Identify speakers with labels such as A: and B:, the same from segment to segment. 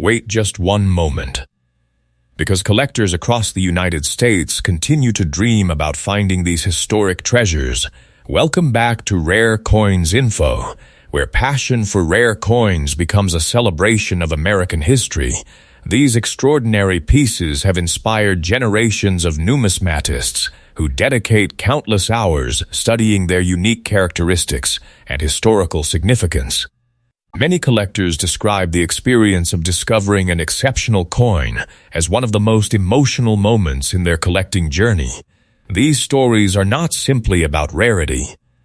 A: wait just one moment. Because collectors across the United States continue to dream about finding these historic treasures, welcome back to Rare Coins Info, where passion for rare coins becomes a celebration of American history. These extraordinary pieces have inspired generations of numismatists who dedicate countless hours studying their unique characteristics and historical significance. Many collectors describe the experience of discovering an exceptional coin as one of the most emotional moments in their collecting journey. These stories are not simply about rarity.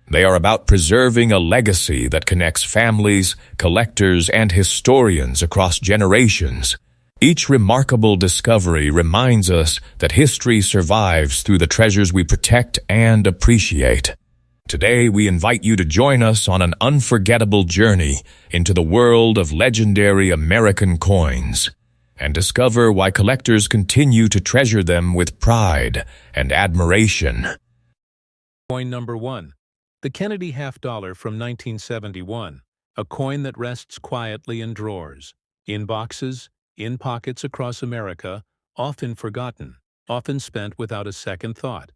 A: They are about preserving a legacy that connects families, collectors, and historians across generations. Each remarkable discovery reminds us that history survives through the treasures we protect and appreciate. Today, we invite you to join us on an unforgettable journey into the world of legendary American coins and discover why collectors continue to treasure them with pride and admiration.
B: Coin number 1. The Kennedy half-dollar from 1971, a coin that rests quietly in drawers, in boxes, in pockets across America, often forgotten, often spent without a second thought.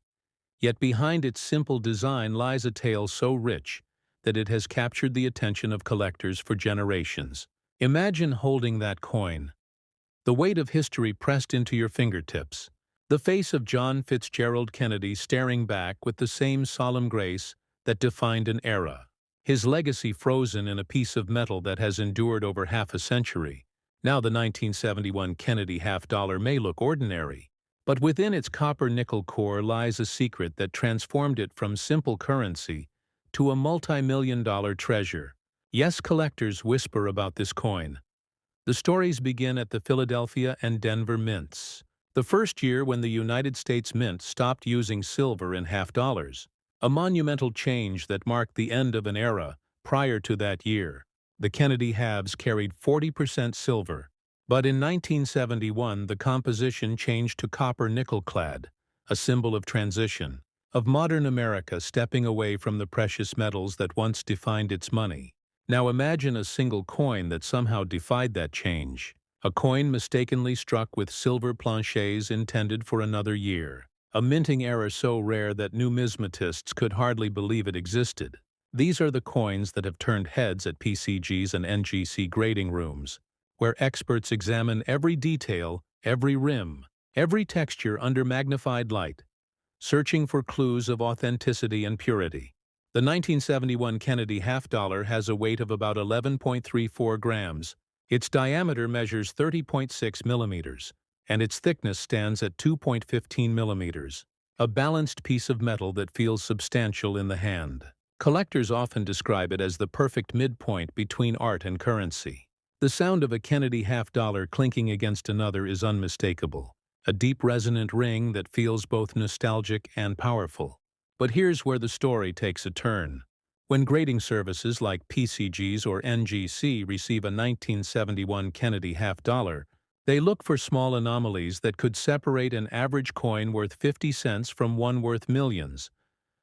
B: Yet behind its simple design lies a tale so rich that it has captured the attention of collectors for generations. Imagine holding that coin, the weight of history pressed into your fingertips, the face of John Fitzgerald Kennedy staring back with the same solemn grace that defined an era, his legacy frozen in a piece of metal that has endured over half a century. Now the 1971 Kennedy half-dollar may look ordinary, but within its copper-nickel core lies a secret that transformed it from simple currency to a multi-million-dollar treasure. Yes, collectors whisper about this coin. The stories begin at the Philadelphia and Denver mints, the first year when the United States Mint stopped using silver in half-dollars, a monumental change that marked the end of an era. Prior to that year, the Kennedy halves carried 40% silver, but in 1971 the composition changed to copper-nickel clad, a symbol of transition, of modern America stepping away from the precious metals that once defined its money. Now imagine a single coin that somehow defied that change, a coin mistakenly struck with silver planchets intended for another year, a minting error so rare that numismatists could hardly believe it existed. These are the coins that have turned heads at PCG's and NGC grading rooms, where experts examine every detail, every rim, every texture under magnified light, searching for clues of authenticity and purity. The 1971 Kennedy half-dollar has a weight of about 11.34 grams. Its diameter measures 30.6 millimeters, and its thickness stands at 2.15 millimeters, a balanced piece of metal that feels substantial in the hand. Collectors often describe it as the perfect midpoint between art and currency. The sound of a Kennedy half-dollar clinking against another is unmistakable, a deep resonant ring that feels both nostalgic and powerful. But here's where the story takes a turn. When grading services like PCG's or NGC receive a 1971 Kennedy half-dollar, they look for small anomalies that could separate an average coin worth 50 cents from one worth millions.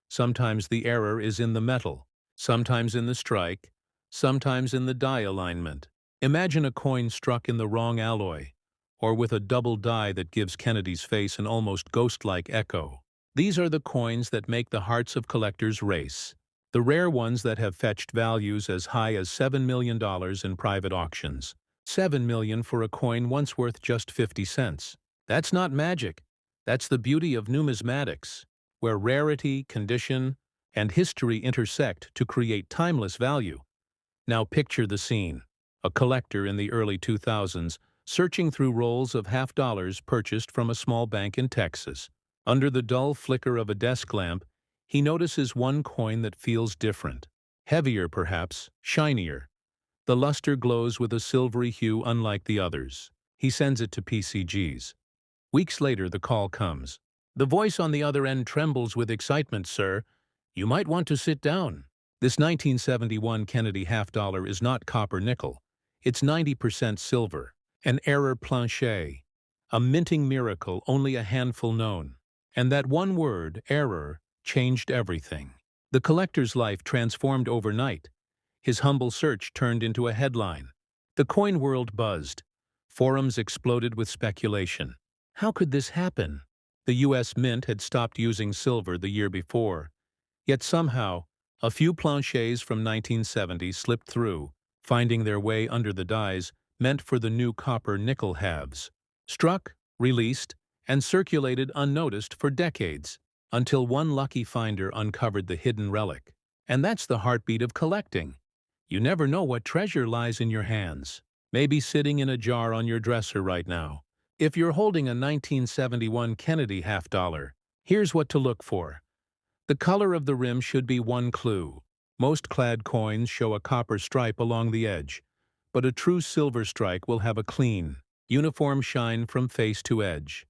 B: Sometimes the error is in the metal, sometimes in the strike, sometimes in the die alignment. Imagine a coin struck in the wrong alloy, or with a double die that gives Kennedy's face an almost ghost-like echo. These are the coins that make the hearts of collectors race, the rare ones that have fetched values as high as $7 million in private auctions. $7 million for a coin once worth just 50 cents. That's not magic. That's the beauty of numismatics, where rarity, condition, and history intersect to create timeless value. Now picture the scene. A collector in the early 2000s, searching through rolls of half-dollars purchased from a small bank in Texas. Under the dull flicker of a desk lamp, he notices one coin that feels different. Heavier perhaps, shinier. The luster glows with a silvery hue unlike the others. He sends it to PCG's. Weeks later, the call comes. The voice on the other end trembles with excitement. "Sir, you might want to sit down." This 1971 Kennedy half-dollar is not copper-nickel. It's 90% silver, an error planchet, a minting miracle only a handful known. And that one word, error, changed everything. The collector's life transformed overnight. His humble search turned into a headline. The coin world buzzed. Forums exploded with speculation. How could this happen? The U.S. Mint had stopped using silver the year before. Yet somehow, a few planchets from 1970 slipped through, finding their way under the dies meant for the new copper-nickel halves. Struck, released, and circulated unnoticed for decades, until one lucky finder uncovered the hidden relic. And that's the heartbeat of collecting. You never know what treasure lies in your hands, maybe sitting in a jar on your dresser right now. If you're holding a 1971 Kennedy half-dollar, here's what to look for. The color of the rim should be one clue. Most clad coins show a copper stripe along the edge, but a true silver strike will have a clean, uniform shine from face to edge.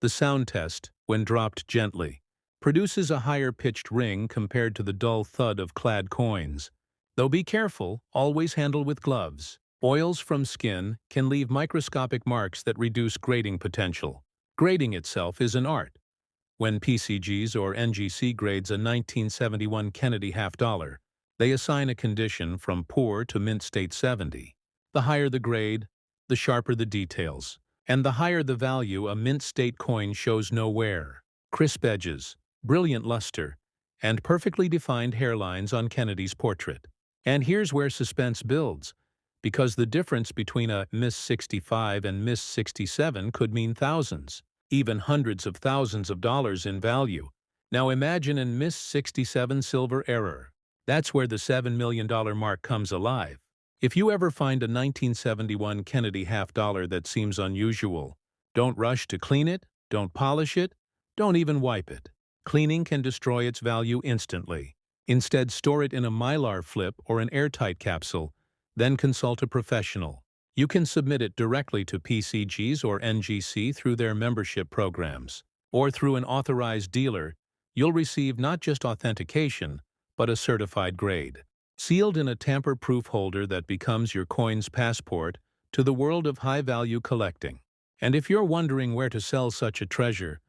B: The sound test, when dropped gently, produces a higher-pitched ring compared to the dull thud of clad coins. Though be careful, always handle with gloves. Oils from skin can leave microscopic marks that reduce grading potential. Grading itself is an art. When PCGs or NGC grades a 1971 Kennedy half-dollar, they assign a condition from poor to mint state 70. The higher the grade, the sharper the details, and the higher the value a mint state coin shows no wear. Crisp edges, brilliant luster, and perfectly defined hairlines on Kennedy's portrait. And here's where suspense builds, because the difference between a Miss 65 and Miss 67 could mean thousands, even hundreds of thousands of dollars in value. Now imagine a Miss 67 silver error. That's where the $7 million mark comes alive. If you ever find a 1971 Kennedy half-dollar that seems unusual, don't rush to clean it, don't polish it, don't even wipe it. Cleaning can destroy its value instantly. Instead, store it in a Mylar flip or an airtight capsule, then consult a professional. You can submit it directly to PCGs or NGC through their membership programs, or through an authorized dealer. You'll receive not just authentication, but a certified grade, sealed in a tamper-proof holder that becomes your coin's passport to the world of high-value collecting. And if you're wondering where to sell such a treasure,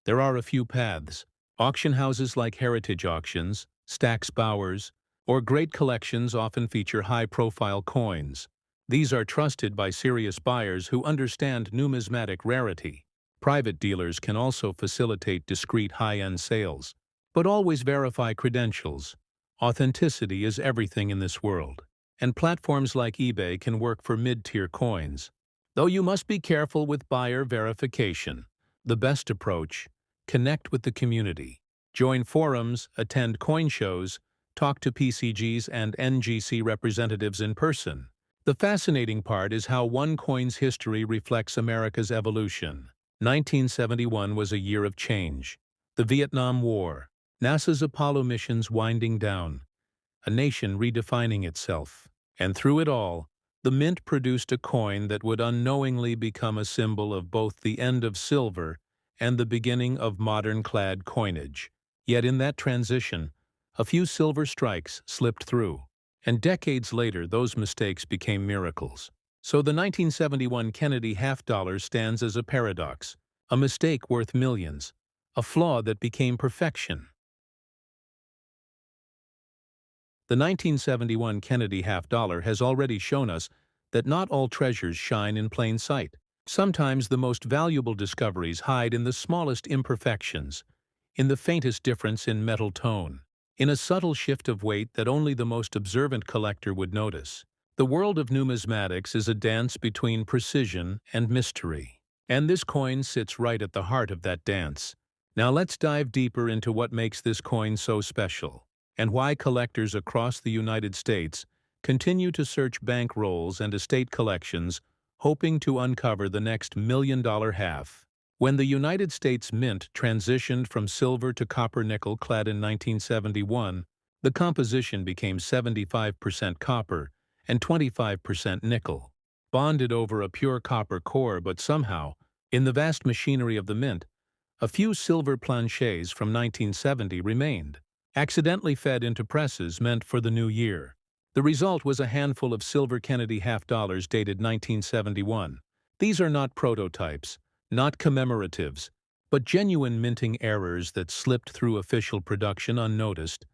B: there are a few paths. Auction houses like Heritage Auctions, Stack's Bowers, or great collections often feature high-profile coins. These are trusted by serious buyers who understand numismatic rarity. Private dealers can also facilitate discreet high-end sales, but always verify credentials. Authenticity is everything in this world, and platforms like eBay can work for mid-tier coins. Though you must be careful with buyer verification. The best approach: connect with the community. Join forums, attend coin shows, talk to PCGs and NGC representatives in person. The fascinating part is how one coin's history reflects America's evolution. 1971 was a year of change. The Vietnam War, NASA's Apollo missions winding down, a nation redefining itself. And through it all, the Mint produced a coin that would unknowingly become a symbol of both the end of silver and the beginning of modern clad coinage. Yet in that transition, a few silver strikes slipped through, and decades later those mistakes became miracles. So the 1971 Kennedy half-dollar stands as a paradox, a mistake worth millions, a flaw that became perfection. The 1971 Kennedy half-dollar has already shown us that not all treasures shine in plain sight. Sometimes the most valuable discoveries hide in the smallest imperfections, in the faintest difference in metal tone, in a subtle shift of weight that only the most observant collector would notice. The world of numismatics is a dance between precision and mystery, and this coin sits right at the heart of that dance. Now let's dive deeper into what makes this coin so special, and why collectors across the United States continue to search bank rolls and estate collections, hoping to uncover the next million-dollar half. When the United States Mint transitioned from silver to copper-nickel clad in 1971, the composition became 75% copper and 25% nickel, bonded over a pure copper core. But somehow, in the vast machinery of the Mint, a few silver planchets from 1970 remained, accidentally fed into presses meant for the new year. The result was a handful of silver Kennedy half-dollars dated 1971. These are not prototypes, not commemoratives, but genuine minting errors that slipped through official production unnoticed.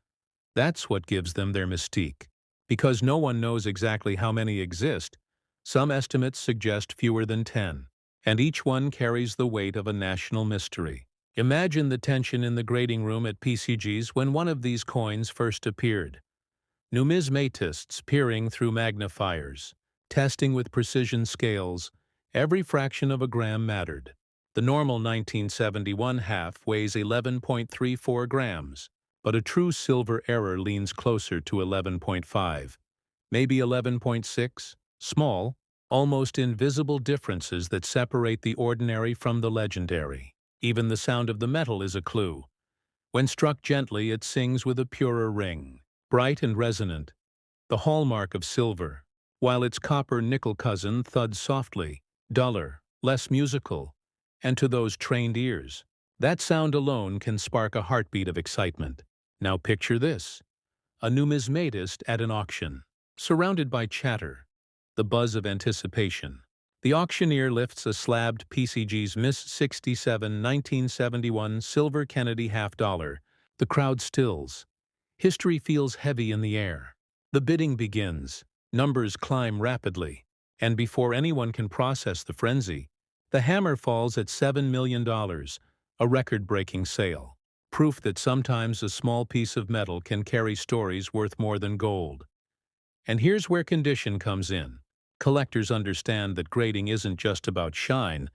B: That's what gives them their mystique. Because no one knows exactly how many exist, Some estimates suggest fewer than 10, and each one carries the weight of a national mystery. Imagine the tension in the grading room at PCG's when one of these coins first appeared. Numismatists peering through magnifiers, testing with precision scales. Every fraction of a gram mattered. The normal 1971 half weighs 11.34 grams, but a true silver error leans closer to 11.5, maybe 11.6, small, almost invisible differences that separate the ordinary from the legendary. Even the sound of the metal is a clue. When struck gently, it sings with a purer ring, bright and resonant, the hallmark of silver, while its copper-nickel cousin thuds softly, duller, less musical, and to those trained ears, that sound alone can spark a heartbeat of excitement. Now picture this: a numismatist at an auction, surrounded by chatter, the buzz of anticipation. The auctioneer lifts a slabbed PCG's Miss 67 1971 silver Kennedy half-dollar. The crowd stills. History feels heavy in the air. The bidding begins. Numbers climb rapidly. And before anyone can process the frenzy, the hammer falls at $7 million, a record-breaking sale. Proof that sometimes a small piece of metal can carry stories worth more than gold. And here's where condition comes in. Collectors understand that grading isn't just about shine,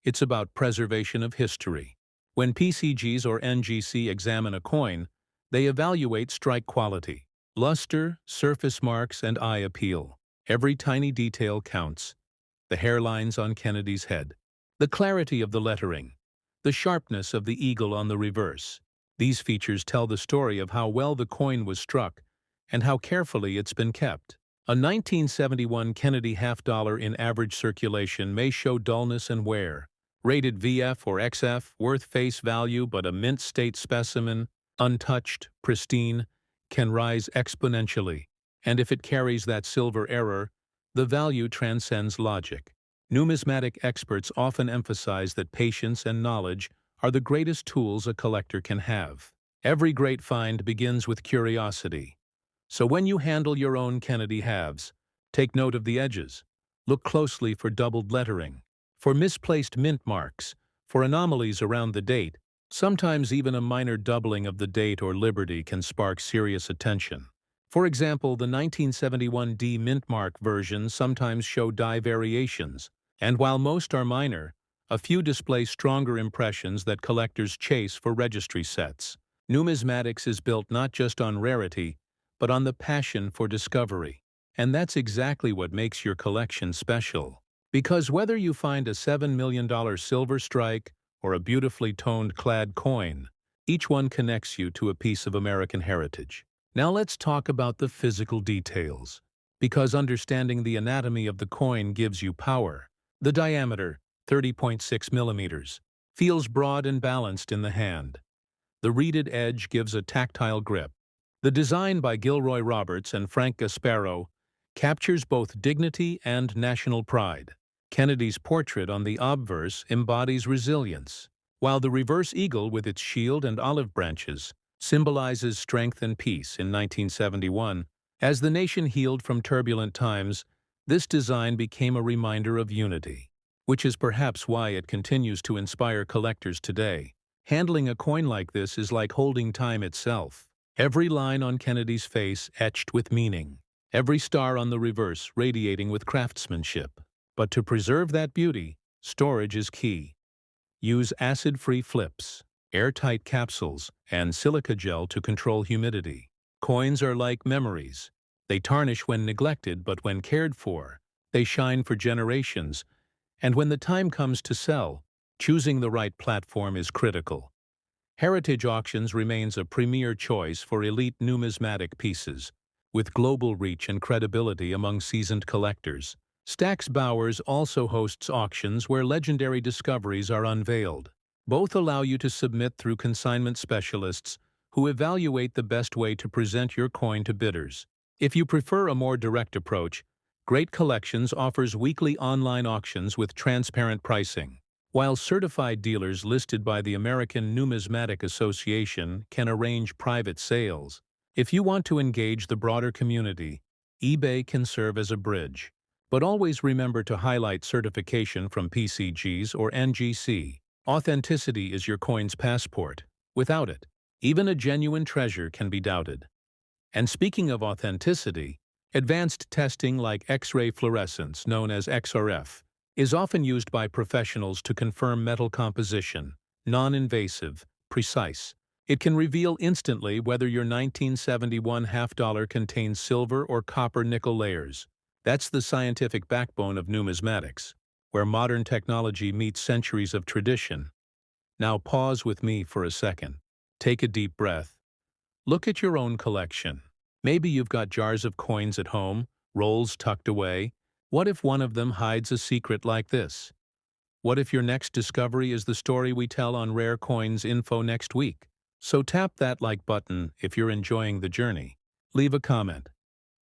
B: it's about preservation of history. When PCGs or NGC examine a coin, they evaluate strike quality, luster, surface marks, and eye appeal. Every tiny detail counts. The hairlines on Kennedy's head, the clarity of the lettering, the sharpness of the eagle on the reverse. These features tell the story of how well the coin was struck and how carefully it's been kept. A 1971 Kennedy half-dollar in average circulation may show dullness and wear. Rated VF or XF, worth face value, but a mint-state specimen, untouched, pristine, can rise exponentially. And if it carries that silver error, the value transcends logic. Numismatic experts often emphasize that patience and knowledge are the greatest tools a collector can have. Every great find begins with curiosity. So when you handle your own Kennedy halves, take note of the edges. Look closely for doubled lettering, for misplaced mint marks, for anomalies around the date. Sometimes even a minor doubling of the date or liberty can spark serious attention. For example, the 1971 D mint mark versions sometimes show die variations, and while most are minor, a few display stronger impressions that collectors chase for registry sets. Numismatics is built not just on rarity, but on the passion for discovery. And that's exactly what makes your collection special. Because whether you find a $7 million silver strike or a beautifully toned clad coin, each one connects you to a piece of American heritage. Now let's talk about the physical details. Because understanding the anatomy of the coin gives you power. The diameter, 30.6 millimeters, feels broad and balanced in the hand. The reeded edge gives a tactile grip. The design by Gilroy Roberts and Frank Gasparo captures both dignity and national pride. Kennedy's portrait on the obverse embodies resilience, while the reverse eagle with its shield and olive branches symbolizes strength and peace. In 1971, as the nation healed from turbulent times, this design became a reminder of unity, which is perhaps why it continues to inspire collectors today. Handling a coin like this is like holding time itself. Every line on Kennedy's face etched with meaning, every star on the reverse radiating with craftsmanship. But to preserve that beauty, storage is key. Use acid-free flips, airtight capsules, and silica gel to control humidity. Coins are like memories. They tarnish when neglected, but when cared for, they shine for generations. And when the time comes to sell, choosing the right platform is critical. Heritage Auctions remains a premier choice for elite numismatic pieces, with global reach and credibility among seasoned collectors. Stax Bowers also hosts auctions where legendary discoveries are unveiled. Both allow you to submit through consignment specialists who evaluate the best way to present your coin to bidders. If you prefer a more direct approach, Great Collections offers weekly online auctions with transparent pricing, while certified dealers listed by the American Numismatic Association can arrange private sales. If you want to engage the broader community, eBay can serve as a bridge. But always remember to highlight certification from PCGs or NGC. Authenticity is your coin's passport. Without it, even a genuine treasure can be doubted. And speaking of authenticity, advanced testing like X-ray fluorescence, known as XRF, is often used by professionals to confirm metal composition, non-invasive, precise. It can reveal instantly whether your 1971 half-dollar contains silver or copper nickel layers. That's the scientific backbone of numismatics, where modern technology meets centuries of tradition. Now pause with me for a second. Take a deep breath. Look at your own collection. Maybe you've got jars of coins at home, rolls tucked away. What if one of them hides a secret like this? What if your next discovery is the story we tell on Rare Coins Info next week? So tap that like button if you're enjoying the journey. Leave a comment,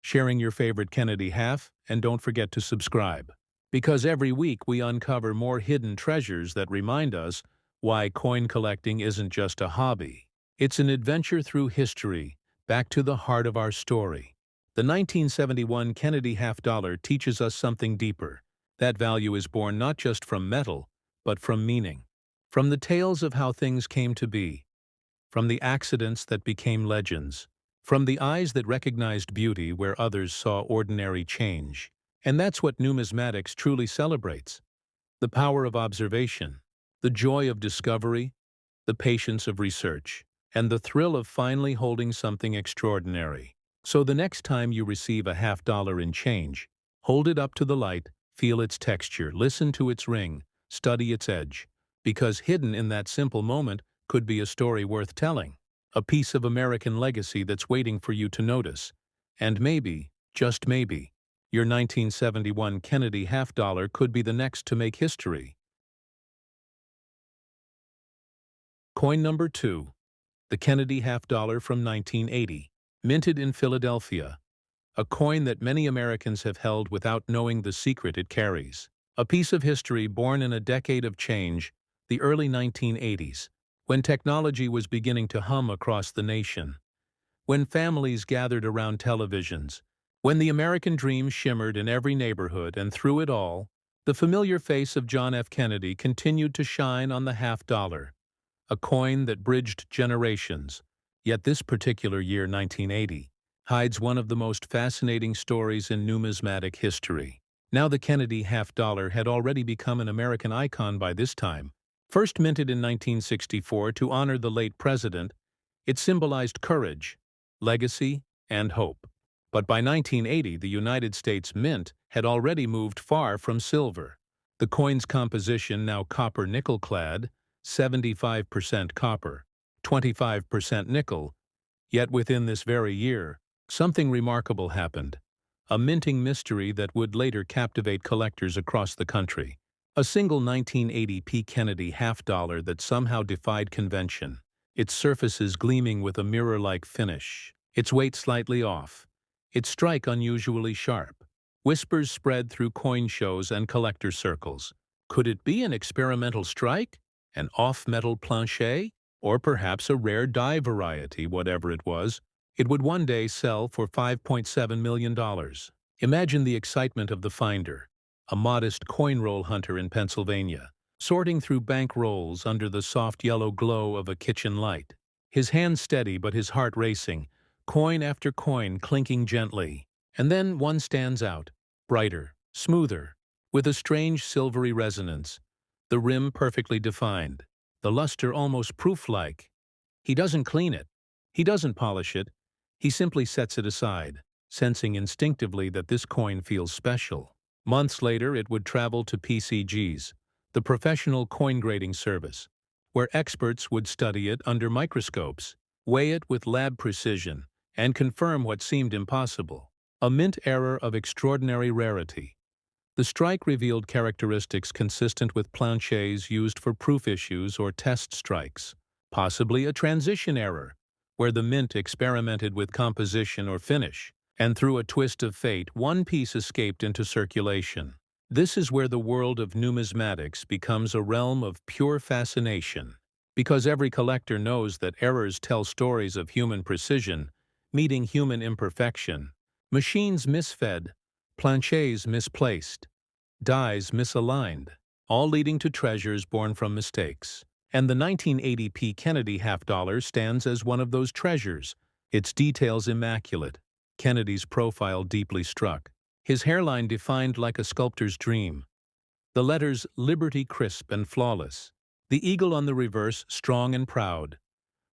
B: sharing your favorite Kennedy half, and don't forget to subscribe. Because every week we uncover more hidden treasures that remind us why coin collecting isn't just a hobby. It's an adventure through history, back to the heart of our story. The 1971 Kennedy half-dollar teaches us something deeper. That value is born not just from metal, but from meaning. From the tales of how things came to be. From the accidents that became legends. From the eyes that recognized beauty where others saw ordinary change. And that's what numismatics truly celebrates. The power of observation, the joy of discovery, the patience of research, and the thrill of finally holding something extraordinary. So the next time you receive a half-dollar in change, hold it up to the light, feel its texture, listen to its ring, study its edge. Because hidden in that simple moment could be a story worth telling. A piece of American legacy that's waiting for you to notice. And maybe, just maybe, your 1971 Kennedy half-dollar could be the next to make history. Coin number 2. The Kennedy half-dollar from 1980, minted in Philadelphia. A coin that many Americans have held without knowing the secret it carries. A piece of history born in a decade of change, the early 1980s, when technology was beginning to hum across the nation. When families gathered around televisions. When the American dream shimmered in every neighborhood, and through it all, the familiar face of John F. Kennedy continued to shine on the half-dollar. A coin that bridged generations. Yet this particular year, 1980, hides one of the most fascinating stories in numismatic history. Now the Kennedy half-dollar had already become an American icon by this time. First minted in 1964 to honor the late president, it symbolized courage, legacy, and hope. But by 1980, the United States Mint had already moved far from silver. The coin's composition, now copper-nickel clad, 75% copper, 25% nickel. Yet within this very year, something remarkable happened. A minting mystery that would later captivate collectors across the country. A single 1980 P. Kennedy half-dollar that somehow defied convention. Its surfaces gleaming with a mirror-like finish. Its weight slightly off. Its strike unusually sharp. Whispers spread through coin shows and collector circles. Could it be an experimental strike? An off-metal planchet? Or perhaps a rare die variety, whatever it was. It would one day sell for $5.7 million. Imagine the excitement of the finder, a modest coin roll hunter in Pennsylvania, sorting through bank rolls under the soft yellow glow of a kitchen light. His hands steady but his heart racing, coin after coin clinking gently. And then one stands out, brighter, smoother, with a strange silvery resonance. The rim perfectly defined, the luster almost proof-like. He doesn't clean it. He doesn't polish it. He simply sets it aside, sensing instinctively that this coin feels special. Months later, it would travel to PCGs, the professional coin grading service, where experts would study it under microscopes, weigh it with lab precision, and confirm what seemed impossible. A mint error of extraordinary rarity. The strike revealed characteristics consistent with planchets used for proof issues or test strikes, possibly a transition error, where the mint experimented with composition or finish, and through a twist of fate, one piece escaped into circulation. This is where the world of numismatics becomes a realm of pure fascination, because every collector knows that errors tell stories of human precision, meeting human imperfection. Machines misfed, planchets misplaced, dies misaligned, all leading to treasures born from mistakes. And the 1980p Kennedy half-dollar stands as one of those treasures, its details immaculate, Kennedy's profile deeply struck, his hairline defined like a sculptor's dream, the letters Liberty crisp and flawless, the eagle on the reverse strong and proud,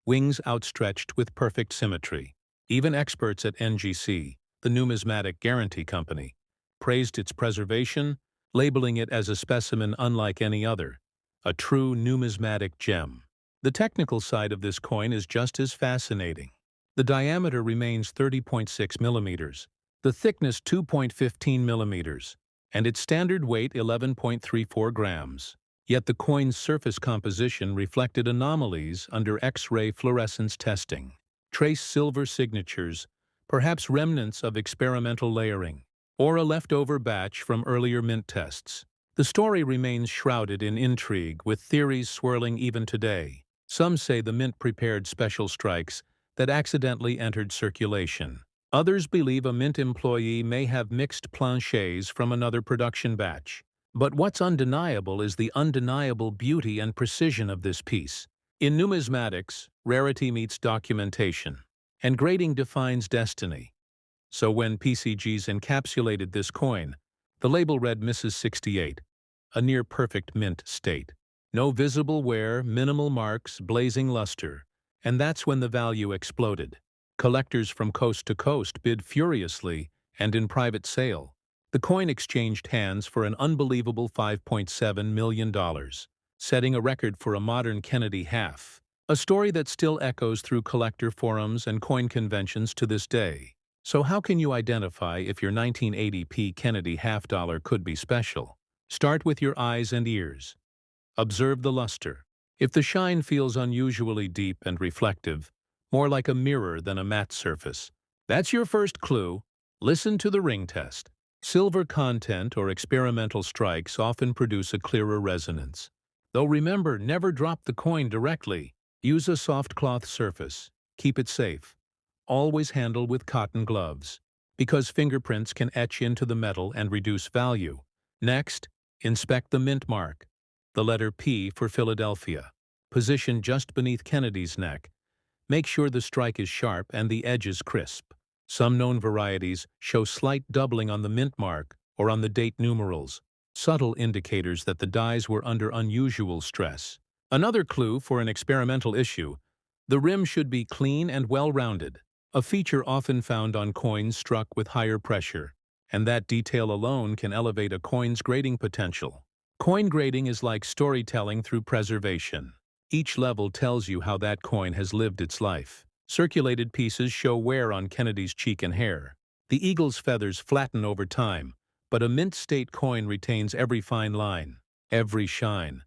B: wings outstretched with perfect symmetry. Even experts at NGC, the numismatic guarantee company, praised its preservation, labeling it as a specimen unlike any other, a true numismatic gem. The technical side of this coin is just as fascinating. The diameter remains 30.6 millimeters, the thickness 2.15 millimeters, and its standard weight 11.34 grams. Yet the coin's surface composition reflected anomalies under X-ray fluorescence testing. Trace silver signatures, perhaps remnants of experimental layering, or a leftover batch from earlier mint tests. The story remains shrouded in intrigue, with theories swirling even today. Some say the mint prepared special strikes that accidentally entered circulation. Others believe a mint employee may have mixed planchets from another production batch. But what's undeniable is the undeniable beauty and precision of this piece. In numismatics, rarity meets documentation, and grading defines destiny. So when PCGs encapsulated this coin, the label read Mrs. 68, a near-perfect mint state. No visible wear, minimal marks, blazing luster, and that's when the value exploded. Collectors from coast to coast bid furiously, and in private sale, the coin exchanged hands for an unbelievable $5.7 million, setting a record for a modern Kennedy half. A story that still echoes through collector forums and coin conventions to this day. So how can you identify if your 1980p Kennedy half-dollar could be special? Start with your eyes and ears. Observe the luster. If the shine feels unusually deep and reflective, more like a mirror than a matte surface, that's your first clue. Listen to the ring test. Silver content or experimental strikes often produce a clearer resonance. Though remember, never drop the coin directly. Use a soft cloth surface. Keep it safe. Always handle with cotton gloves, because fingerprints can etch into the metal and reduce value. Next, inspect the mint mark, the letter P for Philadelphia, positioned just beneath Kennedy's neck. Make sure the strike is sharp and the edges crisp. Some known varieties show slight doubling on the mint mark or on the date numerals, subtle indicators that the dies were under unusual stress. Another clue for an experimental issue: the rim should be clean and well-rounded, a feature often found on coins struck with higher pressure, and that detail alone can elevate a coin's grading potential. Coin grading is like storytelling through preservation. Each level tells you how that coin has lived its life. Circulated pieces show wear on Kennedy's cheek and hair. The eagle's feathers flatten over time, but a mint state coin retains every fine line, every shine,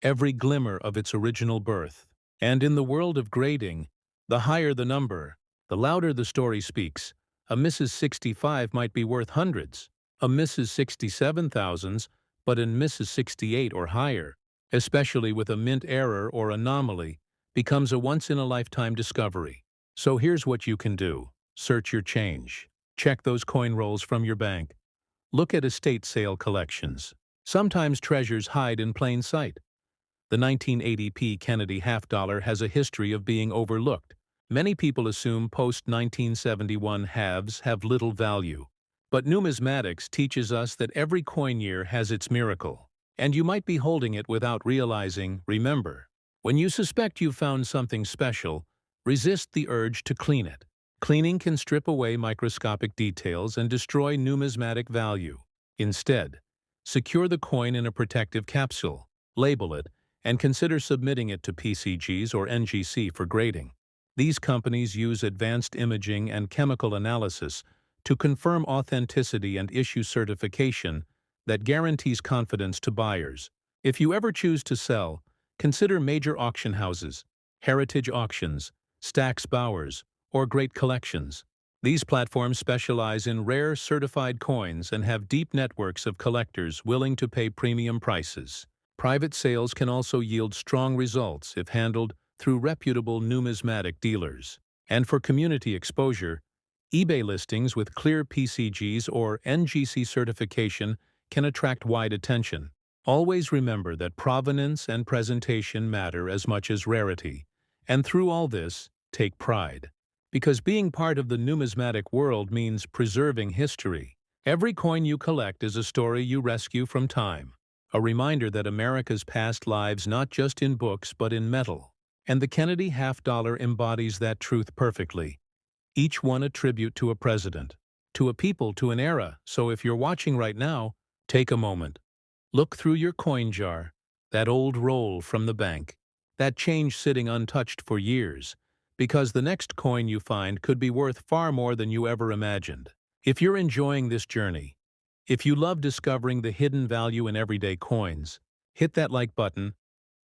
B: every glimmer of its original birth. And in the world of grading, the higher the number, the louder the story speaks. A Mrs. 65 might be worth hundreds, a Mrs. 67 thousands, but in Mrs. 68 or higher, especially with a mint error or anomaly, becomes a once-in-a-lifetime discovery. So here's what you can do. Search your change. Check those coin rolls from your bank. Look at estate sale collections. Sometimes treasures hide in plain sight. The 1980p Kennedy half-dollar has a history of being overlooked. Many people assume post-1971 halves have little value. But numismatics teaches us that every coin year has its miracle. And you might be holding it without realizing. Remember, when you suspect you've found something special, resist the urge to clean it. Cleaning can strip away microscopic details and destroy numismatic value. Instead, secure the coin in a protective capsule, label it, and consider submitting it to PCGs or NGC for grading. These companies use advanced imaging and chemical analysis to confirm authenticity and issue certification that guarantees confidence to buyers. If you ever choose to sell, consider major auction houses, heritage auctions, Stack's Bowers, or Great Collections. These platforms specialize in rare certified coins and have deep networks of collectors willing to pay premium prices. Private sales can also yield strong results if handled through reputable numismatic dealers. And for community exposure, eBay listings with clear PCGs or NGC certification can attract wide attention. Always remember that provenance and presentation matter as much as rarity. And through all this, take pride. Because being part of the numismatic world means preserving history. Every coin you collect is a story you rescue from time. A reminder that America's past lives not just in books but in metal. And the Kennedy half-dollar embodies that truth perfectly. Each one a tribute to a president, to a people, to an era. So if you're watching right now, take a moment. Look through your coin jar, that old roll from the bank, that change sitting untouched for years, because the next coin you find could be worth far more than you ever imagined. If you're enjoying this journey, if you love discovering the hidden value in everyday coins, hit that like button,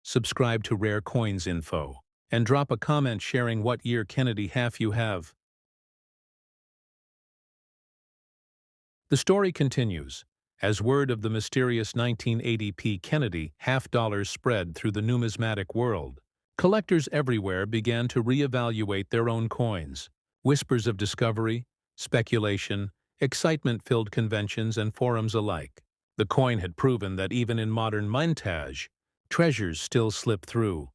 B: subscribe to Rare Coins Info, and drop a comment sharing what year Kennedy half you have. The story continues. As word of the mysterious 1980p Kennedy half-dollars spread through the numismatic world, collectors everywhere began to reevaluate their own coins. Whispers of discovery, speculation, excitement-filled conventions and forums alike. The coin had proven that even in modern mintage, treasures still slip through.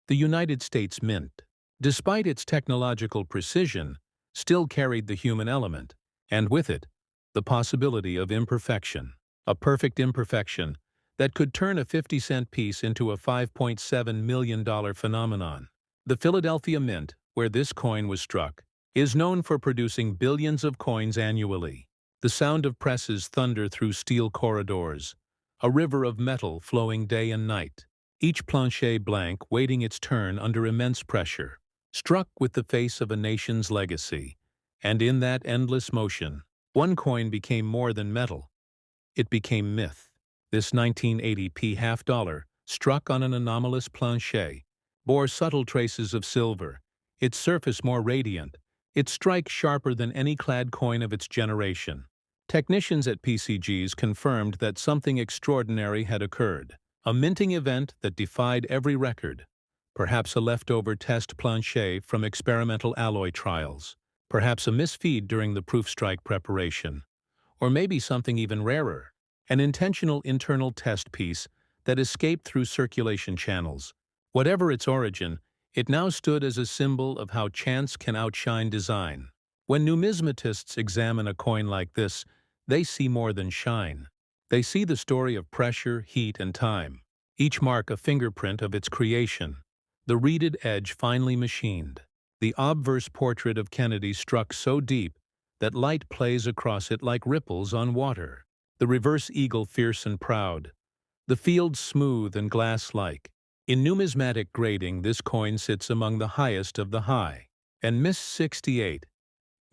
B: The United States Mint, despite its technological precision, still carried the human element, and with it, the possibility of imperfection, a perfect imperfection that could turn a 50-cent piece into a $5.7 million phenomenon. The Philadelphia Mint, where this coin was struck, is known for producing billions of coins annually. The sound of presses thunder through steel corridors, a river of metal flowing day and night, each plancher blank waiting its turn under immense pressure, struck with the face of a nation's legacy. And in that endless motion, one coin became more than metal. It became myth. This 1980p half-dollar, struck on an anomalous plancher, bore subtle traces of silver, its surface more radiant, its strike sharper than any clad coin of its generation. Technicians at PCGs confirmed that something extraordinary had occurred, a minting event that defied every record. Perhaps a leftover test plancher from experimental alloy trials. Perhaps a misfeed during the proof strike preparation. Or maybe something even rarer, an intentional internal test piece that escaped through circulation channels. Whatever its origin, it now stood as a symbol of how chance can outshine design. When numismatists examine a coin like this, they see more than shine. They see the story of pressure, heat, and time, each mark a fingerprint of its creation, the reeded edge finely machined. The obverse portrait of Kennedy struck so deep that light plays across it like ripples on water. The reverse eagle fierce and proud. The field smooth and glass-like. In numismatic grading, this coin sits among the highest of the high. And Miss 68,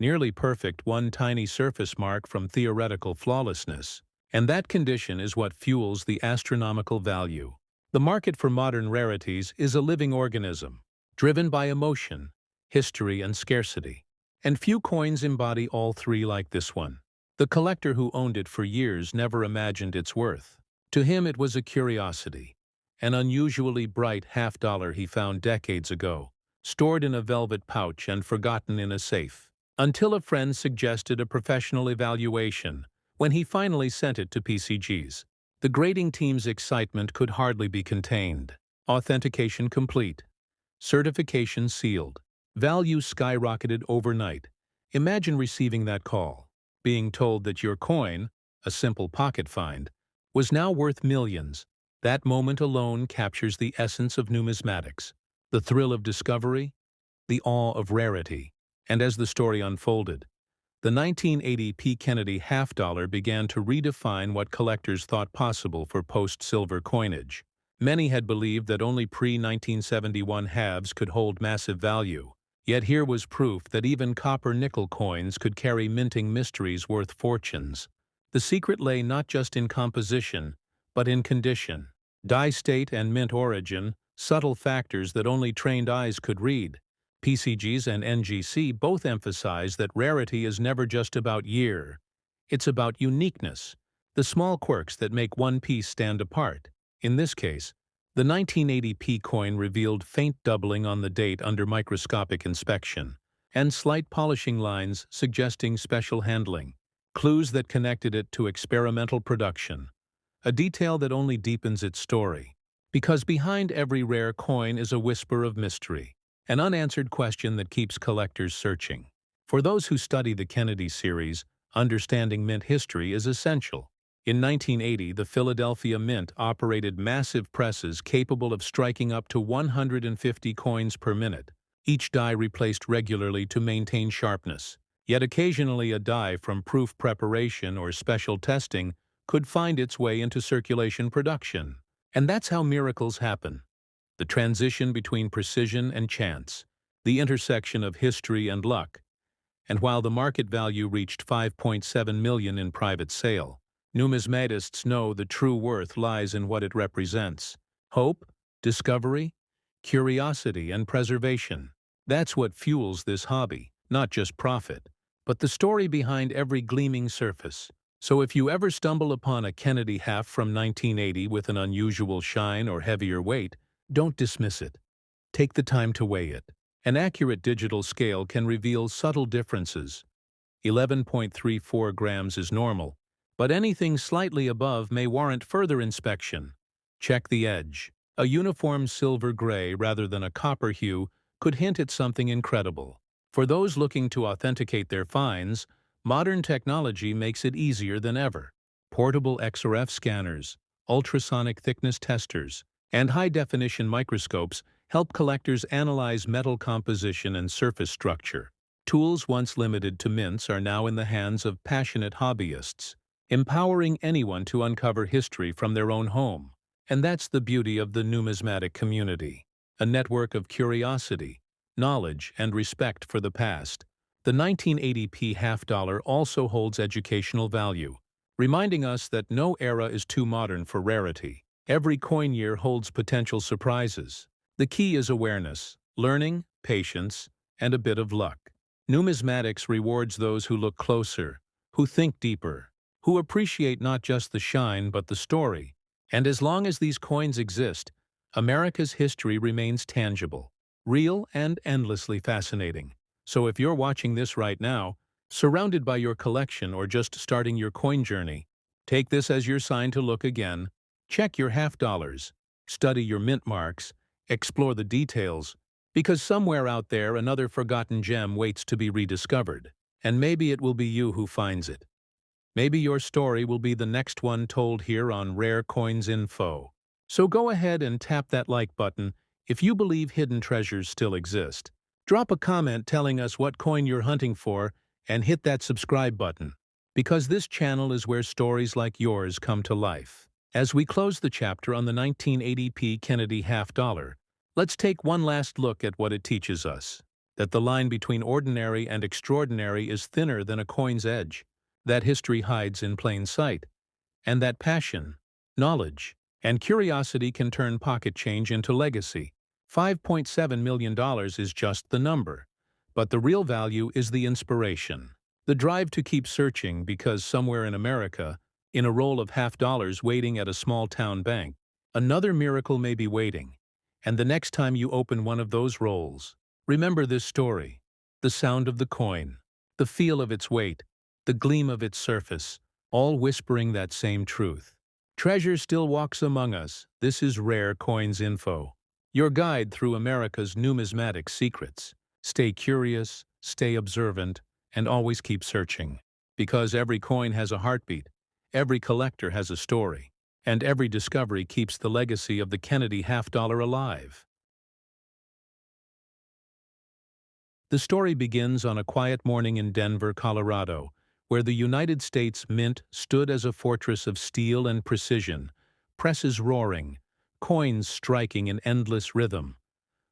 B: nearly perfect, one tiny surface mark from theoretical flawlessness. And that condition is what fuels the astronomical value. The market for modern rarities is a living organism, driven by emotion, history, and scarcity. And few coins embody all three like this one. The collector who owned it for years never imagined its worth. To him it was a curiosity, an unusually bright half-dollar he found decades ago, stored in a velvet pouch and forgotten in a safe, until a friend suggested a professional evaluation when he finally sent it to PCGs. The grading team's excitement could hardly be contained. Authentication complete. Certification sealed. Value skyrocketed overnight. Imagine receiving that call, being told that your coin, a simple pocket find, was now worth millions. That moment alone captures the essence of numismatics, the thrill of discovery, the awe of rarity. And as the story unfolded, the 1980p Kennedy half-dollar began to redefine what collectors thought possible for post-silver coinage. Many had believed that only pre-1971 halves could hold massive value. Yet here was proof that even copper-nickel coins could carry minting mysteries worth fortunes. The secret lay not just in composition, but in condition, die state and mint origin, subtle factors that only trained eyes could read. PCGs and NGC both emphasize that rarity is never just about year. It's about uniqueness, the small quirks that make one piece stand apart. In this case, the 1980p coin revealed faint doubling on the date under microscopic inspection, and slight polishing lines suggesting special handling, clues that connected it to experimental production, a detail that only deepens its story. Because behind every rare coin is a whisper of mystery, an unanswered question that keeps collectors searching. For those who study the Kennedy series, understanding mint history is essential. In 1980, the Philadelphia Mint operated massive presses capable of striking up to 150 coins per minute, each die replaced regularly to maintain sharpness. Yet occasionally a die from proof preparation or special testing could find its way into circulation production. And that's how miracles happen. The transition between precision and chance, the intersection of history and luck. And while the market value reached 5.7 million in private sale, numismatists know the true worth lies in what it represents: hope, discovery, curiosity, and preservation. That's what fuels this hobby, not just profit, but the story behind every gleaming surface. So if you ever stumble upon a Kennedy half from 1980 with an unusual shine or heavier weight, don't dismiss it. Take the time to weigh it. An accurate digital scale can reveal subtle differences. 11.34 grams is normal, but anything slightly above may warrant further inspection. Check the edge. A uniform silver gray rather than a copper hue could hint at something incredible. For those looking to authenticate their finds, modern technology makes it easier than ever. Portable XRF scanners, ultrasonic thickness testers, and high-definition microscopes help collectors analyze metal composition and surface structure. Tools once limited to mints are now in the hands of passionate hobbyists, empowering anyone to uncover history from their own home. And that's the beauty of the numismatic community, a network of curiosity, knowledge, and respect for the past. The 1980p half-dollar also holds educational value, reminding us that no era is too modern for rarity. Every coin year holds potential surprises. The key is awareness, learning, patience, and a bit of luck. Numismatics rewards those who look closer, who think deeper, who appreciate not just the shine but the story. And as long as these coins exist, America's history remains tangible, real, and endlessly fascinating. So if you're watching this right now, surrounded by your collection or just starting your coin journey, take this as your sign to look again. Check your half-dollars, study your mint marks, explore the details, because somewhere out there another forgotten gem waits to be rediscovered, and maybe it will be you who finds it. Maybe your story will be the next one told here on Rare Coins Info. So go ahead and tap that like button if you believe hidden treasures still exist. Drop a comment telling us what coin you're hunting for, and hit that subscribe button, because this channel is where stories like yours come to life. As we close the chapter on the 1980p Kennedy half-dollar, let's take one last look at what it teaches us: that the line between ordinary and extraordinary is thinner than a coin's edge, that history hides in plain sight, and that passion, knowledge, and curiosity can turn pocket change into legacy. $5.7 million is just the number, but the real value is the inspiration, the drive to keep searching, because somewhere in America, in a roll of half-dollars waiting at a small-town bank, another miracle may be waiting. And the next time you open one of those rolls, remember this story: the sound of the coin, the feel of its weight, the gleam of its surface, all whispering that same truth. Treasure still walks among us. This is Rare Coins Info, your guide through America's numismatic secrets. Stay curious, stay observant, and always keep searching. Because every coin has a heartbeat, every collector has a story, and every discovery keeps the legacy of the Kennedy half-dollar alive. The story begins on a quiet morning in Denver, Colorado, where the United States Mint stood as a fortress of steel and precision, presses roaring, coins striking in endless rhythm,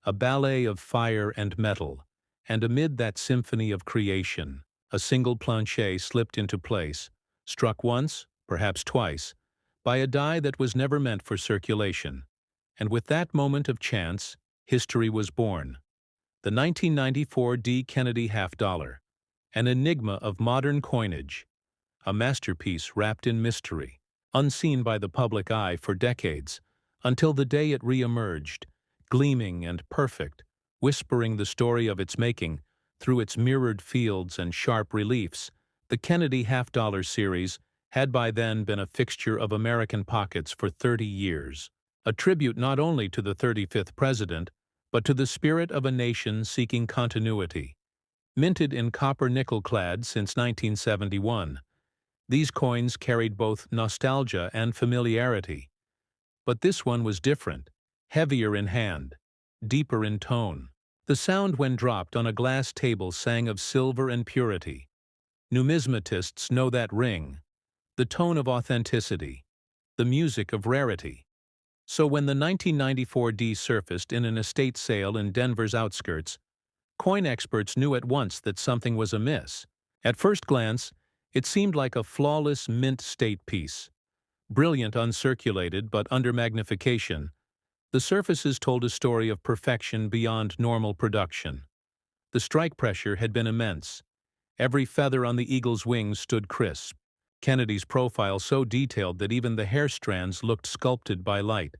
B: a ballet of fire and metal. And amid that symphony of creation, a single planchet slipped into place, struck once, perhaps twice, by a die that was never meant for circulation. And with that moment of chance, history was born. The 1994 D. Kennedy half-dollar, an enigma of modern coinage, a masterpiece wrapped in mystery, unseen by the public eye for decades, until the day it re-emerged, gleaming and perfect, whispering the story of its making Through its mirrored fields and sharp reliefs, the Kennedy half-dollar series had by then been a fixture of American pockets for 30 years, a tribute not only to the 35th president, but to the spirit of a nation seeking continuity. Minted in copper nickel-clad since 1971, these coins carried both nostalgia and familiarity. But this one was different, heavier in hand, deeper in tone. The sound when dropped on a glass table sang of silver and purity. Numismatists know that ring, the tone of authenticity, the music of rarity. So when the 1994 D surfaced in an estate sale in Denver's outskirts, coin experts knew at once that something was amiss. At first glance, it seemed like a flawless mint state piece. Brilliant uncirculated but under magnification, the surfaces told a story of perfection beyond normal production. The strike pressure had been immense. Every feather on the eagle's wings stood crisp. Kennedy's profile so detailed that even the hair strands looked sculpted by light.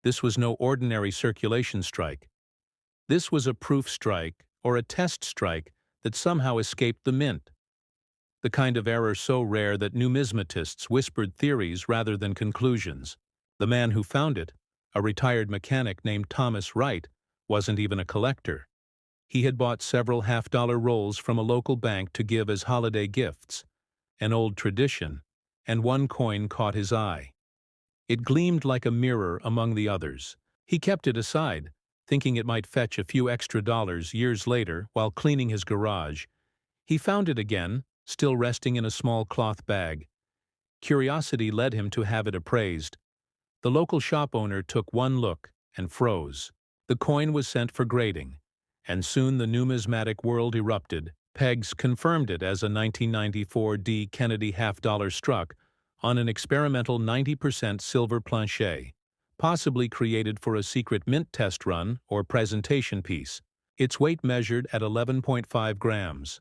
B: This was no ordinary circulation strike. This was a proof strike, or a test strike, that somehow escaped the mint. The kind of error so rare that numismatists whispered theories rather than conclusions. The man who found it, a retired mechanic named Thomas Wright, wasn't even a collector. He had bought several half-dollar rolls from a local bank to give as holiday gifts, an old tradition, and one coin caught his eye. It gleamed like a mirror among the others. He kept it aside, thinking it might fetch a few extra dollars years later while cleaning his garage. He found it again, still resting in a small cloth bag. Curiosity led him to have it appraised. The local shop owner took one look and froze. The coin was sent for grading, and soon the numismatic world erupted. Pegs confirmed it as a 1994 D Kennedy half-dollar struck on an experimental 90% silver planchet, possibly created for a secret mint test run or presentation piece. Its weight measured at 11.5 grams,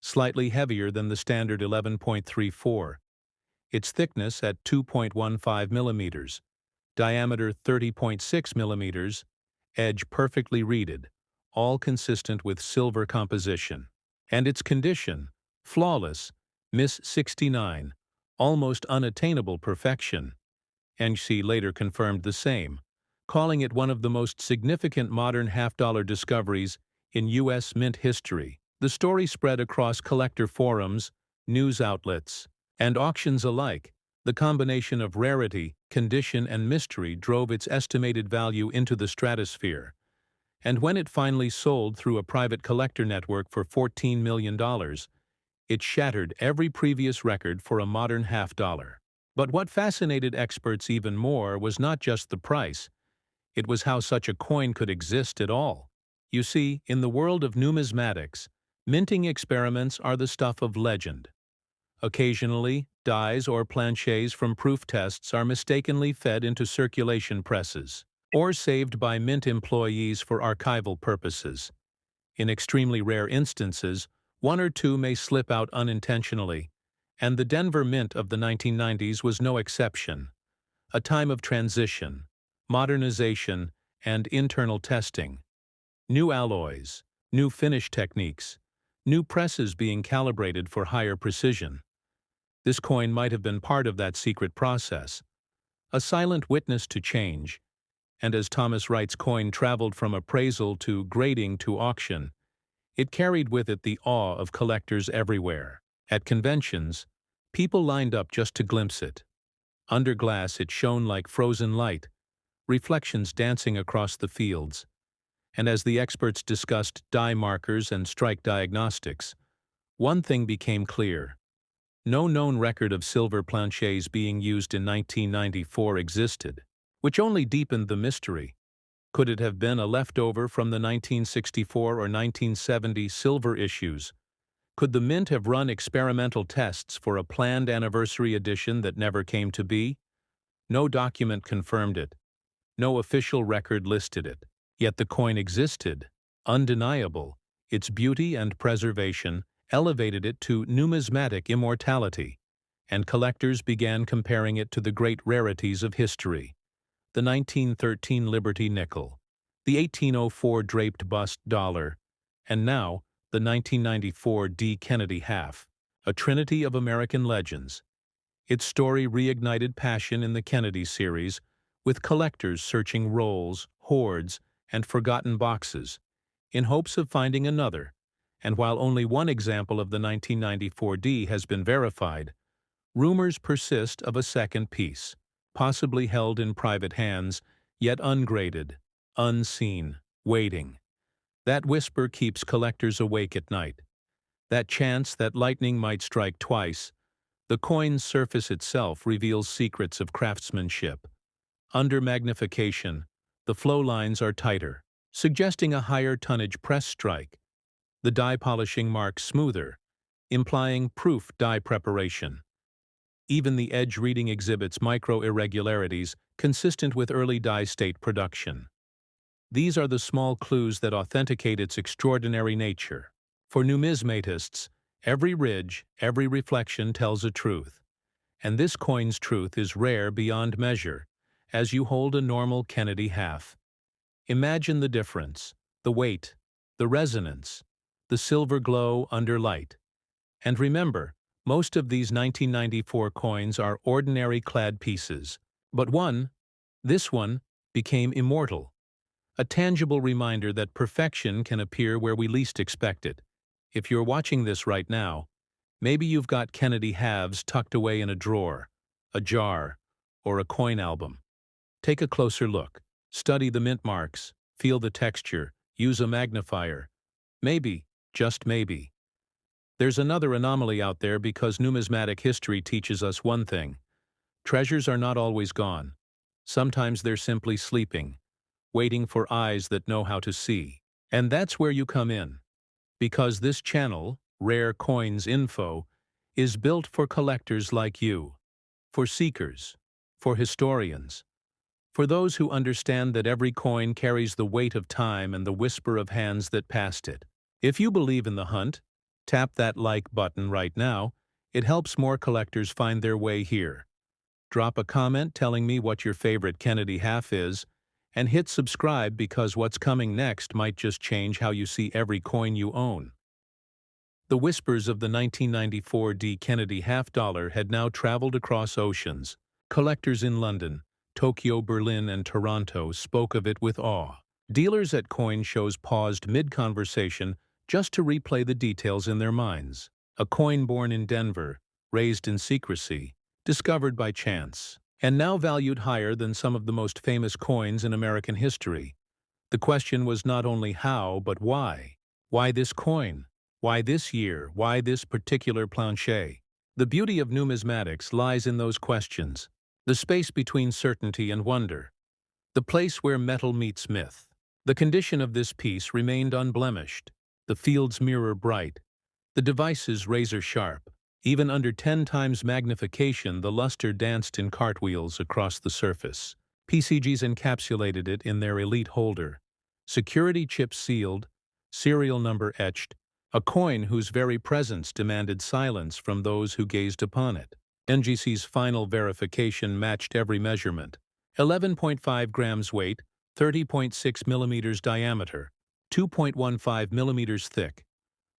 B: slightly heavier than the standard 11.34. Its thickness at 2.15 millimeters, diameter 30.6 millimeters, edge perfectly reeded, all consistent with silver composition. And its condition, flawless, Miss 69, almost unattainable perfection. NC later confirmed the same, calling it one of the most significant modern half-dollar discoveries in U.S. mint history. The story spread across collector forums, news outlets, and auctions alike. The combination of rarity, condition, and mystery drove its estimated value into the stratosphere. And when it finally sold through a private collector network for $14 million, it shattered every previous record for a modern half-dollar. But what fascinated experts even more was not just the price, it was how such a coin could exist at all. You see, in the world of numismatics, minting experiments are the stuff of legend. Occasionally, dies or planchets from proof tests are mistakenly fed into circulation presses, or saved by mint employees for archival purposes. In extremely rare instances, one or two may slip out unintentionally, and the Denver Mint of the 1990s was no exception. A time of transition, modernization, and internal testing. New alloys, new finish techniques, new presses being calibrated for higher precision. This coin might have been part of that secret process, a silent witness to change, and as Thomas Wright's coin traveled from appraisal to grading to auction, it carried with it the awe of collectors everywhere. At conventions, people lined up just to glimpse it. Under glass it shone like frozen light, reflections dancing across the fields. And as the experts discussed die markers and strike diagnostics, one thing became clear. No known record of silver planchets being used in 1994 existed, which only deepened the mystery. Could it have been a leftover from the 1964 or 1970 silver issues? Could the mint have run experimental tests for a planned anniversary edition that never came to be? No document confirmed it. No official record listed it. Yet the coin existed, undeniable. Its beauty and preservation elevated it to numismatic immortality, and collectors began comparing it to the great rarities of history. The 1913 Liberty nickel, the 1804 draped bust dollar, and now the 1994 D. Kennedy half, a trinity of American legends. Its story reignited passion in the Kennedy series, with collectors searching rolls, hoards, and forgotten boxes, in hopes of finding another. And while only one example of the 1994 D has been verified, rumors persist of a second piece, possibly held in private hands, yet ungraded, unseen, waiting. That whisper keeps collectors awake at night. That chance that lightning might strike twice. The coin's surface itself reveals secrets of craftsmanship. Under magnification, the flow lines are tighter, suggesting a higher tonnage press strike. The die polishing marks smoother, implying proof die preparation. Even the edge reading exhibits micro-irregularities consistent with early die state production. These are the small clues that authenticate its extraordinary nature. For numismatists, every ridge, every reflection tells a truth. And this coin's truth is rare beyond measure, as you hold a normal Kennedy half. Imagine the difference, the weight, the resonance, the silver glow under light. And remember, most of these 1994 coins are ordinary clad pieces. But this one, became immortal. A tangible reminder that perfection can appear where we least expect it. If you're watching this right now, maybe you've got Kennedy halves tucked away in a drawer, a jar, or a coin album. Take a closer look. Study the mint marks, feel the texture, use a magnifier. Maybe, just maybe, there's another anomaly out there, because numismatic history teaches us one thing. Treasures are not always gone. Sometimes they're simply sleeping, waiting for eyes that know how to see. And that's where you come in. Because this channel, Rare Coins Info, is built for collectors like you, for seekers, for historians, for those who understand that every coin carries the weight of time and the whisper of hands that passed it. If you believe in the hunt, tap that like button right now. It helps more collectors find their way here. Drop a comment telling me what your favorite Kennedy half is, and hit subscribe, because what's coming next might just change how you see every coin you own. The whispers of the 1994 D. Kennedy half-dollar had now traveled across oceans. Collectors in London, Tokyo, Berlin, and Toronto spoke of it with awe. Dealers at coin shows paused mid-conversation just to replay the details in their minds. A coin born in Denver, raised in secrecy, discovered by chance, and now valued higher than some of the most famous coins in American history. The question was not only how, but why. Why this coin? Why this year? Why this particular planche? The beauty of numismatics lies in those questions, the space between certainty and wonder, the place where metal meets myth. The condition of this piece remained unblemished, the field's mirror bright, the devices razor-sharp. Even under 10 times magnification, the luster danced in cartwheels across the surface. PCGs encapsulated it in their elite holder. Security chips sealed, serial number etched, a coin whose very presence demanded silence from those who gazed upon it. NGC's final verification matched every measurement. 11.5 grams weight, 30.6 millimeters diameter, 2.15 millimeters thick.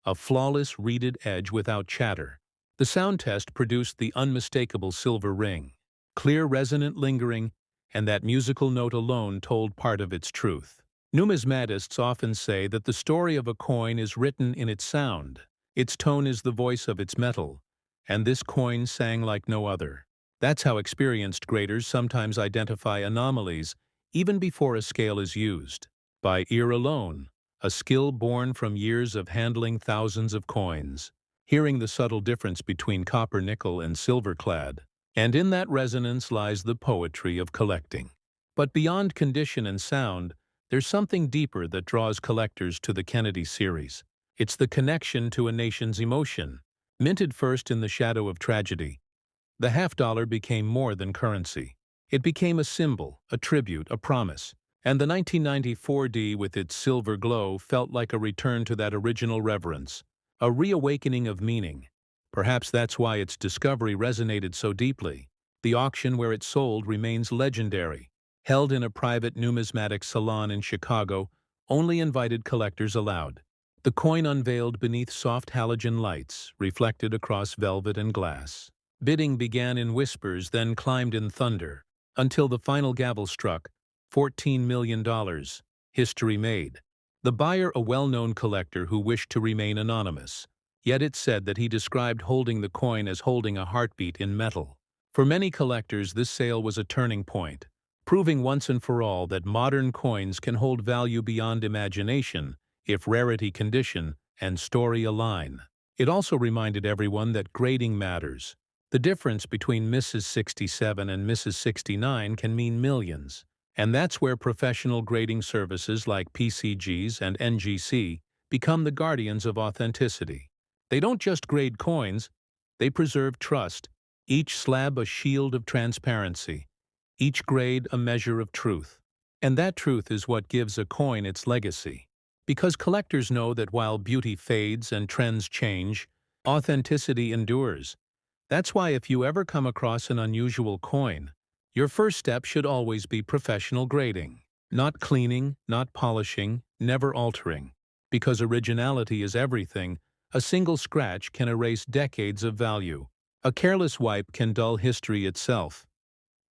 B: A flawless reeded edge without chatter. The sound test produced the unmistakable silver ring, clear, resonant, lingering, and that musical note alone told part of its truth. Numismatists often say that the story of a coin is written in its sound. Its tone is the voice of its metal, and this coin sang like no other. That's how experienced graders sometimes identify anomalies even before a scale is used. By ear alone, a skill born from years of handling thousands of coins, hearing the subtle difference between copper, nickel, and silver-clad. And in that resonance lies the poetry of collecting. But beyond condition and sound, there's something deeper that draws collectors to the Kennedy series. It's the connection to a nation's emotion. Minted first in the shadow of tragedy, the half-dollar became more than currency. It became a symbol, a tribute, a promise. And the 1994 D, with its silver glow, felt like a return to that original reverence, a reawakening of meaning. Perhaps that's why its discovery resonated so deeply. The auction where it sold remains legendary. Held in a private numismatic salon in Chicago, only invited collectors allowed. The coin unveiled beneath soft halogen lights, reflected across velvet and glass. Bidding began in whispers, then climbed in thunder, until the final gavel struck, $14 million. History made. The buyer a well-known collector who wished to remain anonymous, yet it said that he described holding the coin as holding a heartbeat in metal. For many collectors, this sale was a turning point, proving once and for all that modern coins can hold value beyond imagination if rarity, condition, and story align. It also reminded everyone that grading matters. The difference between Mrs. 67 and Mrs. 69 can mean millions, and that's where professional grading services like PCGs and NGC become the guardians of authenticity. They don't just grade coins, they preserve trust, each slab a shield of transparency, each grade a measure of truth. And that truth is what gives a coin its legacy. Because collectors know that while beauty fades and trends change, authenticity endures. That's why if you ever come across an unusual coin, your first step should always be professional grading. Not cleaning, not polishing, never altering. Because originality is everything, a single scratch can erase decades of value. A careless wipe can dull history itself.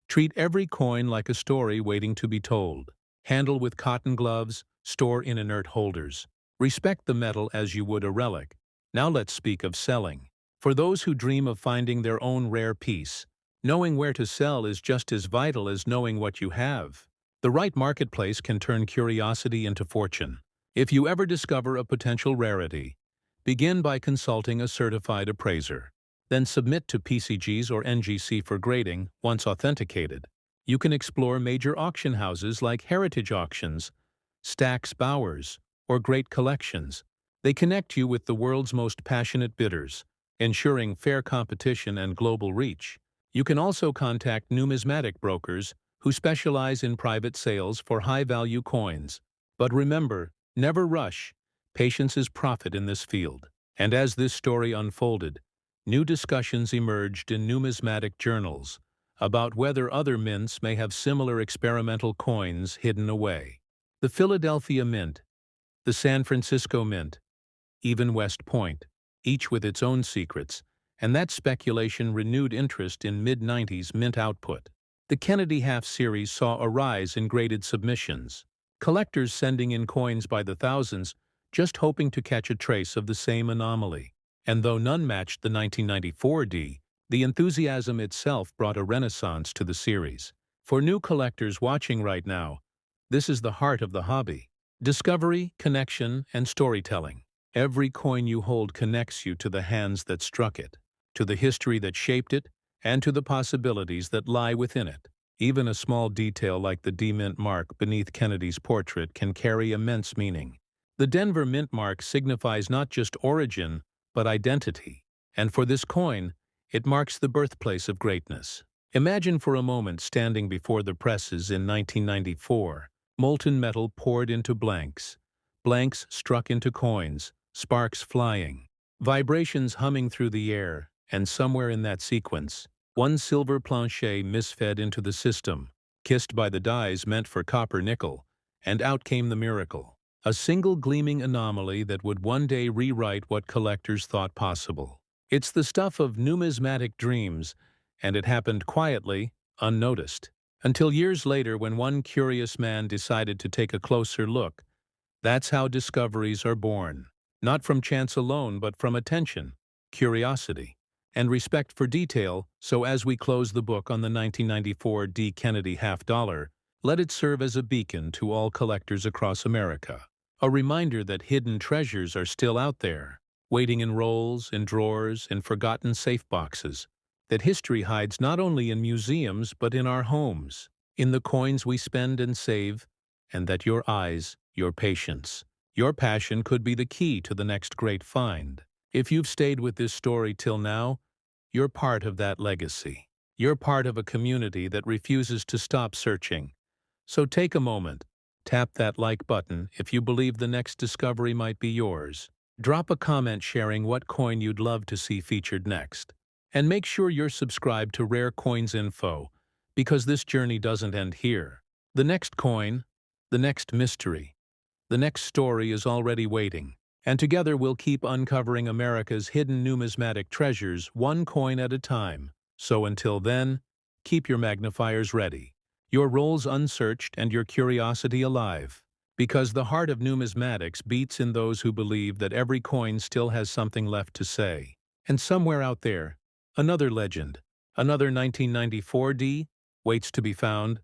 B: Treat every coin like a story waiting to be told. Handle with cotton gloves, store in inert holders. Respect the metal as you would a relic. Now let's speak of selling. For those who dream of finding their own rare piece, knowing where to sell is just as vital as knowing what you have. The right marketplace can turn curiosity into fortune. If you ever discover a potential rarity, begin by consulting a certified appraiser. Then submit to PCGs or NGC for grading. Once authenticated, you can explore major auction houses like Heritage Auctions, Stack's Bowers, or Great Collections. They connect you with the world's most passionate bidders, ensuring fair competition and global reach. You can also contact numismatic brokers who specialize in private sales for high-value coins. But remember, never rush. Patience is profit in this field. And as this story unfolded, new discussions emerged in numismatic journals about whether other mints may have similar experimental coins hidden away. The Philadelphia Mint, the San Francisco Mint, even West Point, each with its own secrets, and that speculation renewed interest in mid-90s mint output. The Kennedy Half Series saw a rise in graded submissions, collectors sending in coins by the thousands, just hoping to catch a trace of the same anomaly. And though none matched the 1994 D, the enthusiasm itself brought a renaissance to the series. For new collectors watching right now, this is the heart of the hobby. Discovery, connection, and storytelling. Every coin you hold connects you to the hands that struck it, to the history that shaped it, and to the possibilities that lie within it. Even a small detail like the D Mint mark beneath Kennedy's portrait can carry immense meaning. The Denver Mint mark signifies not just origin, but identity. And for this coin, it marks the birthplace of greatness. Imagine for a moment standing before the presses in 1994. Molten metal poured into blanks. Blanks struck into coins, sparks flying. Vibrations humming through the air, and somewhere in that sequence, one silver planchet misfed into the system, kissed by the dies meant for copper-nickel, and out came the miracle. A single gleaming anomaly that would one day rewrite what collectors thought possible. It's the stuff of numismatic dreams, and it happened quietly, unnoticed. Until years later when one curious man decided to take a closer look. That's how discoveries are born. Not from chance alone, but from attention, curiosity, and respect for detail. So as we close the book on the 1994 D. Kennedy half dollar, let it serve as a beacon to all collectors across America. A reminder that hidden treasures are still out there, waiting in rolls, in drawers, in forgotten safe boxes. That history hides not only in museums but in our homes, in the coins we spend and save, and that your eyes, your patience, your passion could be the key to the next great find. If you've stayed with this story till now, you're part of that legacy. You're part of a community that refuses to stop searching. So take a moment, tap that like button if you believe the next discovery might be yours. Drop a comment sharing what coin you'd love to see featured next. And make sure you're subscribed to Rare Coins Info, because this journey doesn't end here. The next coin, the next mystery, the next story is already waiting. And together we'll keep uncovering America's hidden numismatic treasures, one coin at a time. So until then, keep your magnifiers ready, your rolls unsearched and your curiosity alive. Because the heart of numismatics beats in those who believe that every coin still has something left to say. And somewhere out there, another legend, another 1994 D, waits to be found.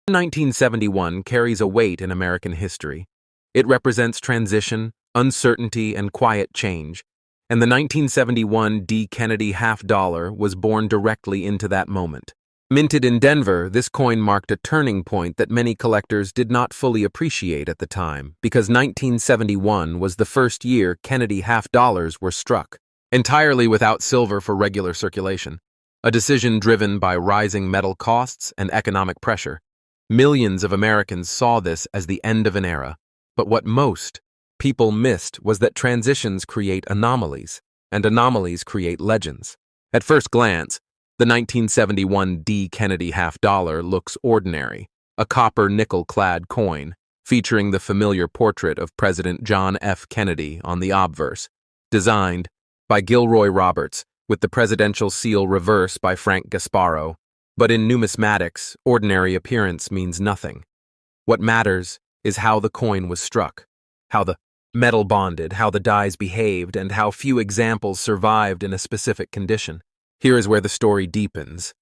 C: 1971 carries a weight in American history. It represents transition, uncertainty, and quiet change, and the 1971 D. Kennedy $50 was born directly into that moment. Minted in Denver, this coin marked a turning point that many collectors did not fully appreciate at the time, because 1971 was the first year Kennedy $50 were struck, entirely without silver for regular circulation, a decision driven by rising metal costs and economic pressure. Millions of Americans saw this as the end of an era, but what most people missed was that transitions create anomalies, and anomalies create legends. At first glance, the 1971 D. Kennedy $50 looks ordinary, a copper nickel-clad coin, featuring the familiar portrait of President John F. Kennedy on the obverse, designed by Gilroy Roberts, with the presidential seal reverse by Frank Gasparo. But in numismatics, ordinary appearance means nothing. What matters is how the coin was struck, how the metal bonded, how the dies behaved, and how few examples survived in a specific condition. Here is where the story deepens.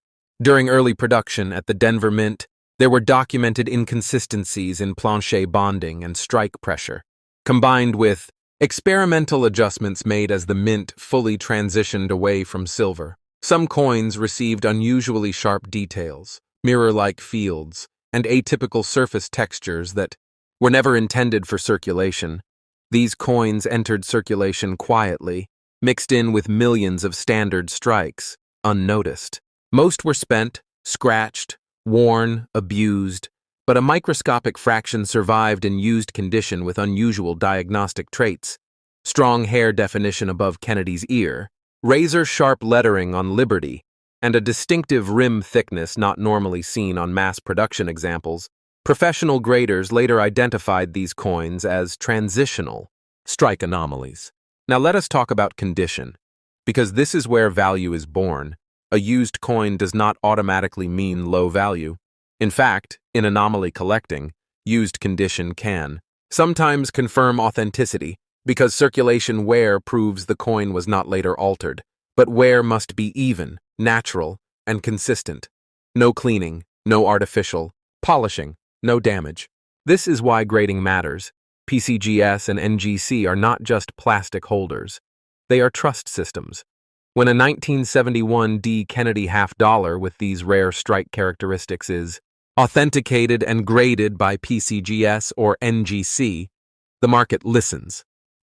C: During early production at the Denver Mint, there were documented inconsistencies in plancher bonding and strike pressure, combined with experimental adjustments made as the mint fully transitioned away from silver. Some coins received unusually sharp details, mirror-like fields, and atypical surface textures that were never intended for circulation. These coins entered circulation quietly, mixed in with millions of standard strikes, unnoticed. Most were spent, scratched, worn, abused, but a microscopic fraction survived in used condition with unusual diagnostic traits: strong hair definition above Kennedy's ear, razor-sharp lettering on Liberty, and a distinctive rim thickness not normally seen on mass production examples. Professional graders later identified these coins as transitional strike anomalies. Now let us talk about condition, because this is where value is born. A used coin does not automatically mean low value. In fact, in anomaly collecting, used condition can sometimes confirm authenticity, because circulation wear proves the coin was not later altered. But wear must be even, natural, and consistent. No cleaning, no artificial, polishing, no damage. This is why grading matters. PCGS and NGC are not just plastic holders. They are trust systems. When a 1971 D. Kennedy $50 with these rare strike characteristics is authenticated and graded by PCGS or NGC, the market listens.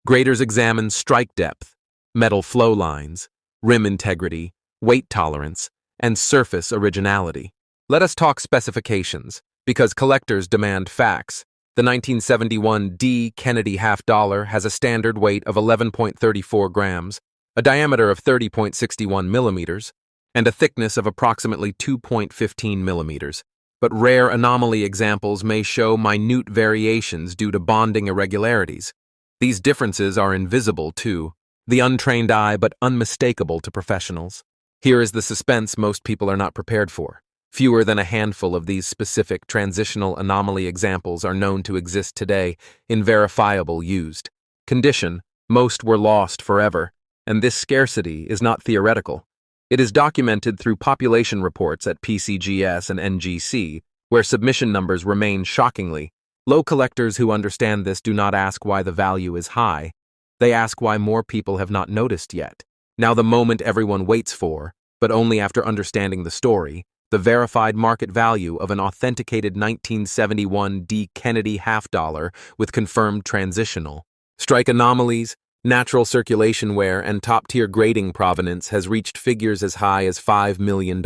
C: Graders examine strike depth, metal flow lines, rim integrity, weight tolerance, and surface originality. Let us talk specifications, because collectors demand facts. The 1971 D. Kennedy $50 has a standard weight of 11.34 grams, a diameter of 30.61 millimeters, and a thickness of approximately 2.15 millimeters. But rare anomaly examples may show minute variations due to bonding irregularities. These differences are invisible to the untrained eye but unmistakable to professionals. Here is the suspense most people are not prepared for. Fewer than a handful of these specific transitional anomaly examples are known to exist today in verifiable used condition. Most were lost forever, and this scarcity is not theoretical. It is documented through population reports at PCGS and NGC, where submission numbers remain shockingly low. Collectors who understand this do not ask why the value is high. They ask why more people have not noticed yet. Now the moment everyone waits for, but only after understanding the story, the verified market value of an authenticated 1971 D. Kennedy $50 with confirmed transitional strike anomalies, natural circulation wear, and top-tier grading provenance has reached figures as high as $5 million.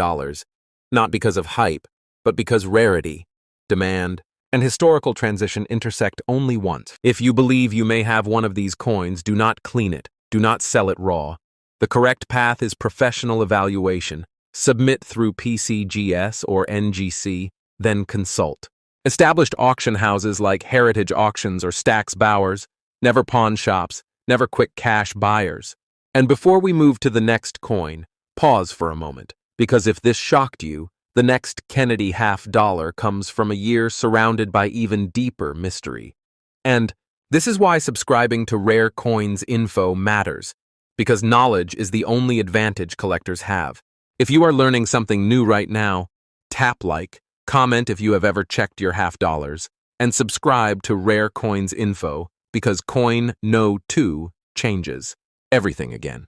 C: Not because of hype, but because rarity, demand, and historical transition intersect only once. If you believe you may have one of these coins, do not clean it, do not sell it raw. The correct path is professional evaluation. Submit through PCGS or NGC, then consult. Established auction houses like Heritage Auctions or Stack's Bowers, never pawn shops, never quick cash buyers. And before we move to the next coin, pause for a moment, because if this shocked you, the next Kennedy half-dollar comes from a year surrounded by even deeper mystery. And this is why subscribing to Rare Coins Info matters, because knowledge is the only advantage collectors have. If you are learning something new right now, tap like, comment if you have ever checked your half-dollars, and subscribe to Rare Coins Info, because Coin No 2 changes everything again.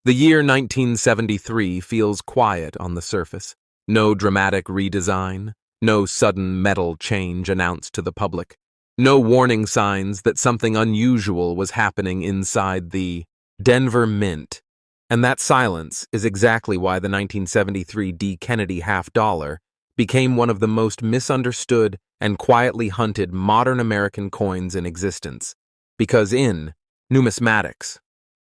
C: The year 1973 feels quiet on the surface. No dramatic redesign, no sudden metal change announced to the public, no warning signs that something unusual was happening inside the Denver Mint. And that silence is exactly why the 1973 D. Kennedy half-dollar became one of the most misunderstood and quietly hunted modern American coins in existence. Because in numismatics,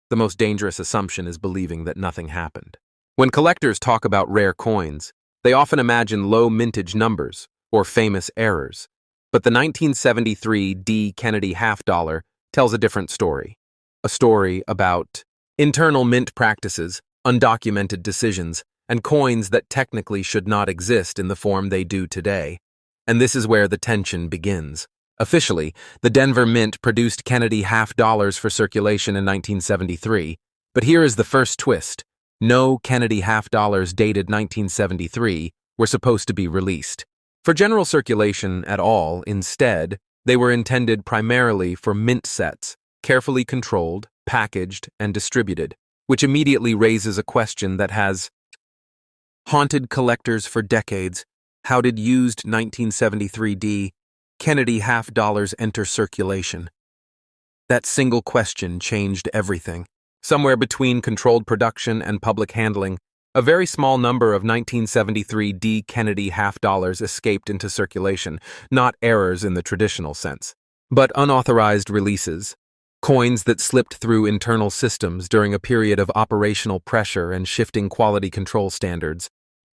C: the most dangerous assumption is believing that nothing happened. When collectors talk about rare coins, they often imagine low mintage numbers or famous errors. But the 1973 D. Kennedy half-dollar tells a different story. A story about internal mint practices, undocumented decisions, and coins that technically should not exist in the form they do today. And this is where the tension begins. Officially, the Denver Mint produced Kennedy half-dollars for circulation in 1973, but here is the first twist. No Kennedy half-dollars dated 1973 were supposed to be released for general circulation at all. Instead, they were intended primarily for mint sets, carefully controlled, packaged, and distributed, which immediately raises a question that has haunted collectors for decades. How did used 1973 D. Kennedy half-dollars enter circulation? That single question changed everything. Somewhere between controlled production and public handling, a very small number of 1973 D. Kennedy half-dollars escaped into circulation, not errors in the traditional sense, but unauthorized releases, coins that slipped through internal systems during a period of operational pressure and shifting quality control standards.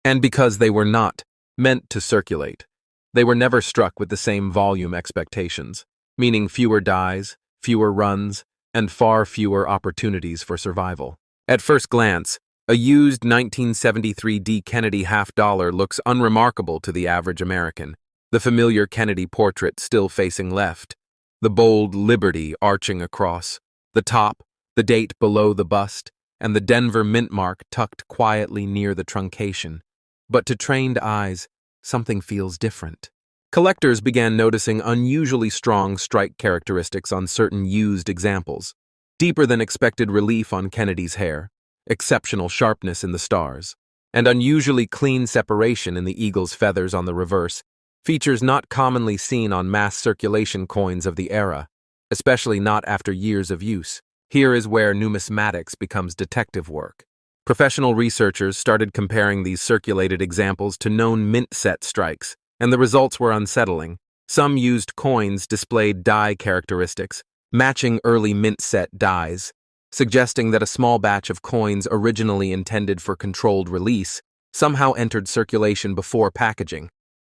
C: And because they were not meant to circulate, they were never struck with the same volume expectations, meaning fewer dies, fewer runs, and far fewer opportunities for survival. At first glance, a used 1973 D. Kennedy half-dollar looks unremarkable to the average American. The familiar Kennedy portrait still facing left, the bold Liberty arching across, the top, the date below the bust, and the Denver Mint mark tucked quietly near the truncation. But to trained eyes, something feels different. Collectors began noticing unusually strong strike characteristics on certain used examples, deeper than expected relief on Kennedy's hair, exceptional sharpness in the stars, and unusually clean separation in the eagle's feathers on the reverse, features not commonly seen on mass circulation coins of the era, especially not after years of use. Here is where numismatics becomes detective work. Professional researchers started comparing these circulated examples to known mint set strikes, and the results were unsettling. Some used coins displayed die characteristics, matching early mint set dies, suggesting that a small batch of coins originally intended for controlled release somehow entered circulation before packaging,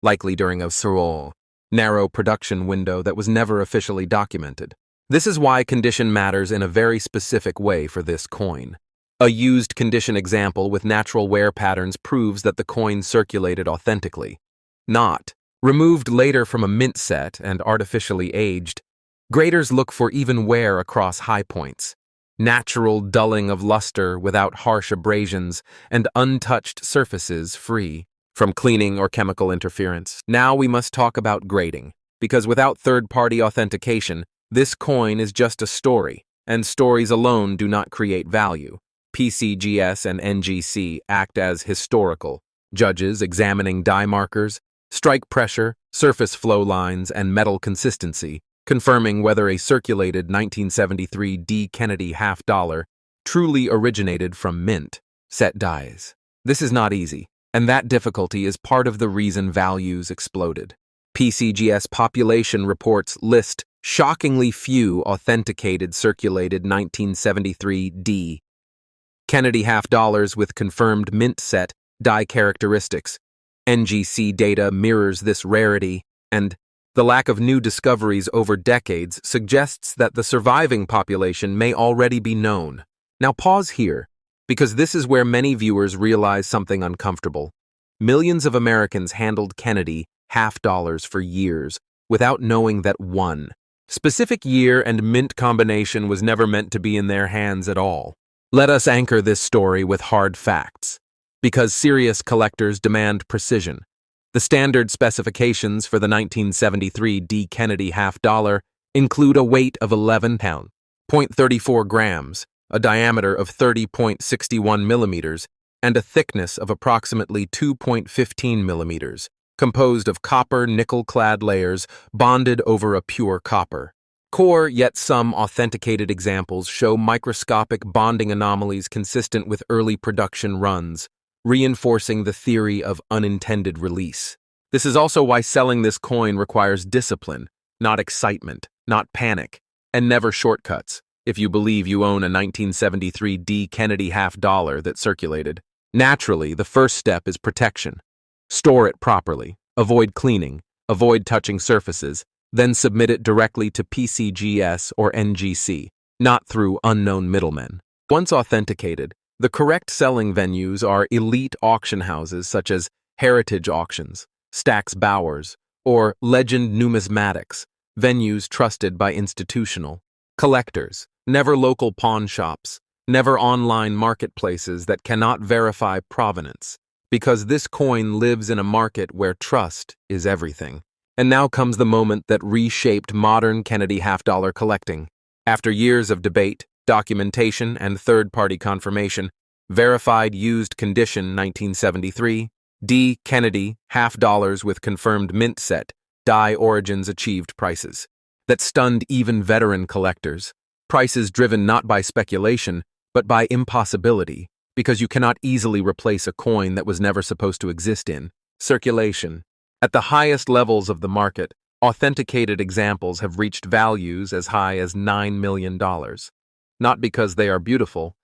C: likely during a narrow production window that was never officially documented. This is why condition matters in a very specific way for this coin. A used condition example with natural wear patterns proves that the coin circulated authentically. Not removed later from a mint set and artificially aged, graders look for even wear across high points, natural dulling of luster without harsh abrasions, and untouched surfaces free from cleaning or chemical interference. Now we must talk about grading, because without third-party authentication, this coin is just a story, and stories alone do not create value. PCGS and NGC act as historical judges examining die markers, strike pressure, surface flow lines, and metal consistency, confirming whether a circulated 1973 D. Kennedy half-dollar truly originated from mint set dies. This is not easy, and that difficulty is part of the reason values exploded. PCGS population reports list shockingly few authenticated circulated 1973 D. Kennedy half-dollars with confirmed mint set die characteristics, NGC data mirrors this rarity, and the lack of new discoveries over decades suggests that the surviving population may already be known. Now pause here, because this is where many viewers realize something uncomfortable. Millions of Americans handled Kennedy half dollars for years without knowing that one specific year and mint combination was never meant to be in their hands at all. Let us anchor this story with hard facts, because serious collectors demand precision. The standard specifications for the 1973 D. Kennedy half dollar include a weight of 11 pounds, 0.34 grams, a diameter of 30.61 millimeters, and a thickness of approximately 2.15 millimeters, composed of copper nickel-clad layers bonded over a pure copper core, yet some authenticated examples show microscopic bonding anomalies consistent with early production runs, reinforcing the theory of unintended release. This is also why selling this coin requires discipline, not excitement, not panic, and never shortcuts. If you believe you own a 1973 D. Kennedy half dollar that circulated, naturally, the first step is protection. Store it properly, avoid cleaning, avoid touching surfaces, then submit it directly to PCGS or NGC, not through unknown middlemen. Once authenticated, the correct selling venues are elite auction houses such as Heritage Auctions, Stack's Bowers, or Legend Numismatics, venues trusted by institutional collectors, never local pawn shops, never online marketplaces that cannot verify provenance, because this coin lives in a market where trust is everything. And now comes the moment that reshaped modern Kennedy half-dollar collecting. After years of debate, documentation, and third-party confirmation, verified used condition 1973, D. Kennedy half-dollars with confirmed mint set, die origins achieved prices that stunned even veteran collectors. Prices driven not by speculation, but by impossibility, because you cannot easily replace a coin that was never supposed to exist in circulation. At the highest levels of the market, authenticated examples have reached values as high as $9 million. Not because they are beautiful,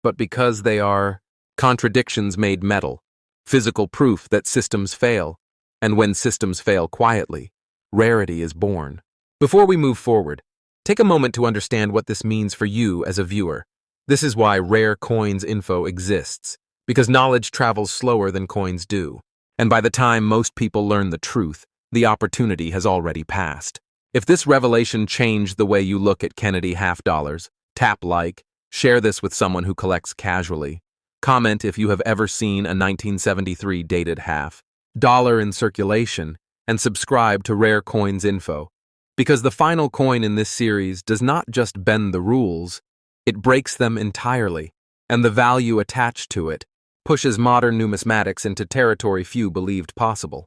C: but because they are contradictions made metal, physical proof that systems fail, and when systems fail quietly, rarity is born. Before we move forward, take a moment to understand what this means for you as a viewer. This is why Rare Coins Info exists, because knowledge travels slower than coins do. And by the time most people learn the truth, the opportunity has already passed. If this revelation changed the way you look at Kennedy half dollars, tap like, share this with someone who collects casually. Comment if you have ever seen a 1973 dated half dollar in circulation, and subscribe to Rare Coins Info. Because the final coin in this series does not just bend the rules, it breaks them entirely, and the value attached to it pushes modern numismatics into territory few believed possible.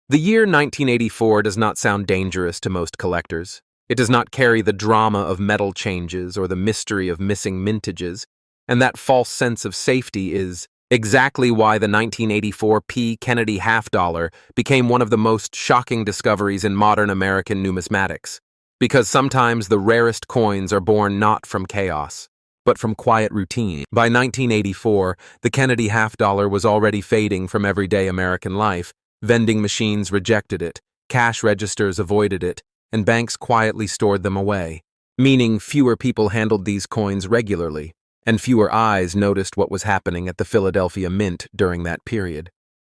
C: The year 1984 does not sound dangerous to most collectors. It does not carry the drama of metal changes or the mystery of missing mintages, and that false sense of safety is exactly why the 1984 P. Kennedy half dollar became one of the most shocking discoveries in modern American numismatics. Because sometimes the rarest coins are born not from chaos, but from quiet routine. By 1984, the Kennedy half dollar was already fading from everyday American life. Vending machines rejected it, cash registers avoided it, and banks quietly stored them away, meaning fewer people handled these coins regularly, and fewer eyes noticed what was happening at the Philadelphia Mint during that period.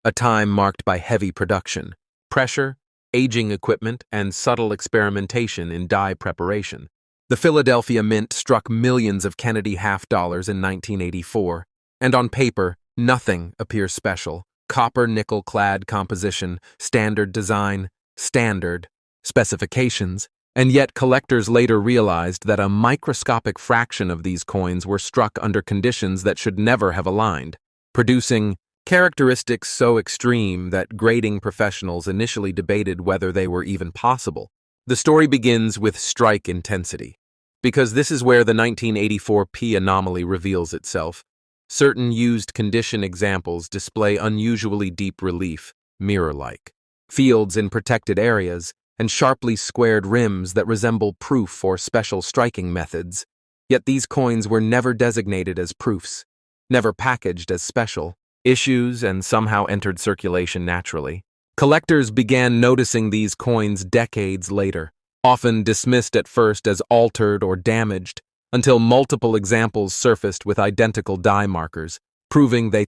C: A time marked by heavy production, pressure, aging equipment, and subtle experimentation in die preparation. The Philadelphia Mint struck millions of Kennedy half dollars in 1984, and on paper, nothing appears special. Copper nickel-clad composition, standard design, standard specifications, and yet collectors later realized that a microscopic fraction of these coins were struck under conditions that should never have aligned, producing characteristics so extreme that grading professionals initially debated whether they were even possible. The story begins with strike intensity, because this is where the 1984 P anomaly reveals itself. Certain used condition examples display unusually deep relief, mirror-like, fields in protected areas, and sharply squared rims that resemble proof for special striking methods. Yet these coins were never designated as proofs, never packaged as special, issues and somehow entered circulation naturally. Collectors began noticing these coins decades later, often dismissed at first as altered or damaged, until multiple examples surfaced with identical die markers, proving they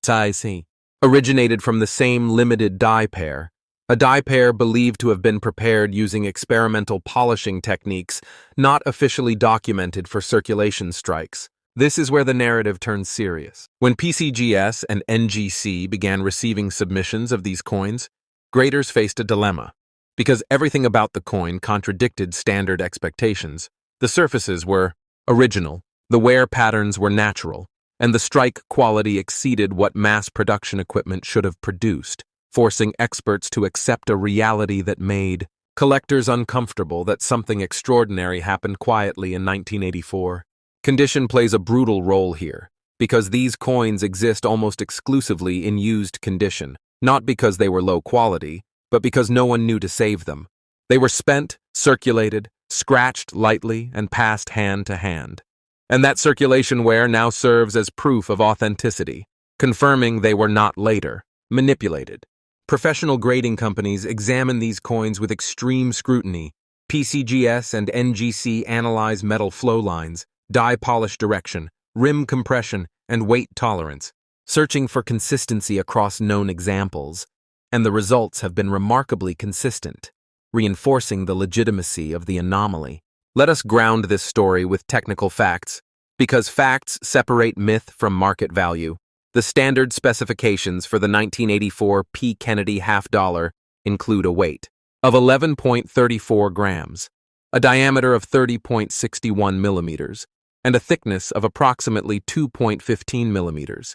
C: originated from the same limited die pair, a die pair believed to have been prepared using experimental polishing techniques not officially documented for circulation strikes. This is where the narrative turns serious. When PCGS and NGC began receiving submissions of these coins, graders faced a dilemma. Because everything about the coin contradicted standard expectations, the surfaces were original, the wear patterns were natural, and the strike quality exceeded what mass production equipment should have produced, forcing experts to accept a reality that made collectors uncomfortable that something extraordinary happened quietly in 1984. Condition plays a brutal role here, because these coins exist almost exclusively in used condition, not because they were low quality, but because no one knew to save them. They were spent, circulated, scratched lightly, and passed hand to hand. And that circulation wear now serves as proof of authenticity, confirming they were not later manipulated. Professional grading companies examine these coins with extreme scrutiny. PCGS and NGC analyze metal flow lines, die polish direction, rim compression, and weight tolerance, searching for consistency across known examples, and the results have been remarkably consistent, reinforcing the legitimacy of the anomaly. Let us ground this story with technical facts, because facts separate myth from market value. The standard specifications for the 1984 P. Kennedy half-dollar include a weight of 11.34 grams, a diameter of 30.61 millimeters, and a thickness of approximately 2.15 millimeters.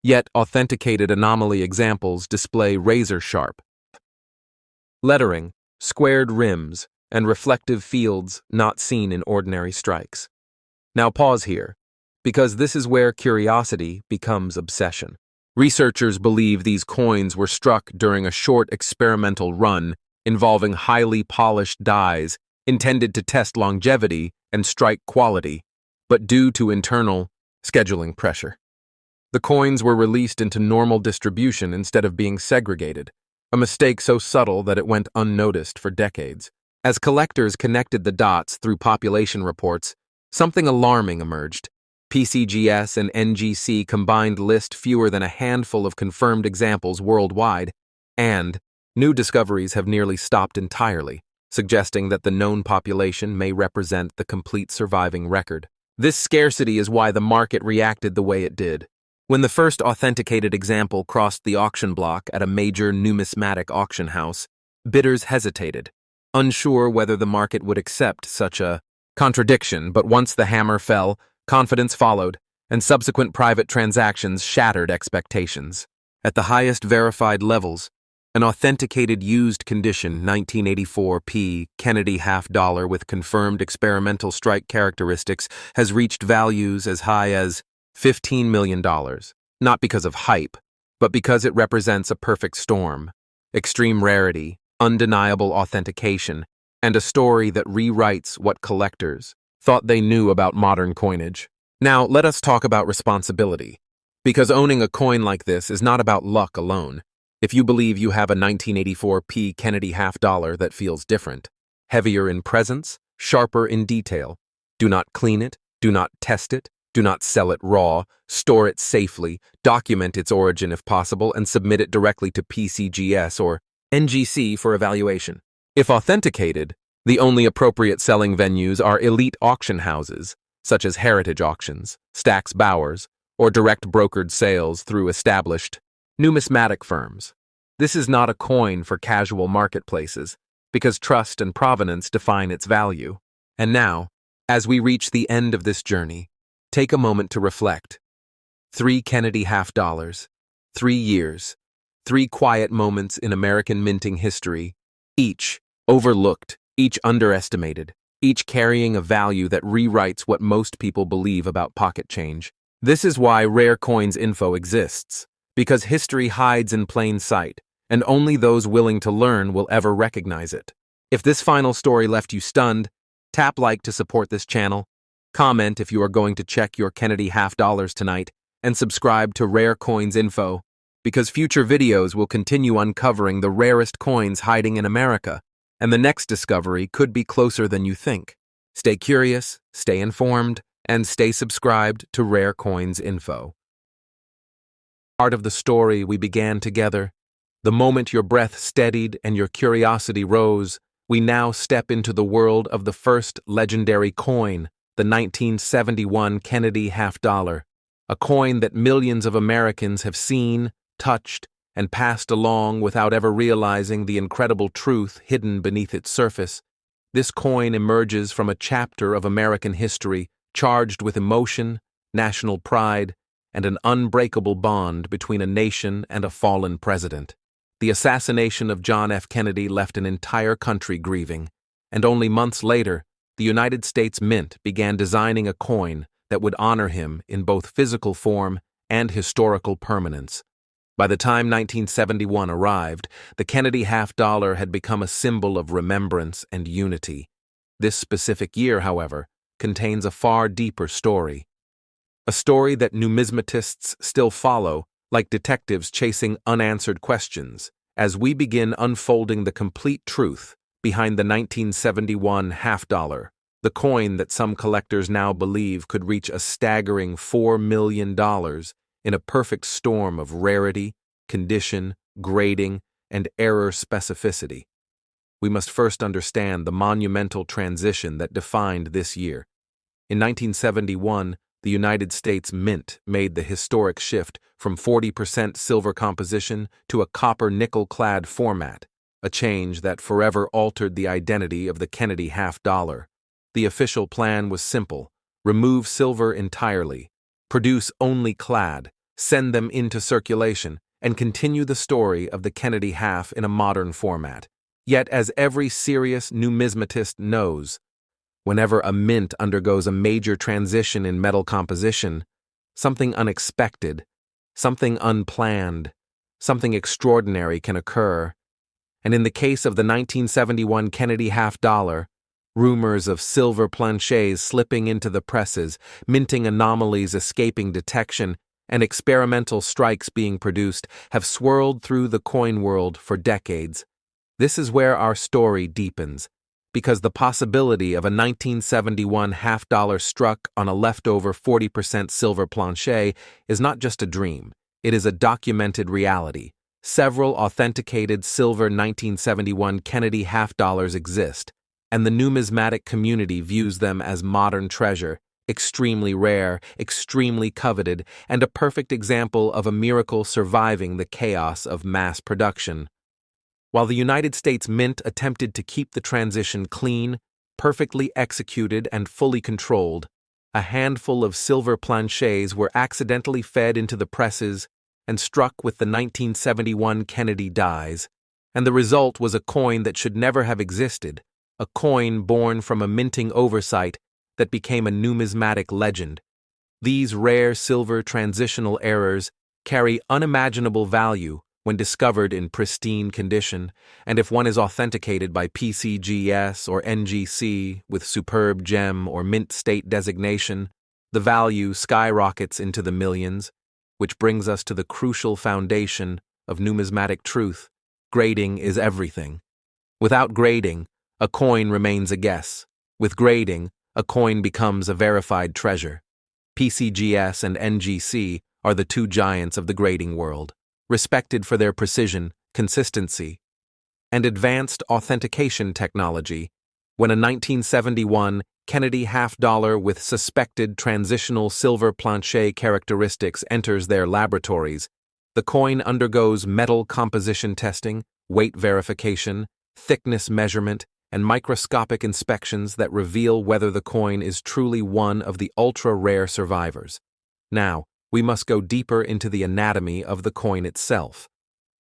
C: Yet authenticated anomaly examples display razor-sharp lettering, squared rims, and reflective fields not seen in ordinary strikes. Now pause here, because this is where curiosity becomes obsession. Researchers believe these coins were struck during a short experimental run involving highly polished dies intended to test longevity and strike quality, but due to internal scheduling pressure. The coins were released into normal distribution instead of being segregated, a mistake so subtle that it went unnoticed for decades. As collectors connected the dots through population reports, something alarming emerged. PCGS and NGC combined list fewer than a handful of confirmed examples worldwide, and new discoveries have nearly stopped entirely, suggesting that the known population may represent the complete surviving record. This scarcity is why the market reacted the way it did. When the first authenticated example crossed the auction block at a major numismatic auction house, bidders hesitated, unsure whether the market would accept such a contradiction, but once the hammer fell, confidence followed, and subsequent private transactions shattered expectations. At the highest verified levels, an authenticated used condition 1984 P. Kennedy half-dollar with confirmed experimental strike characteristics has reached values as high as $15 million, not because of hype, but because it represents a perfect storm, extreme rarity, undeniable authentication, and a story that rewrites what collectors thought they knew about modern coinage. Now, let us talk about responsibility, because owning a coin like this is not about luck alone. If you believe you have a 1984 P. Kennedy half-dollar that feels different, heavier in presence, sharper in detail, do not clean it, do not test it, do not sell it raw, store it safely, document its origin if possible, and submit it directly to PCGS or NGC for evaluation. If authenticated, the only appropriate selling venues are elite auction houses, such as heritage auctions, Stack's Bowers, or direct brokered sales through established numismatic firms. This is not a coin for casual marketplaces, because trust and provenance define its value. And now, as we reach the end of this journey, take a moment to reflect. 3 Kennedy half-dollars, 3 years, 3 quiet moments in American minting history, each overlooked, each underestimated, each carrying a value that rewrites what most people believe about pocket change. This is why Rare Coins Info exists, because history hides in plain sight, and only those willing to learn will ever recognize it. If this final story left you stunned, tap like to support this channel, comment if you are going to check your Kennedy half-dollars tonight, and subscribe to Rare Coins Info. because future videos will continue uncovering the rarest coins hiding in America, and the next discovery could be closer than you think. Stay curious, stay informed, and stay subscribed to Rare Coins Info. Part of the story we began together. The moment your breath steadied and your curiosity rose, we now step into the world of the first legendary coin, the 1971 Kennedy half-dollar, a coin that millions of Americans have seen, touched, and passed along without ever realizing the incredible truth hidden beneath its surface. This coin emerges from a chapter of American history charged with emotion, national pride, and an unbreakable bond between a nation and a fallen president. The assassination of John F. Kennedy left an entire country grieving, and only months later, the United States Mint began designing a coin that would honor him in both physical form and historical permanence. By the time 1971 arrived, the Kennedy half-dollar had become a symbol of remembrance and unity. This specific year, however, contains a far deeper story. A story that numismatists still follow, like detectives chasing unanswered questions, as we begin unfolding the complete truth behind the 1971 half-dollar, the coin that some collectors now believe could reach a staggering $4 million in a perfect storm of rarity, condition, grading, and error specificity. We must first understand the monumental transition that defined this year. In 1971, the United States Mint made the historic shift from 40% silver composition to a copper-nickel-clad format, a change that forever altered the identity of the Kennedy half-dollar. The official plan was simple: remove silver entirely, produce only clad, send them into circulation, and continue the story of the Kennedy half in a modern format. Yet, as every serious numismatist knows, whenever a mint undergoes a major transition in metal composition, something unexpected, something unplanned, something extraordinary can occur. And in the case of the 1971 Kennedy half-dollar, rumors of silver planchets slipping into the presses, minting anomalies escaping detection, and experimental strikes being produced have swirled through the coin world for decades. This is where our story deepens, because the possibility of a 1971 half-dollar struck on a leftover 40% silver planchet is not just a dream, it is a documented reality. Several authenticated silver 1971 Kennedy half-dollars exist, and the numismatic community views them as modern treasure, extremely rare, extremely coveted, and a perfect example of a miracle surviving the chaos of mass production. While the United States Mint attempted to keep the transition clean, perfectly executed, and fully controlled, a handful of silver planchets were accidentally fed into the presses and struck with the 1971 Kennedy dies, and the result was a coin that should never have existed, a coin born from a minting oversight that became a numismatic legend. These rare silver transitional errors carry unimaginable value when discovered in pristine condition, and if one is authenticated by PCGS or NGC with superb gem or mint state designation, the value skyrockets into the millions, which brings us to the crucial foundation of numismatic truth. Grading is everything. Without grading, a coin remains a guess. With grading, a coin becomes a verified treasure. PCGS and NGC are the two giants of the grading world, respected for their precision, consistency, and advanced authentication technology. When a 1971 Kennedy half-dollar with suspected transitional silver planchet characteristics enters their laboratories, the coin undergoes metal composition testing, weight verification, thickness measurement, and microscopic inspections that reveal whether the coin is truly one of the ultra-rare survivors. Now, we must go deeper into the anatomy of the coin itself.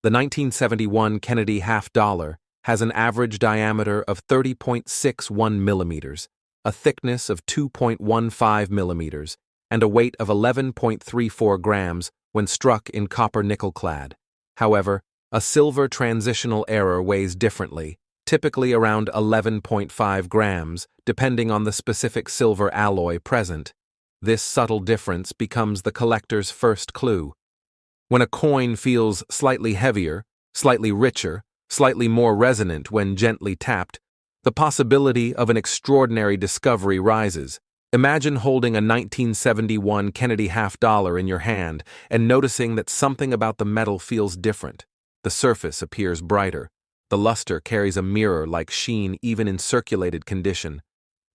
C: The 1971 Kennedy half-dollar has an average diameter of 30.61 millimeters, a thickness of 2.15 millimeters, and a weight of 11.34 grams when struck in copper-nickel clad. However, a silver transitional error weighs differently, typically around 11.5 grams, depending on the specific silver alloy present. This subtle difference becomes the collector's first clue. When a coin feels slightly heavier, slightly richer, slightly more resonant when gently tapped, the possibility of an extraordinary discovery rises. Imagine holding a 1971 Kennedy half-dollar in your hand and noticing that something about the metal feels different. The surface appears brighter. The luster carries a mirror-like sheen even in circulated condition.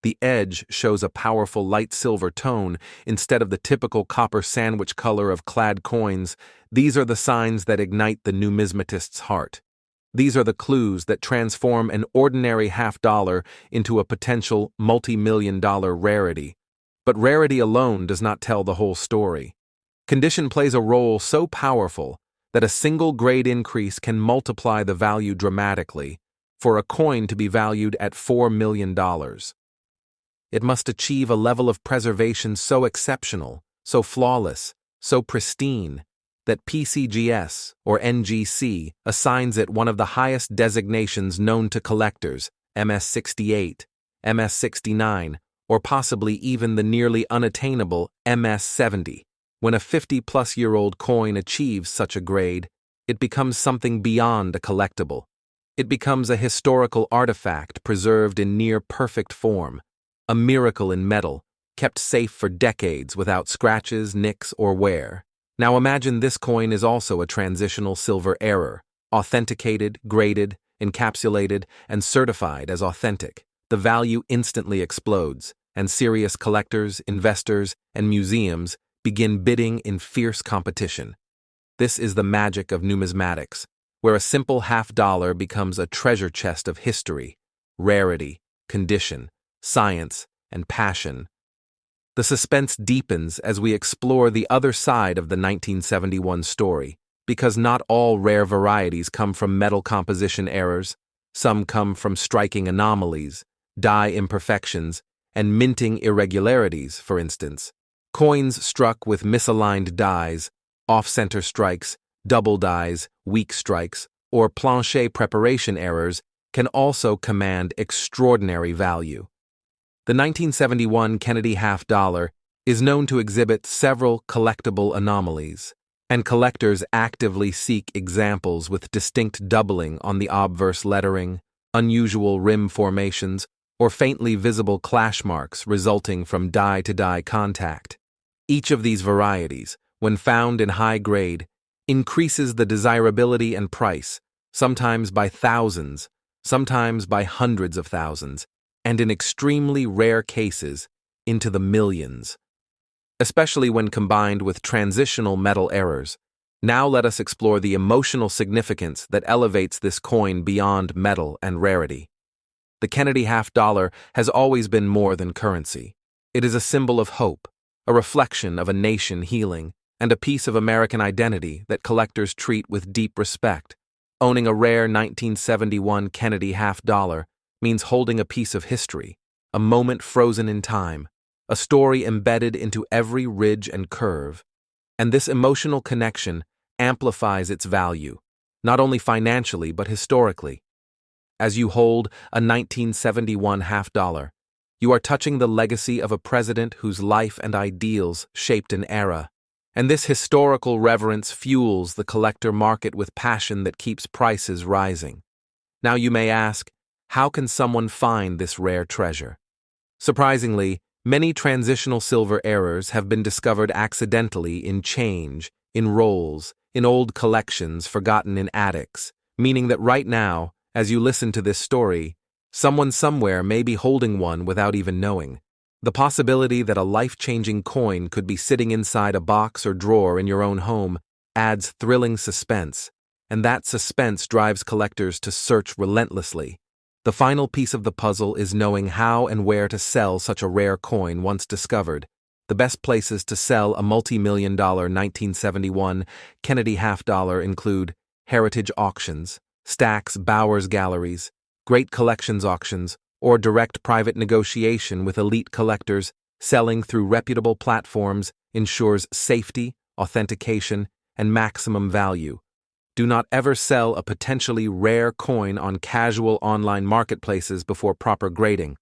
C: The edge shows a powerful light silver tone instead of the typical copper sandwich color of clad coins. These are the signs that ignite the numismatist's heart. These are the clues that transform an ordinary half-dollar into a potential multi-million-dollar rarity. But rarity alone does not tell the whole story. Condition plays a role so powerful that a single grade increase can multiply the value dramatically, for a coin to be valued at $4 million. It must achieve a level of preservation so exceptional, so flawless, so pristine, that PCGS, or NGC, assigns it one of the highest designations known to collectors, MS68, MS69, or possibly even the nearly unattainable MS70. When a 50-plus-year-old coin achieves such a grade, it becomes something beyond a collectible. It becomes a historical artifact preserved in near-perfect form, a miracle in metal, kept safe for decades without scratches, nicks, or wear. Now imagine this coin is also a transitional silver error, authenticated, graded, encapsulated, and certified as authentic. The value instantly explodes, and serious collectors, investors, and museums begin bidding in fierce competition. This is the magic of numismatics, where a simple half-dollar becomes a treasure chest of history, rarity, condition, science, and passion. The suspense deepens as we explore the other side of the 1971 story, because not all rare varieties come from metal composition errors. Some come from striking anomalies, die imperfections, and minting irregularities, for instance. Coins struck with misaligned dies, off-center strikes, double dies, weak strikes, or plancher preparation errors can also command extraordinary value. The 1971 Kennedy half-dollar is known to exhibit several collectible anomalies, and collectors actively seek examples with distinct doubling on the obverse lettering, unusual rim formations, or faintly visible clash marks resulting from die-to-die contact. Each of these varieties, when found in high grade, increases the desirability and price, sometimes by thousands, sometimes by hundreds of thousands, and in extremely rare cases, into the millions. Especially when combined with transitional metal errors. Now let us explore the emotional significance that elevates this coin beyond metal and rarity. The Kennedy half-dollar has always been more than currency. It is a symbol of hope, a reflection of a nation healing, and a piece of American identity that collectors treat with deep respect. Owning a rare 1971 Kennedy half-dollar means holding a piece of history, a moment frozen in time, a story embedded into every ridge and curve. And this emotional connection amplifies its value, not only financially but historically. As you hold a 1971 half-dollar, you are touching the legacy of a president whose life and ideals shaped an era. And this historical reverence fuels the collector market with passion that keeps prices rising. Now you may ask, how can someone find this rare treasure? Surprisingly, many transitional silver errors have been discovered accidentally in change, in rolls, in old collections forgotten in attics, meaning that right now, as you listen to this story, someone somewhere may be holding one without even knowing. The possibility that a life-changing coin could be sitting inside a box or drawer in your own home adds thrilling suspense, and that suspense drives collectors to search relentlessly. The final piece of the puzzle is knowing how and where to sell such a rare coin once discovered. The best places to sell a multi-million-dollar 1971 Kennedy half-dollar include heritage auctions, Stack's Bowers galleries, great collections auctions, or direct private negotiation with elite collectors. Selling through reputable platforms ensures safety, authentication, and maximum value. Do not ever sell a potentially rare coin on casual online marketplaces before proper grading.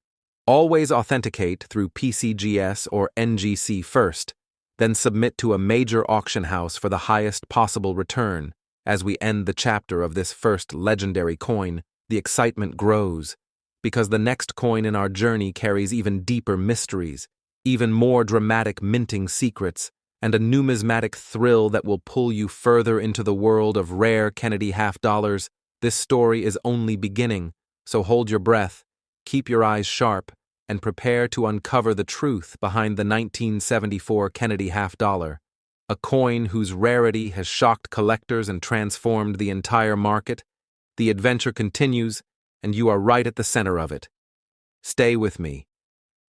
C: Always authenticate through PCGS or NGC first. then submit to a major auction house for the highest possible return. As we end the chapter of this first legendary coin, the excitement grows, because the next coin in our journey carries even deeper mysteries, even more dramatic minting secrets, and a numismatic thrill that will pull you further into the world of rare Kennedy half-dollars. This story is only beginning, so hold your breath, keep your eyes sharp, and prepare to uncover the truth behind the 1974 Kennedy half-dollar, a coin whose rarity has shocked collectors and transformed the entire market. The adventure continues, and you are right at the center of it. Stay with me.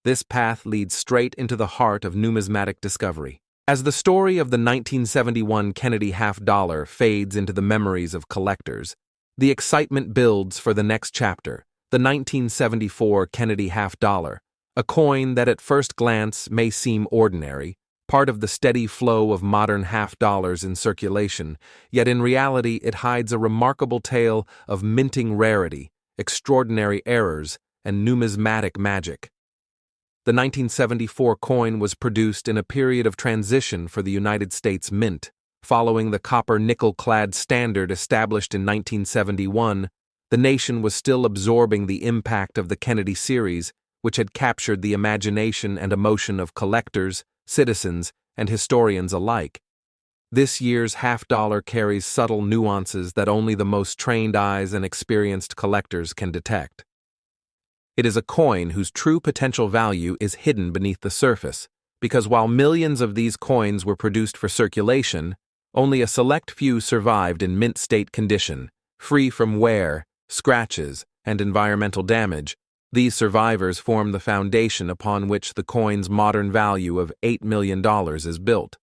C: This path leads straight into the heart of numismatic discovery. As the story of the 1971 Kennedy half-dollar fades into the memories of collectors, the excitement builds for the next chapter, the 1974 Kennedy half-dollar, a coin that at first glance may seem ordinary, part of the steady flow of modern half-dollars in circulation, yet in reality it hides a remarkable tale of minting rarity, extraordinary errors, and numismatic magic. The 1974 coin was produced in a period of transition for the United States Mint. Following the copper-nickel-clad standard established in 1971, the nation was still absorbing the impact of the Kennedy series, which had captured the imagination and emotion of collectors, citizens, and historians alike. This year's half-dollar carries subtle nuances that only the most trained eyes and experienced collectors can detect. It is a coin whose true potential value is hidden beneath the surface, because while millions of these coins were produced for circulation, only a select few survived in mint state condition, free from wear, scratches, and environmental damage. These survivors form the foundation upon which the coin's modern value of $8 million is built.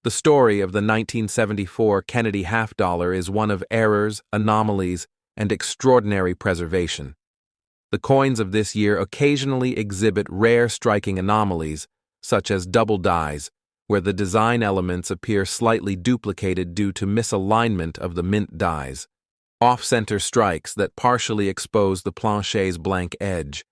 C: The story of the 1974 Kennedy half-dollar is one of errors, anomalies, and extraordinary preservation. The coins of this year occasionally exhibit rare striking anomalies, such as double dies, where the design elements appear slightly duplicated due to misalignment of the mint dies, off-center strikes that partially expose the plancher's blank edge,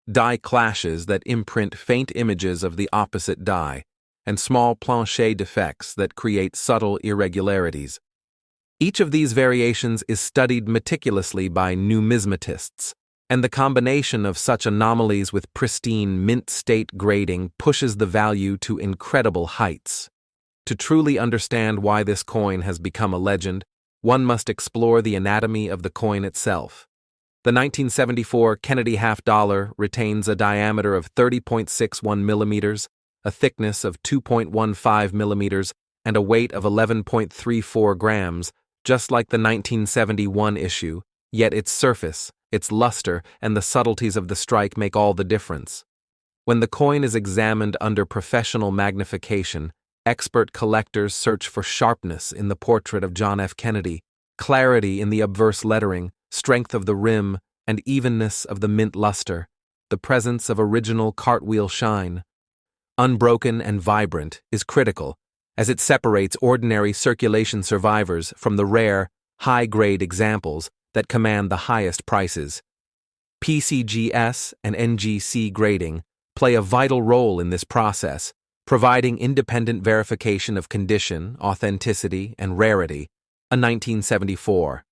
C: die clashes that imprint faint images of the opposite die, and small plancher defects that create subtle irregularities. Each of these variations is studied meticulously by numismatists, and the combination of such anomalies with pristine mint state grading pushes the value to incredible heights. To truly understand why this coin has become a legend, one must explore the anatomy of the coin itself. The 1974 Kennedy half-dollar retains a diameter of 30.61 millimeters, a thickness of 2.15 millimeters, and a weight of 11.34 grams, just like the 1971 issue, yet its surface, its luster, and the subtleties of the strike make all the difference. When the coin is examined under professional magnification, expert collectors search for sharpness in the portrait of John F. Kennedy, clarity in the obverse lettering, strength of the rim, and evenness of the mint luster, the presence of original cartwheel shine. Unbroken and vibrant is critical, as it separates ordinary circulation survivors from the rare, high-grade examples that command the highest prices. PCGS and NGC grading play a vital role in this process, providing independent verification of condition, authenticity, and rarity. A 1974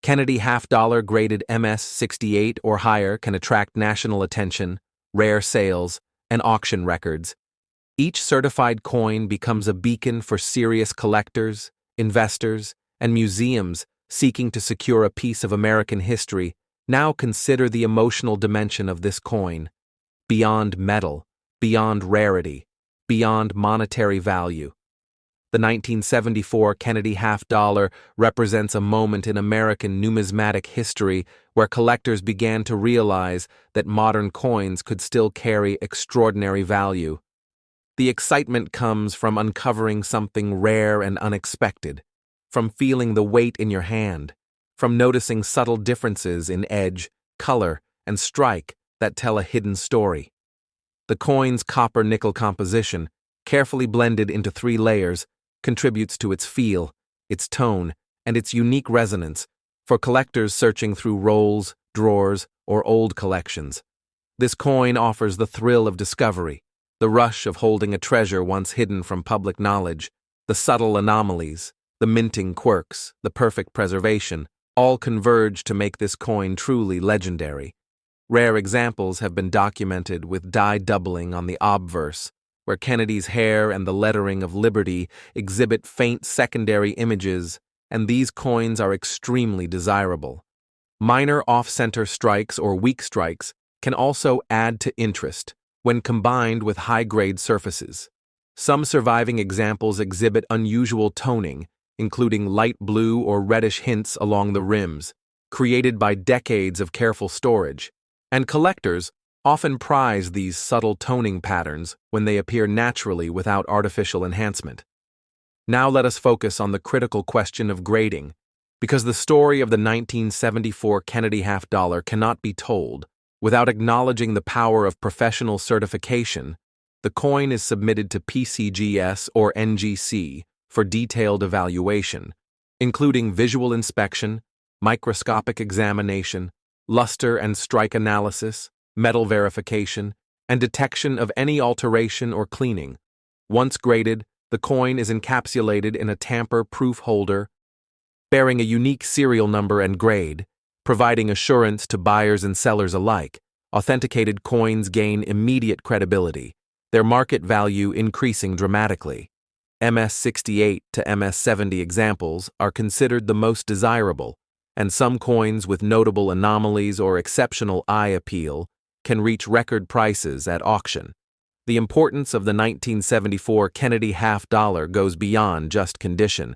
C: Kennedy half-dollar graded MS-68 or higher can attract national attention, rare sales, and auction records. Each certified coin becomes a beacon for serious collectors, investors, and museums seeking to secure a piece of American history. Now consider the emotional dimension of this coin. Beyond metal, beyond rarity, beyond monetary value. The 1974 Kennedy half-dollar represents a moment in American numismatic history where collectors began to realize that modern coins could still carry extraordinary value. The excitement comes from uncovering something rare and unexpected, from feeling the weight in your hand, from noticing subtle differences in edge, color, and strike that tell a hidden story. The coin's copper-nickel composition, carefully blended into 3 layers, contributes to its feel, its tone, and its unique resonance for collectors searching through rolls, drawers, or old collections. This coin offers the thrill of discovery, The rush of holding a treasure once hidden from public knowledge, the subtle anomalies, the minting quirks, the perfect preservation, all converge to make this coin truly legendary. Rare examples have been documented with die doubling on the obverse, where Kennedy's hair and the lettering of Liberty exhibit faint secondary images, and these coins are extremely desirable. Minor off-center strikes or weak strikes can also add to interest when combined with high-grade surfaces. Some surviving examples exhibit unusual toning, including light blue or reddish hints along the rims, created by decades of careful storage, and collectors often prize these subtle toning patterns when they appear naturally without artificial enhancement. Now let us focus on the critical question of grading, because the story of the 1974 Kennedy half-dollar cannot be told without acknowledging the power of professional certification. The coin is submitted to PCGS or NGC for detailed evaluation, including visual inspection, microscopic examination, luster and strike analysis, metal verification, and detection of any alteration or cleaning. Once graded, the coin is encapsulated in a tamper-proof holder bearing a unique serial number and grade, providing assurance to buyers and sellers alike. Authenticated coins gain immediate credibility, their market value increasing dramatically. MS-68 to MS-70 examples are considered the most desirable, and some coins with notable anomalies or exceptional eye appeal can reach record prices at auction. The importance of the 1974 Kennedy half-dollar goes beyond just condition.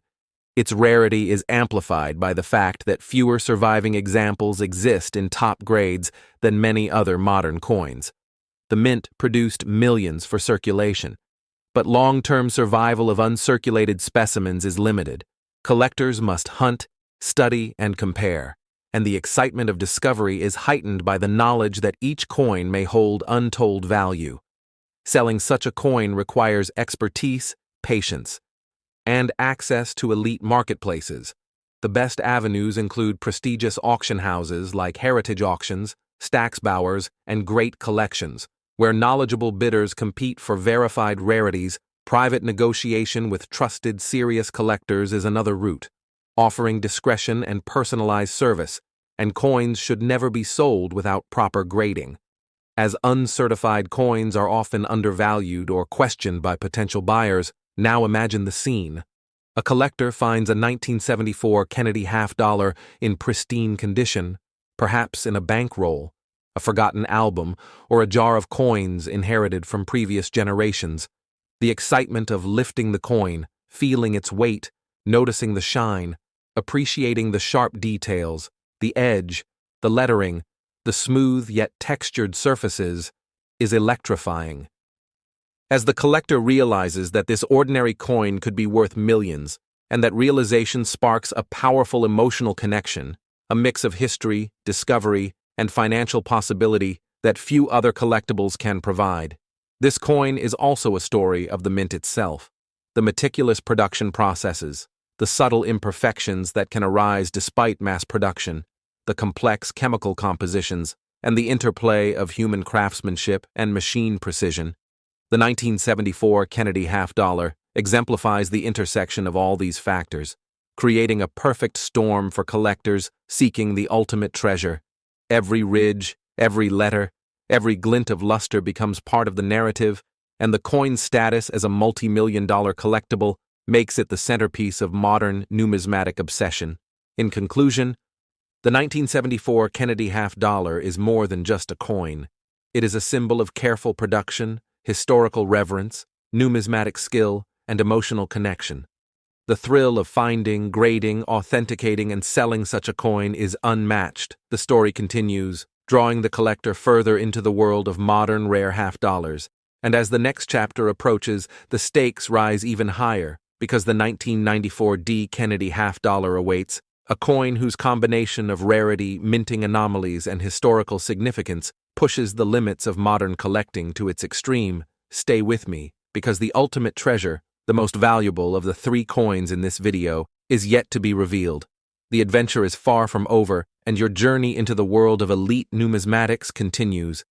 C: Its rarity is amplified by the fact that fewer surviving examples exist in top grades than many other modern coins. The mint produced millions for circulation, but long-term survival of uncirculated specimens is limited. Collectors must hunt, study, and compare, and the excitement of discovery is heightened by the knowledge that each coin may hold untold value. Selling such a coin requires expertise, patience, and access to elite marketplaces. The best avenues include prestigious auction houses like Heritage Auctions, Stack's Bowers, and Great Collections, where knowledgeable bidders compete for verified rarities. Private negotiation with trusted, serious collectors is another route, offering discretion and personalized service, and coins should never be sold without proper grading, as uncertified coins are often undervalued or questioned by potential buyers. Now imagine the scene. A collector finds a 1974 Kennedy half-dollar in pristine condition, perhaps in a bankroll, a forgotten album, or a jar of coins inherited from previous generations. The excitement of lifting the coin, feeling its weight, noticing the shine, appreciating the sharp details, the edge, the lettering, the smooth yet textured surfaces, is electrifying. As the collector realizes that this ordinary coin could be worth millions, and that realization sparks a powerful emotional connection, a mix of history, discovery, and financial possibility that few other collectibles can provide. This coin is also a story of the mint itself, the meticulous production processes, the subtle imperfections that can arise despite mass production, the complex chemical compositions, and the interplay of human craftsmanship and machine precision. The 1974 Kennedy half-dollar exemplifies the intersection of all these factors, creating a perfect storm for collectors seeking the ultimate treasure. Every ridge, every letter, every glint of luster becomes part of the narrative, and the coin's status as a multi-million-dollar collectible makes it the centerpiece of modern numismatic obsession. In conclusion, the 1974 Kennedy half-dollar is more than just a coin. It is a symbol of careful production, historical reverence, numismatic skill, and emotional connection. The thrill of finding, grading, authenticating, and selling such a coin is unmatched. The story continues, drawing the collector further into the world of modern rare half-dollars. And as the next chapter approaches, the stakes rise even higher, because the 1994 D. Kennedy half-dollar awaits, a coin whose combination of rarity, minting anomalies, and historical significance pushes the limits of modern collecting to its extreme. Stay with me, because the ultimate treasure, the most valuable of the 3 coins in this video, is yet to be revealed. The adventure is far from over, and your journey into the world of elite numismatics continues.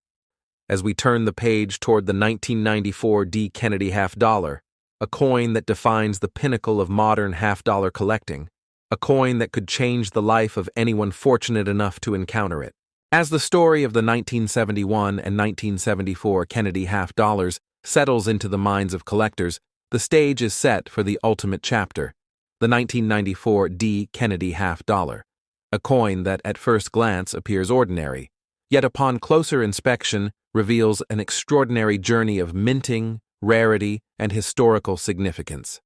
C: as we turn the page toward the 1994 D. Kennedy half-dollar, a coin that defines the pinnacle of modern half-dollar collecting, a coin that could change the life of anyone fortunate enough to encounter it. As the story of the 1971 and 1974 Kennedy half-dollars settles into the minds of collectors, the stage is set for the ultimate chapter, the 1994 D. Kennedy half-dollar, a coin that at first glance appears ordinary, yet upon closer inspection reveals an extraordinary journey of minting, rarity, and historical significance.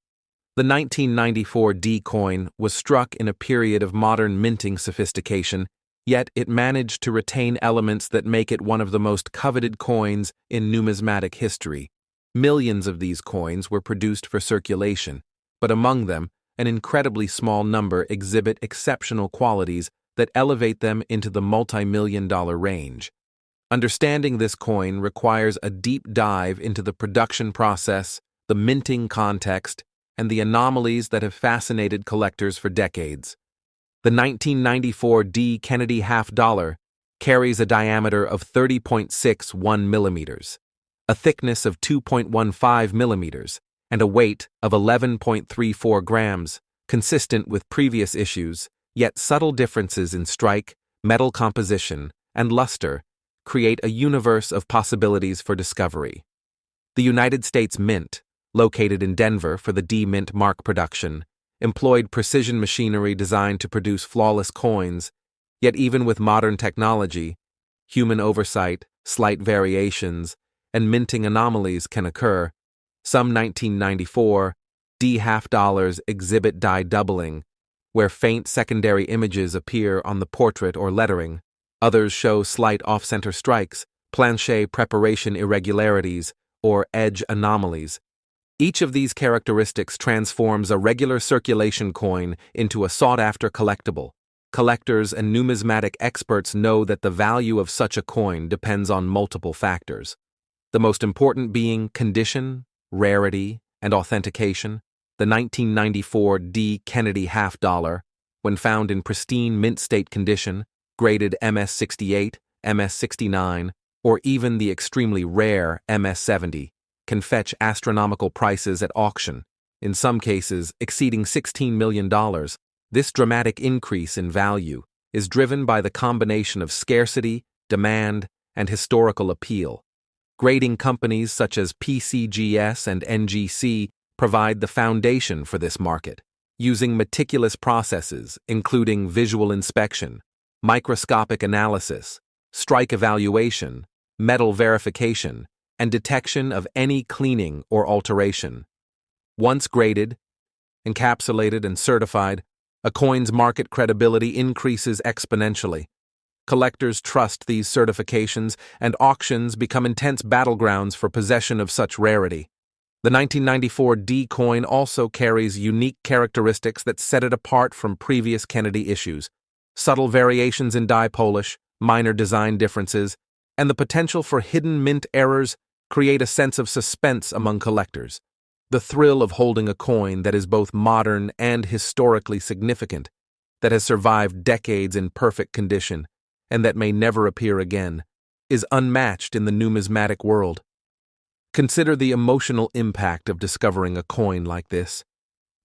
C: The 1994 D coin was struck in a period of modern minting sophistication, yet it managed to retain elements that make it one of the most coveted coins in numismatic history. Millions of these coins were produced for circulation, but among them, an incredibly small number exhibit exceptional qualities that elevate them into the multi-million-dollar range. Understanding this coin requires a deep dive into the production process, the minting context, and the anomalies that have fascinated collectors for decades. The 1994 D. Kennedy half-dollar carries a diameter of 30.61 millimeters, a thickness of 2.15 millimeters, and a weight of 11.34 grams, consistent with previous issues, yet subtle differences in strike, metal composition, and luster create a universe of possibilities for discovery. The United States Mint, located in Denver for the D-Mint mark production, employed precision machinery designed to produce flawless coins, yet even with modern technology, human oversight, slight variations, and minting anomalies can occur. Some 1994 D half-dollars exhibit die doubling, where faint secondary images appear on the portrait or lettering. Others show slight off-center strikes, planchet preparation irregularities, or edge anomalies. Each of these characteristics transforms a regular circulation coin into a sought-after collectible. Collectors and numismatic experts know that the value of such a coin depends on multiple factors, the most important being condition, rarity, and authentication. The 1994 D. Kennedy half-dollar, when found in pristine mint state condition, graded MS-68, MS-69, or even the extremely rare MS-70, can fetch astronomical prices at auction, in some cases exceeding $16 million. This dramatic increase in value is driven by the combination of scarcity, demand, and historical appeal. Grading companies such as PCGS and NGC provide the foundation for this market, using meticulous processes including visual inspection, microscopic analysis, strike evaluation, metal verification, and detection of any cleaning or alteration. Once graded, encapsulated, and certified, a coin's market credibility increases exponentially. Collectors trust these certifications, and auctions become intense battlegrounds for possession of such rarity. The 1994 D coin also carries unique characteristics that set it apart from previous Kennedy issues. Subtle variations in die polish, minor design differences, and the potential for hidden mint errors create a sense of suspense among collectors. The thrill of holding a coin that is both modern and historically significant, that has survived decades in perfect condition, and that may never appear again, is unmatched in the numismatic world. Consider the emotional impact of discovering a coin like this.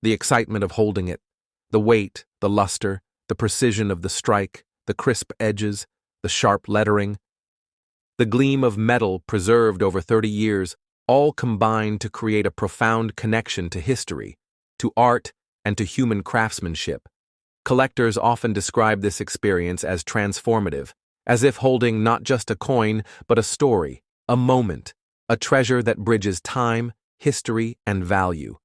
C: The excitement of holding it, the weight, the luster, the precision of the strike, the crisp edges, the sharp lettering, the gleam of metal preserved over 30 years, all combine to create a profound connection to history, to art, and to human craftsmanship. Collectors often describe this experience as transformative, as if holding not just a coin, but a story, a moment, a treasure that bridges time, history, and value.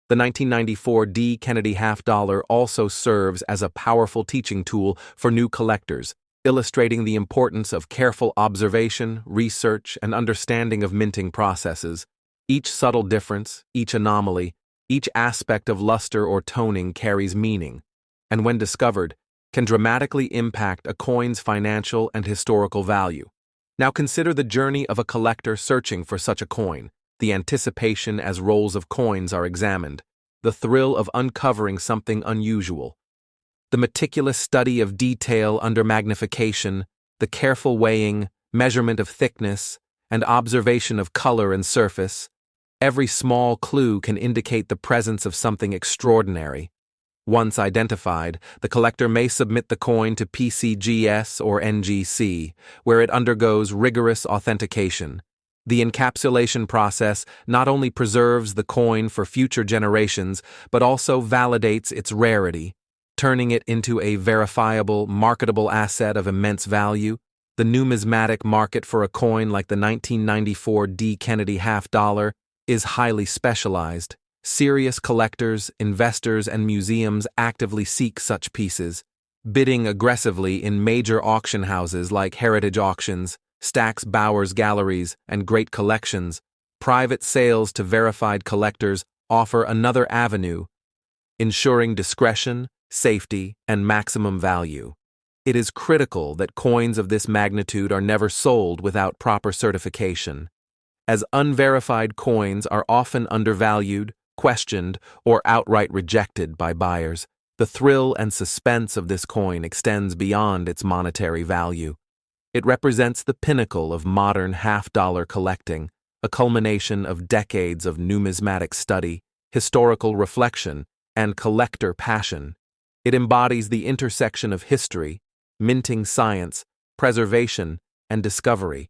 C: The 1994 D. Kennedy half-dollar also serves as a powerful teaching tool for new collectors, illustrating the importance of careful observation, research, and understanding of minting processes. Each subtle difference, each anomaly, each aspect of luster or toning carries meaning, and when discovered, can dramatically impact a coin's financial and historical value. Now consider the journey of a collector searching for such a coin, the anticipation as rolls of coins are examined, the thrill of uncovering something unusual, the meticulous study of detail under magnification, the careful weighing, measurement of thickness, and observation of color and surface, every small clue can indicate the presence of something extraordinary. Once identified, the collector may submit the coin to PCGS or NGC, where it undergoes rigorous authentication. The encapsulation process not only preserves the coin for future generations, but also validates its rarity, turning it into a verifiable, marketable asset of immense value. The numismatic market for a coin like the 1994 D. Kennedy half-dollar is highly specialized. Serious collectors, investors, and museums actively seek such pieces, bidding aggressively in major auction houses like Heritage Auctions, Stack's Bowers Galleries, and Great Collections. Private sales to verified collectors offer another avenue, ensuring discretion, safety, and maximum value. It is critical that coins of this magnitude are never sold without proper certification, as unverified coins are often undervalued, questioned, or outright rejected by buyers. The thrill and suspense of this coin extends beyond its monetary value. It represents the pinnacle of modern half-dollar collecting, a culmination of decades of numismatic study, historical reflection, and collector passion. It embodies the intersection of history, minting science, preservation, and discovery.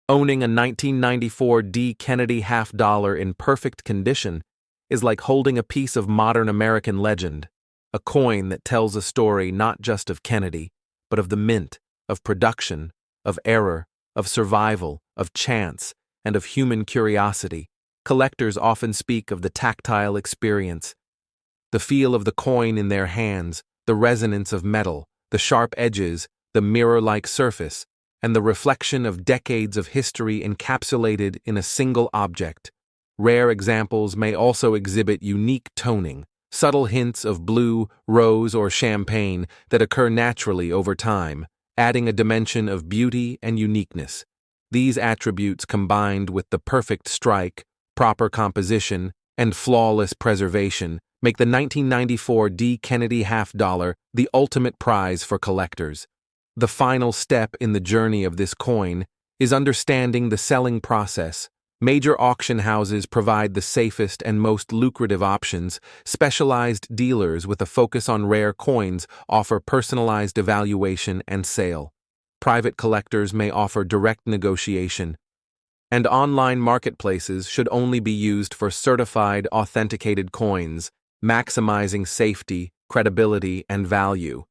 C: Owning a 1994 D. Kennedy half-dollar in perfect condition is like holding a piece of modern American legend, a coin that tells a story not just of Kennedy, but of the mint, of production, of error, of survival, of chance, and of human curiosity. Collectors often speak of the tactile experience, the feel of the coin in their hands, the resonance of metal, the sharp edges, the mirror-like surface, and the reflection of decades of history encapsulated in a single object. Rare examples may also exhibit unique toning, subtle hints of blue, rose, or champagne that occur naturally over time, adding a dimension of beauty and uniqueness. These attributes, combined with the perfect strike, proper composition, and flawless preservation, make the 1994 D. Kennedy half-dollar the ultimate prize for collectors. The final step in the journey of this coin is understanding the selling process. Major auction houses provide the safest and most lucrative options. Specialized dealers with a focus on rare coins offer personalized evaluation and sale. Private collectors may offer direct negotiation, and online marketplaces should only be used for certified, authenticated coins, maximizing safety, credibility, and value.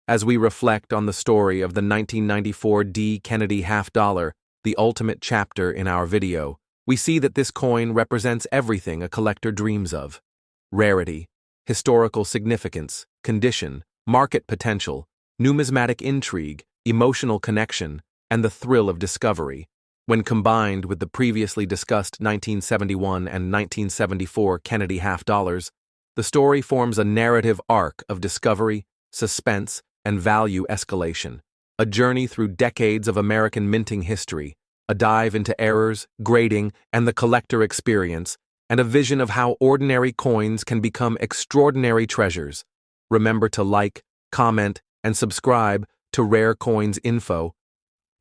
C: As we reflect on the story of the 1994 D. Kennedy half-dollar, the ultimate chapter in our video, we see that this coin represents everything a collector dreams of: rarity, historical significance, condition, market potential, numismatic intrigue, emotional connection, and the thrill of discovery. When combined with the previously discussed 1971 and 1974 Kennedy half-dollars, the story forms a narrative arc of discovery, suspense, and value escalation, a journey through decades of American minting history, a dive into errors, grading, and the collector experience, and a vision of how ordinary coins can become extraordinary treasures. Remember to like, comment, and subscribe to Rare Coins Info,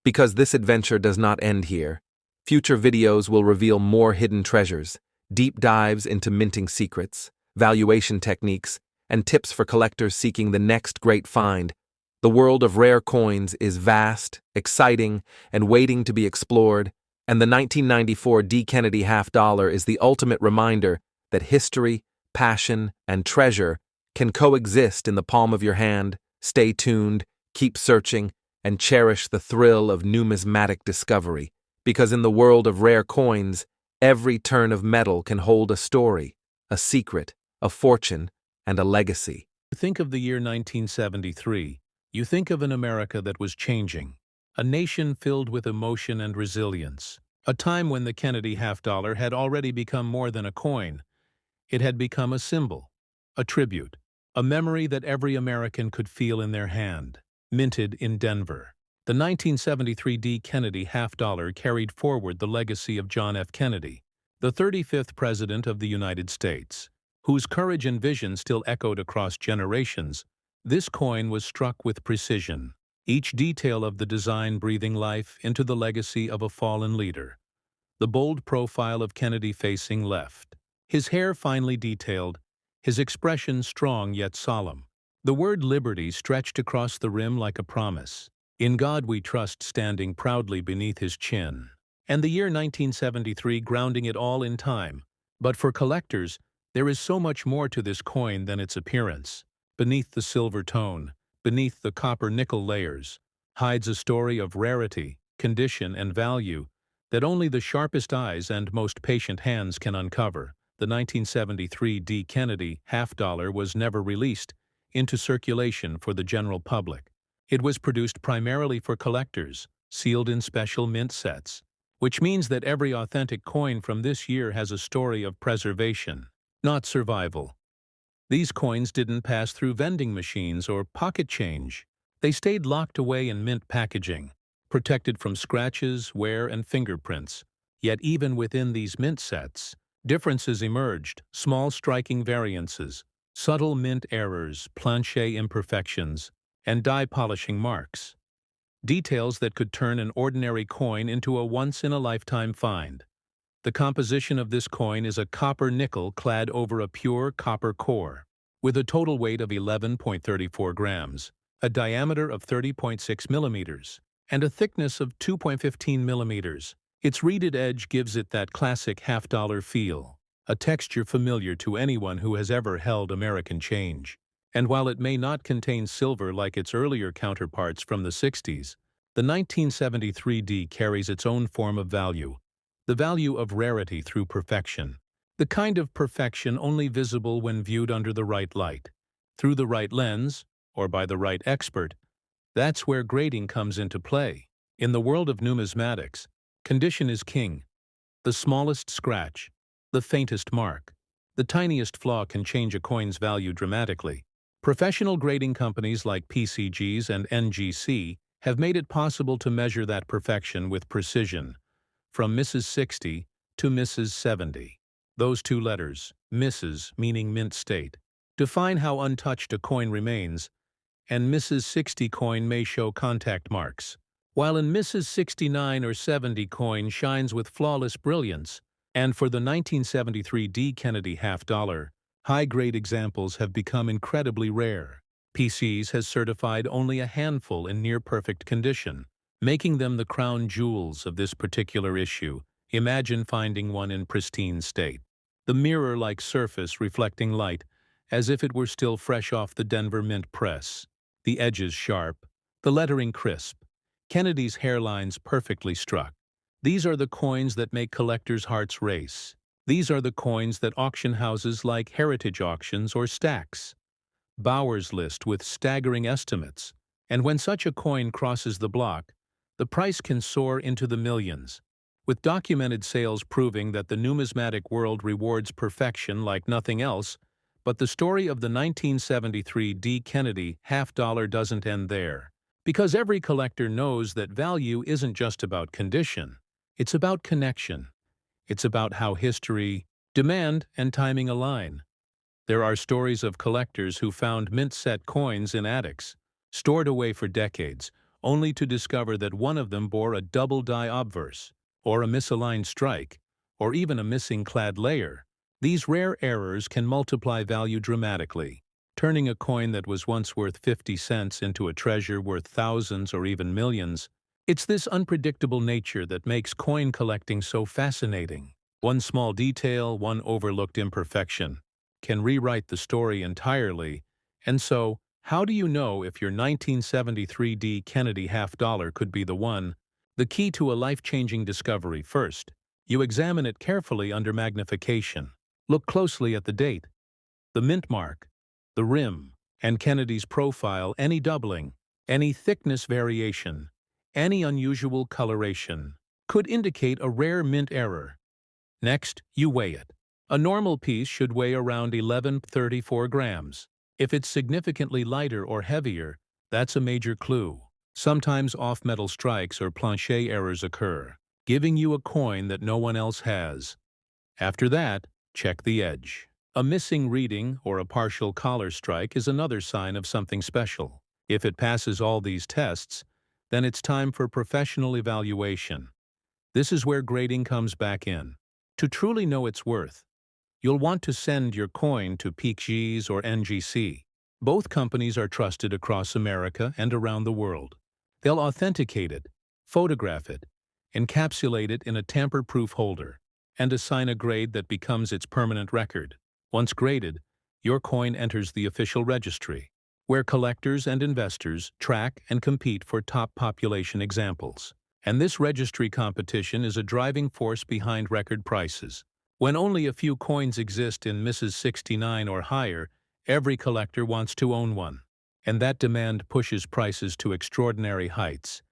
C: because this adventure does not end here. Future videos will reveal more hidden treasures, deep dives into minting secrets, valuation techniques, and tips for collectors seeking the next great find. The world of rare coins is vast, exciting, and waiting to be explored, and the 1994 D. Kennedy half-dollar is the ultimate reminder that history, passion, and treasure can coexist in the palm of your hand. Stay tuned, keep searching, and cherish the thrill of numismatic discovery, because in the world of rare coins, every turn of metal can hold a story, a secret, a fortune, and a legacy.
B: Think of the year 1973. You think of an America that was changing, a nation filled with emotion and resilience, a time when the Kennedy half-dollar had already become more than a coin. It had become a symbol, a tribute, a memory that every American could feel in their hand. Minted in Denver, the 1973 D. Kennedy half-dollar carried forward the legacy of John F. Kennedy, the 35th President of the United States, whose courage and vision still echoed across generations. This coin was struck with precision, each detail of the design breathing life into the legacy of a fallen leader. The bold profile of Kennedy facing left, his hair finely detailed, his expression strong yet solemn. The word liberty stretched across the rim like a promise. In God we trust standing proudly beneath his chin. And the year 1973 grounding it all in time. But for collectors, there is so much more to this coin than its appearance. Beneath the silver tone, beneath the copper-nickel layers, hides a story of rarity, condition, and value that only the sharpest eyes and most patient hands can uncover. The 1973 D. Kennedy half-dollar was never released into circulation for the general public. It was produced primarily for collectors, sealed in special mint sets, which means that every authentic coin from this year has a story of preservation, not survival. These coins didn't pass through vending machines or pocket change. They stayed locked away in mint packaging, protected from scratches, wear, and fingerprints. Yet even within these mint sets, differences emerged, small striking variances, subtle mint errors, planché imperfections, and die polishing marks. Details that could turn an ordinary coin into a once-in-a-lifetime find. The composition of this coin is a copper nickel clad over a pure copper core, with a total weight of 11.34 grams, a diameter of 30.6 millimeters, and a thickness of 2.15 millimeters. Its reeded edge gives it that classic half-dollar feel, a texture familiar to anyone who has ever held American change. And while it may not contain silver like its earlier counterparts from the 60s, the 1973 D carries its own form of value, the value of rarity through perfection, the kind of perfection only visible when viewed under the right light, through the right lens, or by the right expert. That's where grading comes into play. In the world of numismatics, condition is king. The smallest scratch, the faintest mark, the tiniest flaw can change a coin's value dramatically. Professional grading companies like PCGs and NGC have made it possible to measure that perfection with precision, from Mrs. 60 to Mrs. 70. Those two letters, Mrs. meaning mint state, define how untouched a coin remains, and Mrs. 60 coin may show contact marks, while in Mrs. 69 or 70 coin shines with flawless brilliance. And for the 1973 D. Kennedy half-dollar, high-grade examples have become incredibly rare. PCs has certified only a handful in near-perfect condition, making them the crown jewels of this particular issue. Imagine finding one in pristine state. The mirror-like surface reflecting light, as if it were still fresh off the Denver Mint press. The edges sharp, the lettering crisp, Kennedy's hairlines perfectly struck. These are the coins that make collectors' hearts race. These are the coins that auction houses like Heritage Auctions or Stacks Bowers list with staggering estimates. And when such a coin crosses the block, the price can soar into the millions, with documented sales proving that the numismatic world rewards perfection like nothing else. But the story of the 1973 D. Kennedy half-dollar doesn't end there, because every collector knows that value isn't just about condition, it's about connection. It's about how history, demand, and timing align. There are stories of collectors who found mint-set coins in attics, stored away for decades, only to discover that one of them bore a double die obverse, or a misaligned strike, or even a missing clad layer. These rare errors can multiply value dramatically, turning a coin that was once worth 50 cents into a treasure worth thousands or even millions. It's this unpredictable nature that makes coin collecting so fascinating. One small detail, one overlooked imperfection, can rewrite the story entirely. And so, how do you know if your 1973 D. Kennedy half-dollar could be the one? The key to a life-changing discovery. First, you examine it carefully under magnification. Look closely at the date, the mint mark, the rim, and Kennedy's profile. Any doubling, any thickness variation, any unusual coloration could indicate a rare mint error. Next, you weigh it. A normal piece should weigh around 11.34 grams. If it's significantly lighter or heavier, that's a major clue. Sometimes off-metal strikes or planché errors occur, giving you a coin that no one else has. After that, check the edge. A missing reading or a partial collar strike is another sign of something special. If it passes all these tests, then it's time for professional evaluation. This is where grading comes back in. To truly know its worth, you'll want to send your coin to PeakG's or NGC. Both companies are trusted across America and around the world. They'll authenticate it, photograph it, encapsulate it in a tamper-proof holder, and assign a grade that becomes its permanent record. Once graded, your coin enters the official registry, where collectors and investors track and compete for top population examples. And this registry competition is a driving force behind record prices. When only a few coins exist in Mrs. 69 or higher, every collector wants to own one. And that demand pushes prices to extraordinary heights.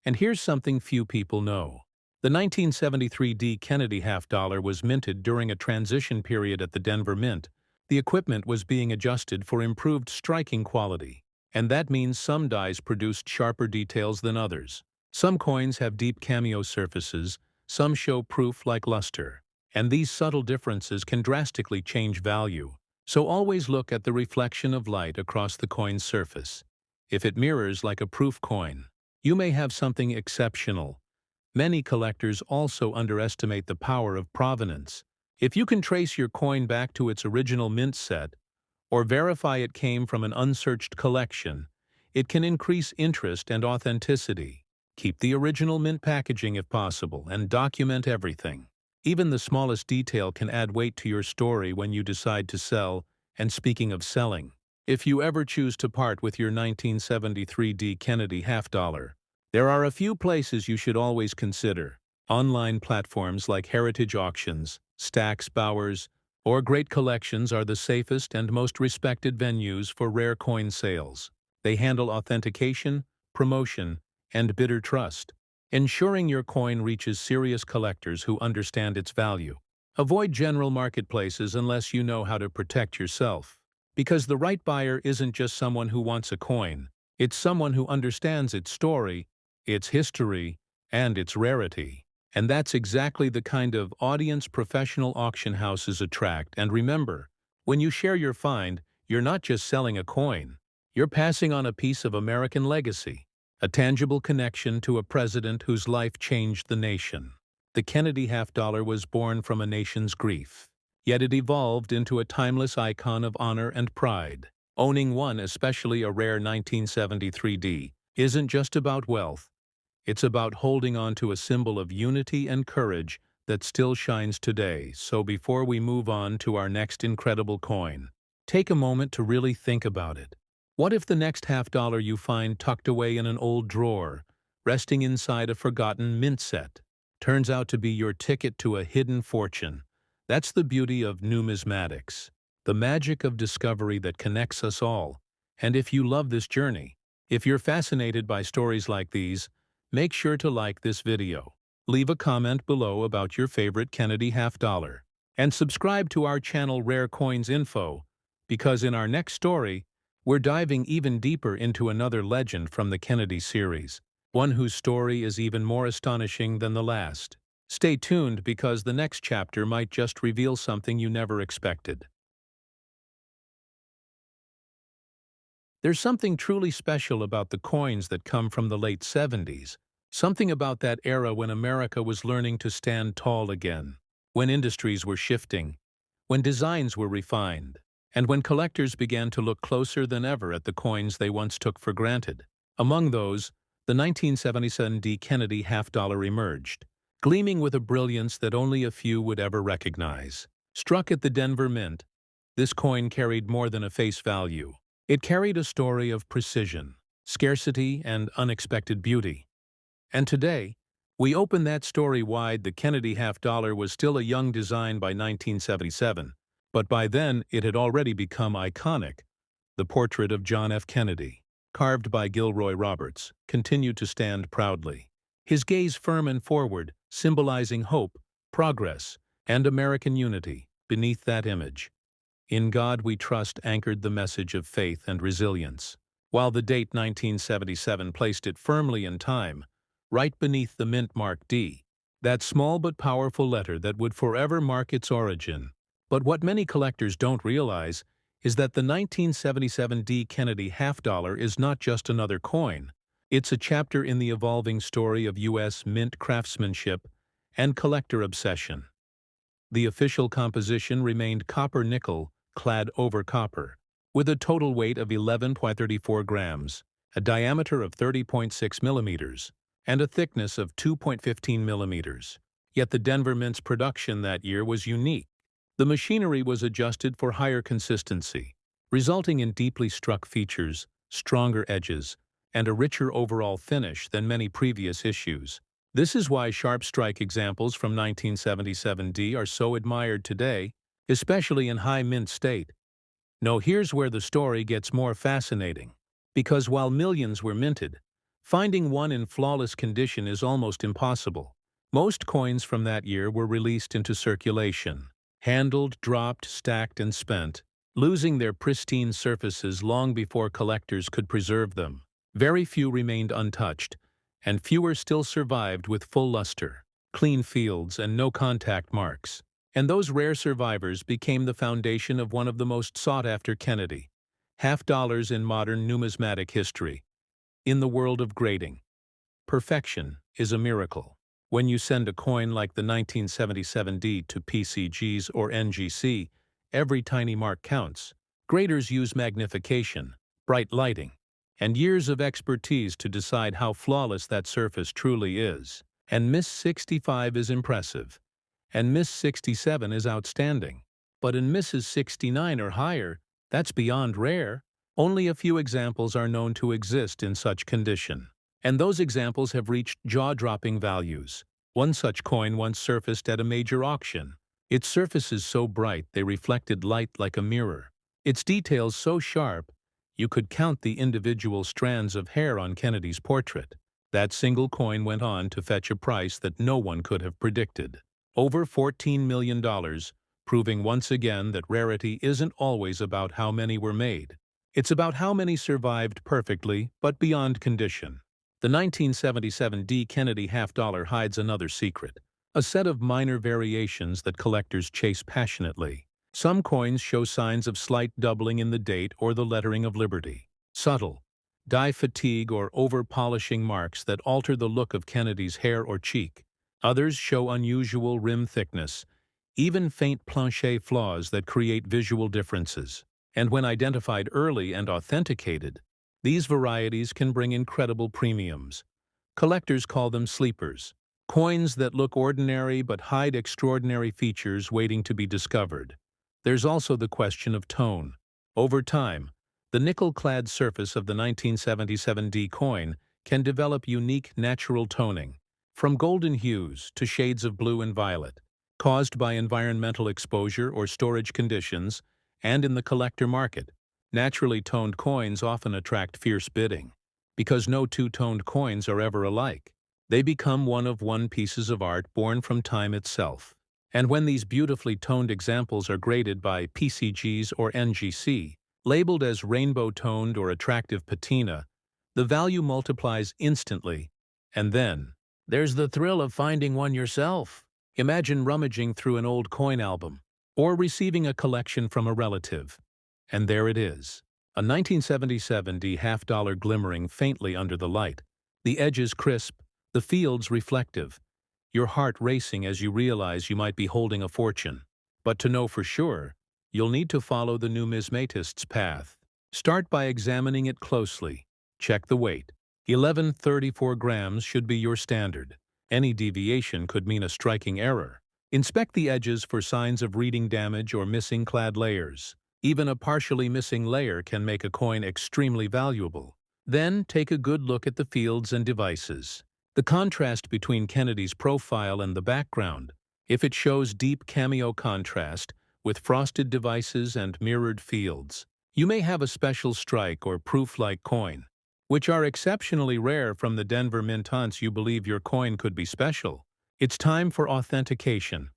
B: And here's something few people know. The 1973 D. Kennedy half-dollar was minted during a transition period at the Denver Mint. The equipment was being adjusted for improved striking quality, and that means some dies produced sharper details than others. Some coins have deep cameo surfaces, some show proof like luster, and these subtle differences can drastically change value. So always look at the reflection of light across the coin's surface. If it mirrors like a proof coin, you may have something exceptional. Many collectors also underestimate the power of provenance. If you can trace your coin back to its original mint set, or verify it came from an unsearched collection, it can increase interest and authenticity. Keep the original mint packaging if possible, and document everything. Even the smallest detail can add weight to your story when you decide to sell. And speaking of selling, if you ever choose to part with your 1973 D. Kennedy half-dollar, there are a few places you should always consider. Online platforms like heritage auctions, Stacks, Bowers, or Great Collections are the safest and most respected venues for rare coin sales. They handle authentication, promotion, and bidder trust, ensuring your coin reaches serious collectors who understand its value. Avoid general marketplaces unless you know how to protect yourself, because the right buyer isn't just someone who wants a coin, it's someone who understands its story, its history, and its rarity. And that's exactly the kind of audience professional auction houses attract. And remember, when you share your find, you're not just selling a coin, you're passing on a piece of American legacy, a tangible connection to a president whose life changed the nation. The Kennedy half-dollar was born from a nation's grief, yet it evolved into a timeless icon of honor and pride. Owning one, especially a rare 1973 D, isn't just about wealth. It's about holding on to a symbol of unity and courage that still shines today. So before we move on to our next incredible coin, take a moment to really think about it. What if the next half-dollar you find tucked away in an old drawer, resting inside a forgotten mint set, turns out to be your ticket to a hidden fortune? That's the beauty of numismatics, the magic of discovery that connects us all. And if you love this journey, if you're fascinated by stories like these, make sure to like this video, leave a comment below about your favorite Kennedy half-dollar, and subscribe to our channel Rare Coins Info, because in our next story, we're diving even deeper into another legend from the Kennedy series, one whose story is even more astonishing than the last. Stay tuned because the next chapter might just reveal something you never expected. There's something truly special about the coins that come from the late 70s. Something about that era when America was learning to stand tall again, when industries were shifting, when designs were refined, and when collectors began to look closer than ever at the coins they once took for granted. Among those, the 1977 D. Kennedy half-dollar emerged, gleaming with a brilliance that only a few would ever recognize. Struck at the Denver Mint, this coin carried more than a face value. It carried a story of precision, scarcity, and unexpected beauty. And today, we open that story wide. The Kennedy half-dollar was still a young design by 1977, but by then it had already become iconic. The portrait of John F. Kennedy, carved by Gilroy Roberts, continued to stand proudly, his gaze firm and forward, symbolizing hope, progress, and American unity. Beneath that image, "In God We Trust" anchored the message of faith and resilience, while the date 1977 placed it firmly in time. Right beneath the mint mark D, that small but powerful letter that would forever mark its origin. But what many collectors don't realize is that the 1977 D. Kennedy half-dollar is not just another coin. It's a chapter in the evolving story of U.S. mint craftsmanship and collector obsession. The official composition remained copper-nickel, clad over copper, with a total weight of 11.34 grams, a diameter of 30.6 millimeters, and a thickness of 2.15 millimeters. Yet the Denver Mint's production that year was unique. The machinery was adjusted for higher consistency, resulting in deeply struck features, stronger edges, and a richer overall finish than many previous issues. This is why sharp strike examples from 1977 D are so admired today, especially in high mint state. No, here's where the story gets more fascinating. Because while millions were minted, finding one in flawless condition is almost impossible. Most coins from that year were released into circulation, handled, dropped, stacked, and spent, losing their pristine surfaces long before collectors could preserve them. Very few remained untouched, and fewer still survived with full luster, clean fields, and no contact marks. And those rare survivors became the foundation of one of the most sought-after Kennedy half-dollars in modern numismatic history. In the world of grading, perfection is a miracle. When you send a coin like the 1977 D to PCGs or NGC, every tiny mark counts. Graders use magnification, bright lighting, and years of expertise to decide how flawless that surface truly is. And Miss 65 is impressive, and Miss 67 is outstanding. But in Misses 69 or higher, that's beyond rare. Only a few examples are known to exist in such condition, and those examples have reached jaw-dropping values. One such coin once surfaced at a major auction. Its surfaces so bright they reflected light like a mirror. Its details so sharp you could count the individual strands of hair on Kennedy's portrait. That single coin went on to fetch a price that no one could have predicted. Over $14 million, proving once again that rarity isn't always about how many were made. It's about how many survived perfectly, but beyond condition. The 1977 D. Kennedy half-dollar hides another secret, a set of minor variations that collectors chase passionately. Some coins show signs of slight doubling in the date or the lettering of Liberty. Subtle, dye fatigue or over-polishing marks that alter the look of Kennedy's hair or cheek. Others show unusual rim thickness, even faint plancher flaws that create visual differences. And when identified early and authenticated, these varieties can bring incredible premiums. Collectors call them sleepers, coins that look ordinary but hide extraordinary features waiting to be discovered. There's also the question of tone. Over time, the nickel-clad surface of the 1977 D coin can develop unique natural toning, from golden hues to shades of blue and violet, caused by environmental exposure or storage conditions. And in the collector market, naturally toned coins often attract fierce bidding. Because no two-toned coins are ever alike, they become one-of-one pieces of art born from time itself. And when these beautifully toned examples are graded by PCGs or NGC, labeled as rainbow-toned or attractive patina, the value multiplies instantly. And then, there's the thrill of finding one yourself. Imagine rummaging through an old coin album, or receiving a collection from a relative. And there it is, a 1977 D half-dollar glimmering faintly under the light, the edges crisp, the fields reflective, your heart racing as you realize you might be holding a fortune. But to know for sure, you'll need to follow the numismatist's path. Start by examining it closely. Check the weight. 11.34 grams should be your standard. Any deviation could mean a striking error. Inspect the edges for signs of reading damage or missing clad layers. Even a partially missing layer can make a coin extremely valuable. Then take a good look at the fields and devices. The contrast between Kennedy's profile and the background. If it shows deep cameo contrast with frosted devices and mirrored fields, you may have a special strike or proof-like coin, which are exceptionally rare from the Denver Mint hunts you believe your coin could be special. It's time for authentication.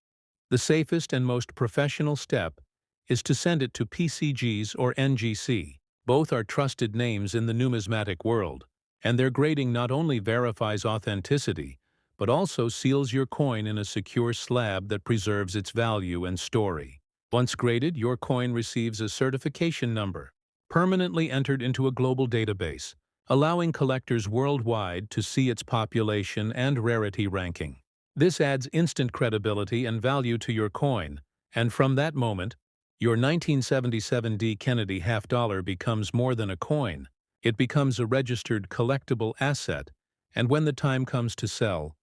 B: The safest and most professional step is to send it to PCGs or NGC. Both are trusted names in the numismatic world, and their grading not only verifies authenticity, but also seals your coin in a secure slab that preserves its value and story. Once graded, your coin receives a certification number, permanently entered into a global database, allowing collectors worldwide to see its population and rarity ranking. This adds instant credibility and value to your coin, and from that moment, your 1977 D. Kennedy half-dollar becomes more than a coin. It becomes a registered collectible asset, and when the time comes to sell,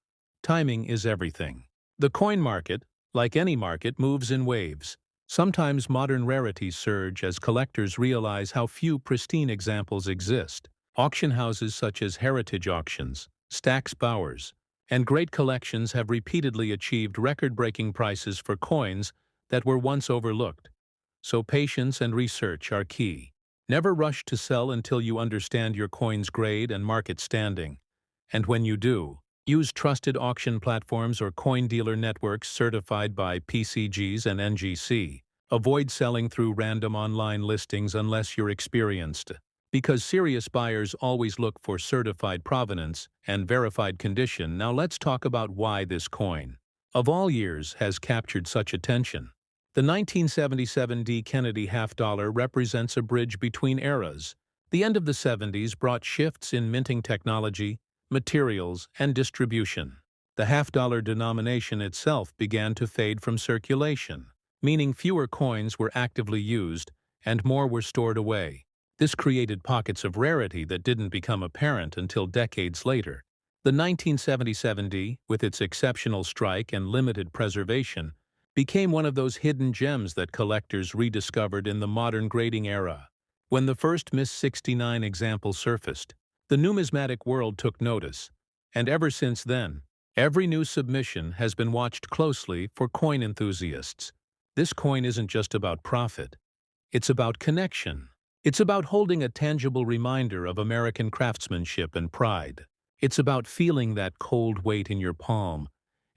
B: timing is everything. The coin market, like any market, moves in waves. Sometimes modern rarities surge as collectors realize how few pristine examples exist. Auction houses such as Heritage Auctions, Stack's Bowers, and Great Collections have repeatedly achieved record-breaking prices for coins that were once overlooked. So patience and research are key. Never rush to sell until you understand your coin's grade and market standing. And when you do, use trusted auction platforms or coin dealer networks certified by PCGs and NGC. Avoid selling through random online listings unless you're experienced, because serious buyers always look for certified provenance and verified condition. Now let's talk about why this coin, of all years, has captured such attention. The 1977 D. Kennedy half-dollar represents a bridge between eras. The end of the 70s brought shifts in minting technology, materials, and distribution. The half-dollar denomination itself began to fade from circulation, meaning fewer coins were actively used and more were stored away. This created pockets of rarity that didn't become apparent until decades later. The 1977 D, with its exceptional strike and limited preservation, became one of those hidden gems that collectors rediscovered in the modern grading era. When the first Miss 69 example surfaced, the numismatic world took notice, and ever since then, every new submission has been watched closely for coin enthusiasts. This coin isn't just about profit. It's about connection. It's about holding a tangible reminder of American craftsmanship and pride. It's about feeling that cold weight in your palm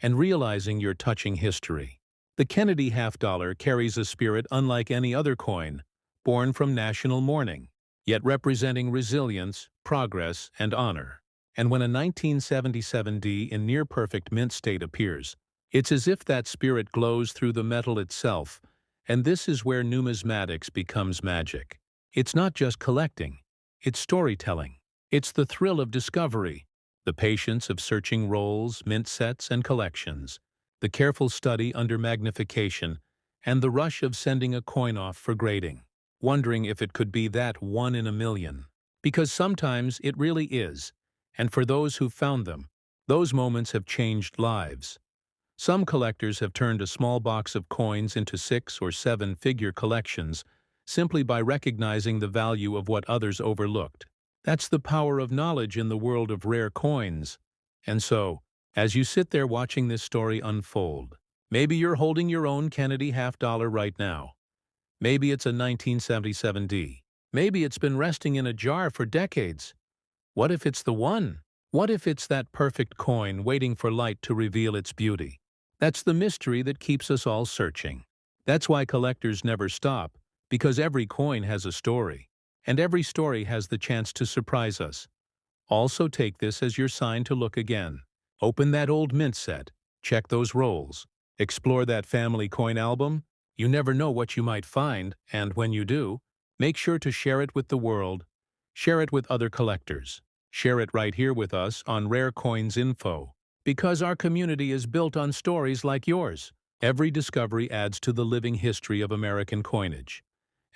B: and realizing you're touching history. The Kennedy half-dollar carries a spirit unlike any other coin, born from national mourning, yet representing resilience, progress, and honor. And when a 1977 D in near-perfect mint state appears, it's as if that spirit glows through the metal itself, and this is where numismatics becomes magic. It's not just collecting, it's storytelling. It's the thrill of discovery, the patience of searching rolls, mint sets, and collections, the careful study under magnification, and the rush of sending a coin off for grading, wondering if it could be that one in a million. Because sometimes it really is, and for those who found them, those moments have changed lives. Some collectors have turned a small box of coins into 6- or 7-figure collections simply by recognizing the value of what others overlooked. That's the power of knowledge in the world of rare coins. And so, as you sit there watching this story unfold, maybe you're holding your own Kennedy half-dollar right now. Maybe it's a 1977 D. Maybe it's been resting in a jar for decades. What if it's the one? What if it's that perfect coin waiting for light to reveal its beauty? That's the mystery that keeps us all searching. That's why collectors never stop, because every coin has a story, and every story has the chance to surprise us. Also take this as your sign to look again. Open that old mint set, check those rolls, explore that family coin album. You never know what you might find, and when you do, make sure to share it with the world. Share it with other collectors. Share it right here with us on Rare Coins Info. Because our community is built on stories like yours. Every discovery adds to the living history of American coinage.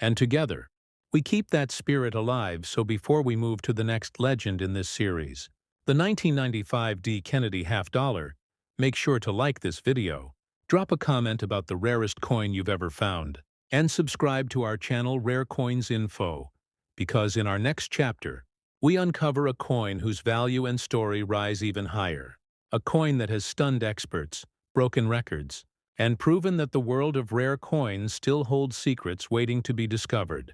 B: And together, we keep that spirit alive. So before we move to the next legend in this series, the 1995 D. Kennedy half-dollar, make sure to like this video, drop a comment about the rarest coin you've ever found, and subscribe to our channel Rare Coins Info, because in our next chapter, we uncover a coin whose value and story rise even higher. A coin that has stunned experts, broken records, and proven that the world of rare coins still holds secrets waiting to be discovered.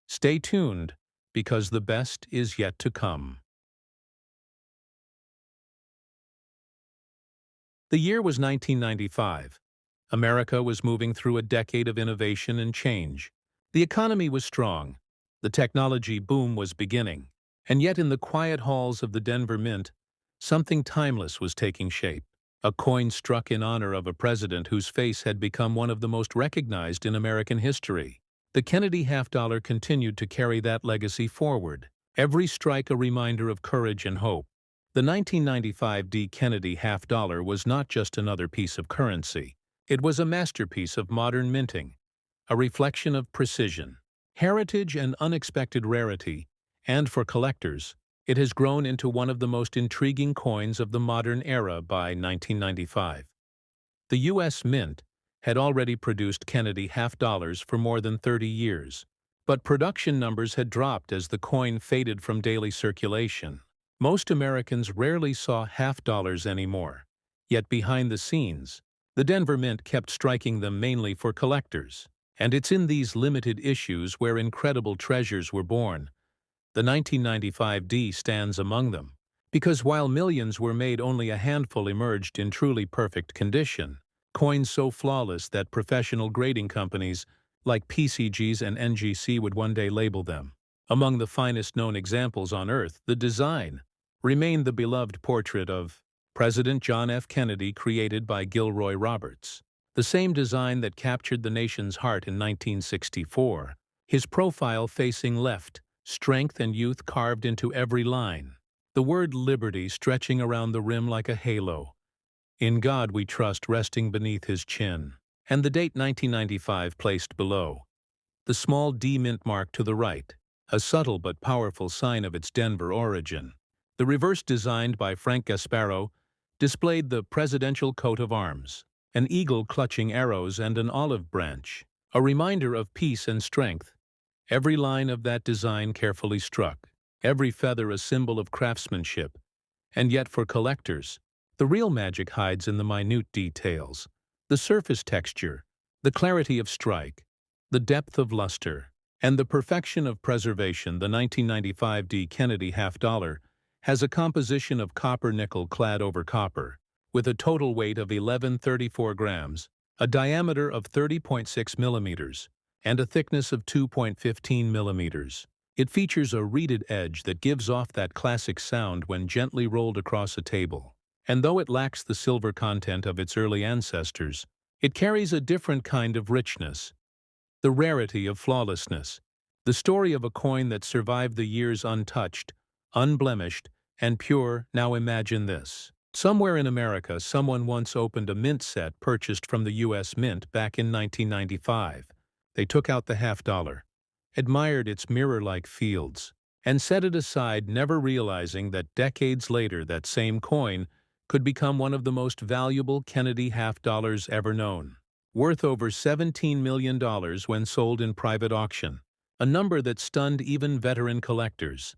B: Stay tuned, because the best is yet to come. The year was 1995. America was moving through a decade of innovation and change. The economy was strong. The technology boom was beginning. And yet in the quiet halls of the Denver Mint, something timeless was taking shape. a coin struck in honor of a president whose face had become one of the most recognized in American history. The Kennedy half-dollar continued to carry that legacy forward, every strike a reminder of courage and hope. The 1995 D. Kennedy half-dollar was not just another piece of currency. It was a masterpiece of modern minting, a reflection of precision, heritage, and unexpected rarity, and for collectors, it has grown into one of the most intriguing coins of the modern era by 1995. The U.S. Mint had already produced Kennedy half-dollars for more than 30 years, but production numbers had dropped as the coin faded from daily circulation. Most Americans rarely saw half-dollars anymore, yet behind the scenes, the Denver Mint kept striking them mainly for collectors. And it's in these limited issues where incredible treasures were born. The 1995 D stands among them, because while millions were made, only a handful emerged in truly perfect condition, coins so flawless that professional grading companies like PCGs and NGC would one day label them. Among the finest known examples on Earth, the design remained the beloved portrait of President John F. Kennedy, created by Gilroy Roberts. The same design that captured the nation's heart in 1964, his profile facing left, strength and youth carved into every line, the word liberty stretching around the rim like a halo. In God we trust resting beneath his chin, and the date 1995 placed below. The small D mint mark to the right, a subtle but powerful sign of its Denver origin. The reverse, designed by Frank Gasparo, displayed the presidential coat of arms, an eagle clutching arrows and an olive branch, a reminder of peace and strength. Every line of that design carefully struck, every feather a symbol of craftsmanship. And yet for collectors, the real magic hides in the minute details, the surface texture, the clarity of strike, the depth of luster, and the perfection of preservation. The 1995 D. Kennedy half-dollar has a composition of copper-nickel clad over copper, with a total weight of 1134 grams, a diameter of 30.6 millimeters, and a thickness of 2.15 millimeters. It features a reeded edge that gives off that classic sound when gently rolled across a table. And though it lacks the silver content of its early ancestors, it carries a different kind of richness, the rarity of flawlessness, the story of a coin that survived the years untouched, unblemished, and pure. Now imagine this. Somewhere in America, someone once opened a mint set purchased from the U.S. Mint back in 1995. They took out the half-dollar, admired its mirror-like fields, and set it aside, never realizing that decades later that same coin could become one of the most valuable Kennedy half-dollars ever known, worth over $17 million when sold in private auction, a number that stunned even veteran collectors.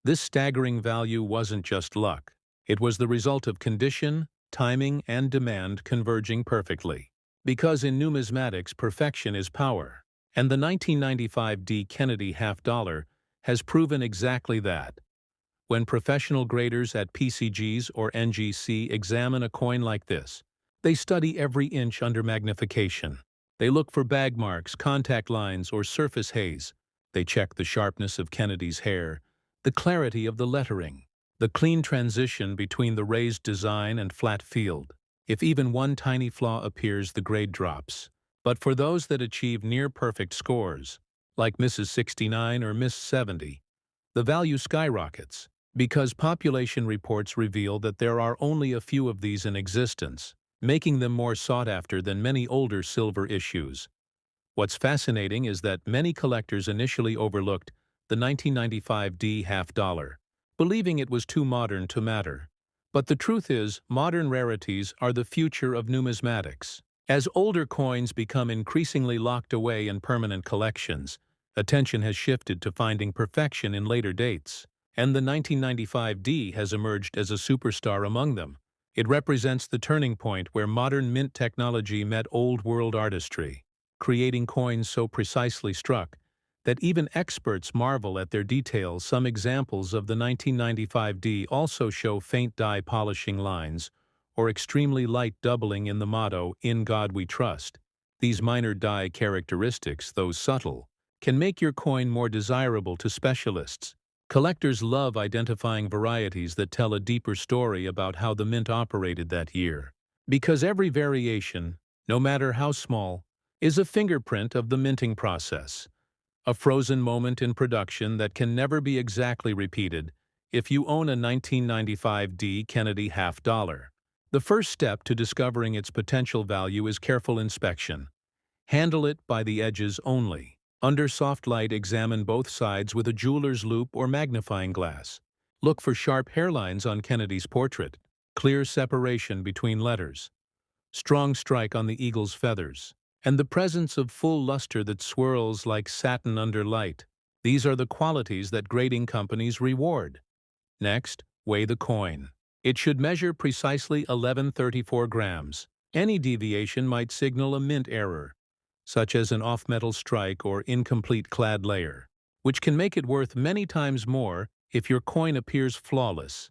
B: This staggering value wasn't just luck. It was the result of condition, timing, and demand converging perfectly. Because in numismatics, perfection is power. And the 1995 D. Kennedy half-dollar has proven exactly that. When professional graders at PCGs or NGC examine a coin like this, they study every inch under magnification. They look for bag marks, contact lines, or surface haze. They check the sharpness of Kennedy's hair, the clarity of the lettering, the clean transition between the raised design and flat field. If even one tiny flaw appears, the grade drops. But for those that achieve near-perfect scores, like Mrs. 69 or Miss 70, the value skyrockets, because population reports reveal that there are only a few of these in existence, making them more sought after than many older silver issues. What's fascinating is that many collectors initially overlooked the 1995 D. half-dollar, believing it was too modern to matter. But the truth is, modern rarities are the future of numismatics. As older coins become increasingly locked away in permanent collections, attention has shifted to finding perfection in later dates, and the 1995 D has emerged as a superstar among them. It represents the turning point where modern mint technology met old-world artistry, creating coins so precisely struck that even experts marvel at their details. Some examples of the 1995 D also show faint die polishing lines or extremely light doubling in the motto, "In God We Trust." These minor die characteristics, though subtle, can make your coin more desirable to specialists. Collectors love identifying varieties that tell a deeper story about how the mint operated that year. Because every variation, no matter how small, is a fingerprint of the minting process, a frozen moment in production that can never be exactly repeated if you own a 1995 D. Kennedy half dollar. The first step to discovering its potential value is careful inspection. Handle it by the edges only. Under soft light, examine both sides with a jeweler's loupe or magnifying glass. Look for sharp hairlines on Kennedy's portrait, clear separation between letters, strong strike on the eagle's feathers, and the presence of full luster that swirls like satin under light. These are the qualities that grading companies reward. Next, weigh the coin. It should measure precisely 1134 grams. Any deviation might signal a mint error, such as an off-metal strike or incomplete clad layer, which can make it worth many times more if your coin appears flawless.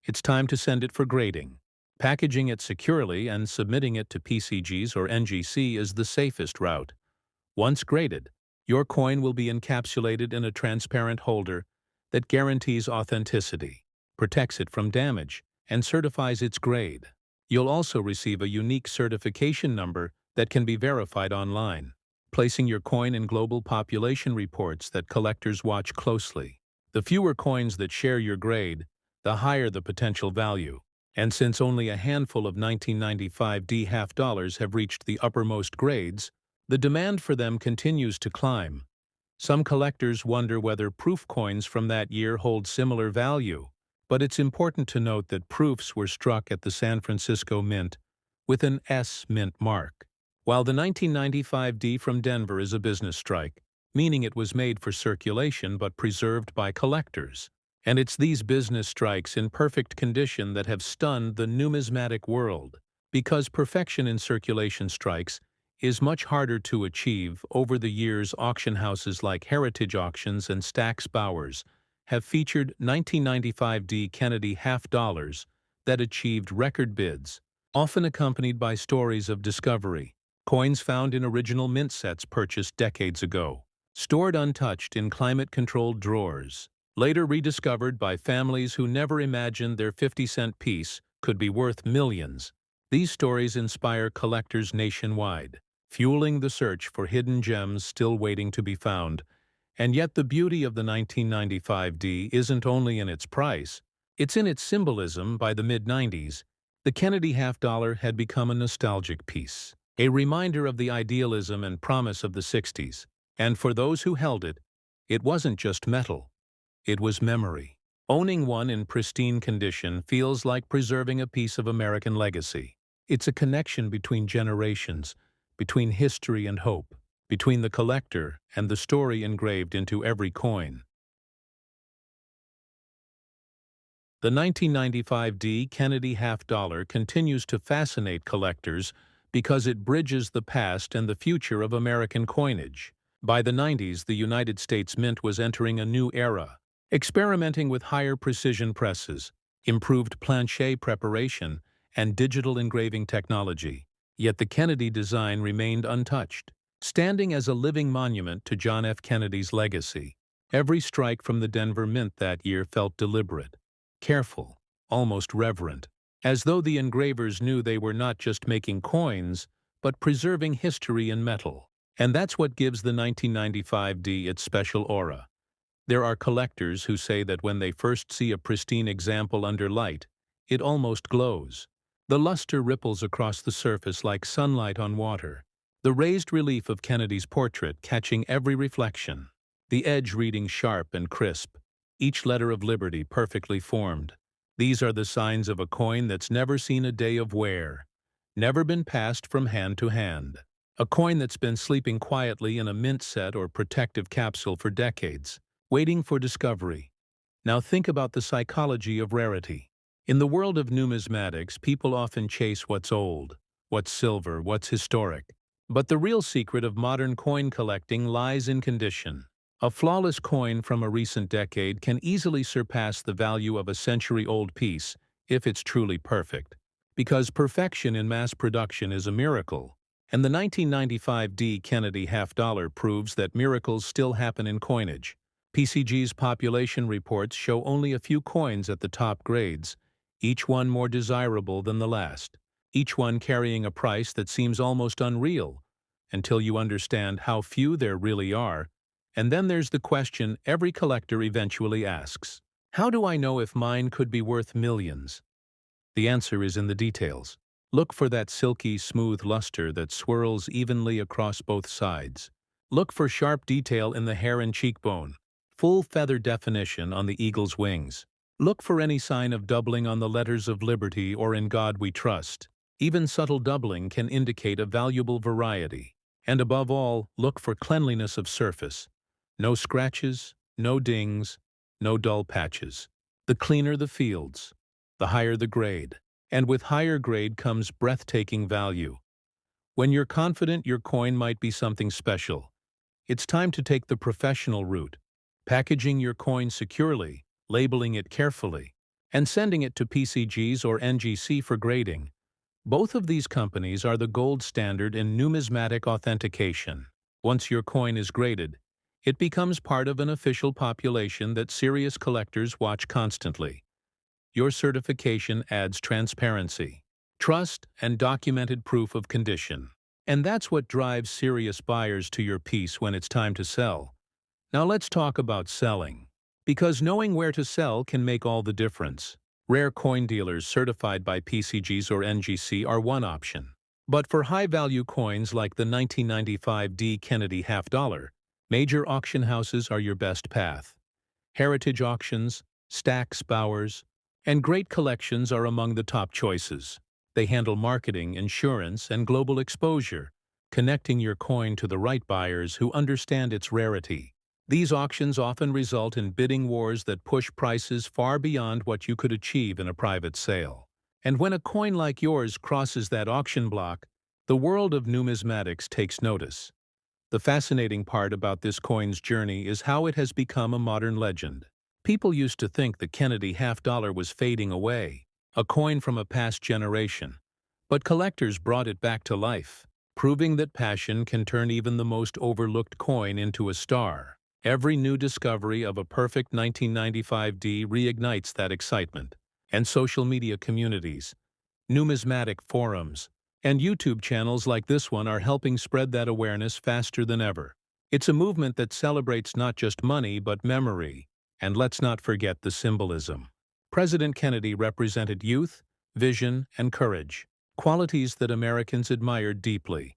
B: It's time to send it for grading. Packaging it securely and submitting it to PCGs or NGC is the safest route. Once graded, your coin will be encapsulated in a transparent holder that guarantees authenticity, protects it from damage, and certifies its grade. You'll also receive a unique certification number that can be verified online, placing your coin in global population reports that collectors watch closely. The fewer coins that share your grade, the higher the potential value. And since only a handful of 1995 D half dollars have reached the uppermost grades, the demand for them continues to climb. Some collectors wonder whether proof coins from that year hold similar value, but it's important to note that proofs were struck at the San Francisco Mint with an S Mint mark, while the 1995 D from Denver is a business strike, meaning it was made for circulation but preserved by collectors. And it's these business strikes in perfect condition that have stunned the numismatic world, because perfection in circulation strikes is much harder to achieve. Over the years, auction houses like Heritage Auctions and Stack's Bowers have featured 1995 D Kennedy half dollars that achieved record bids, often accompanied by stories of discovery. Coins found in original mint sets purchased decades ago, stored untouched in climate-controlled drawers, later rediscovered by families who never imagined their 50-cent piece could be worth millions. These stories inspire collectors nationwide, fueling the search for hidden gems still waiting to be found. And yet the beauty of the 1995 D isn't only in its price, it's in its symbolism. By the mid-90s, the Kennedy half dollar had become a nostalgic piece, a reminder of the idealism and promise of the 60s. And for those who held it, it wasn't just metal. It was memory. Owning one in pristine condition feels like preserving a piece of American legacy. It's a connection between generations, between history and hope, between the collector and the story engraved into every coin. The 1995 D Kennedy half dollar continues to fascinate collectors because it bridges the past and the future of American coinage. By the 90s, the United States Mint was entering a new era, experimenting with higher precision presses, improved planche preparation, and digital engraving technology. Yet the Kennedy design remained untouched, standing as a living monument to John F. Kennedy's legacy. Every strike from the Denver Mint that year felt deliberate, careful, almost reverent, as though the engravers knew they were not just making coins, but preserving history in metal. And that's what gives the 1995 D its special aura. There are collectors who say that when they first see a pristine example under light, it almost glows. The luster ripples across the surface like sunlight on water, the raised relief of Kennedy's portrait catching every reflection, the edge reading sharp and crisp, each letter of liberty perfectly formed. These are the signs of a coin that's never seen a day of wear, never been passed from hand to hand. A coin that's been sleeping quietly in a mint set or protective capsule for decades, waiting for discovery. Now think about the psychology of rarity. In the world of numismatics, people often chase what's old, what's silver, what's historic. But the real secret of modern coin collecting lies in condition. A flawless coin from a recent decade can easily surpass the value of a century-old piece if it's truly perfect, because perfection in mass production is a miracle. And the 1995 D Kennedy half dollar proves that miracles still happen in coinage. PCG's population reports show only a few coins at the top grades, each one more desirable than the last, each one carrying a price that seems almost unreal, until you understand how few there really are. And then there's the question every collector eventually asks: how do I know if mine could be worth millions? The answer is in the details. Look for that silky, smooth luster that swirls evenly across both sides. Look for sharp detail in the hair and cheekbone, full feather definition on the eagle's wings. Look for any sign of doubling on the letters of liberty or in God we trust. Even subtle doubling can indicate a valuable variety. And above all, look for cleanliness of surface. No scratches, no dings, no dull patches. The cleaner the fields, the higher the grade. And with higher grade comes breathtaking value. When you're confident your coin might be something special, it's time to take the professional route, packaging your coin securely, labeling it carefully, and sending it to PCGs or NGC for grading. Both of these companies are the gold standard in numismatic authentication. Once your coin is graded, it becomes part of an official population that serious collectors watch constantly. Your certification adds transparency, trust, and documented proof of condition. And that's what drives serious buyers to your piece when it's time to sell. Now let's talk about selling, because knowing where to sell can make all the difference. Rare coin dealers certified by PCGs or NGC are one option. But for high-value coins like the 1995 D. Kennedy half dollar, major auction houses are your best path. Heritage auctions, Stack's, Bowers, and great collections are among the top choices. They handle marketing, insurance, and global exposure, connecting your coin to the right buyers who understand its rarity. These auctions often result in bidding wars that push prices far beyond what you could achieve in a private sale. And when a coin like yours crosses that auction block, the world of numismatics takes notice. The fascinating part about this coin's journey is how it has become a modern legend. People used to think the Kennedy half dollar was fading away, a coin from a past generation. But collectors brought it back to life, proving that passion can turn even the most overlooked coin into a star. Every new discovery of a perfect 1995 D reignites that excitement. And social media communities, numismatic forums, and YouTube channels like this one are helping spread that awareness faster than ever. It's a movement that celebrates not just money but memory. And let's not forget the symbolism. President Kennedy represented youth, vision, and courage, qualities that Americans admired deeply.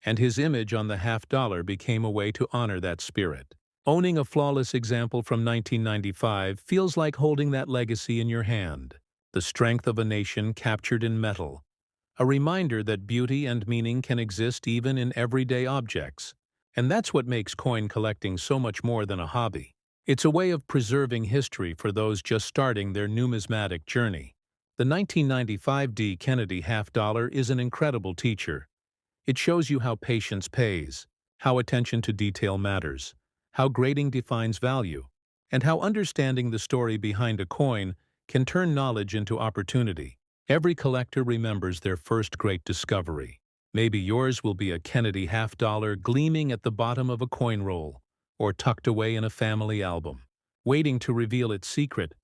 B: And his image on the half dollar became a way to honor that spirit. Owning a flawless example from 1995 feels like holding that legacy in your hand. The strength of a nation captured in metal. A reminder that beauty and meaning can exist even in everyday objects. And that's what makes coin collecting so much more than a hobby. It's a way of preserving history for those just starting their numismatic journey. The 1995 D. Kennedy half dollar is an incredible teacher. It shows you how patience pays, how attention to detail matters, how grading defines value, and how understanding the story behind a coin can turn knowledge into opportunity. Every collector remembers their first great discovery. Maybe yours will be a Kennedy half dollar gleaming at the bottom of a coin roll, or tucked away in a family album, waiting to reveal its secret.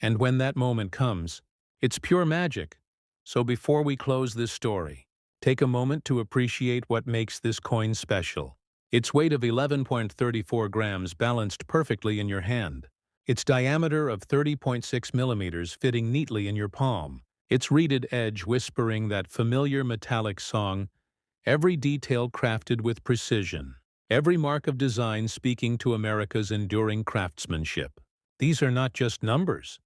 B: And when that moment comes, it's pure magic. So before we close this story, take a moment to appreciate what makes this coin special. Its weight of 11.34 grams balanced perfectly in your hand. Its diameter of 30.6 millimeters fitting neatly in your palm. Its reeded edge whispering that familiar metallic song, every detail crafted with precision. Every mark of design speaking to America's enduring craftsmanship. These are not just numbers.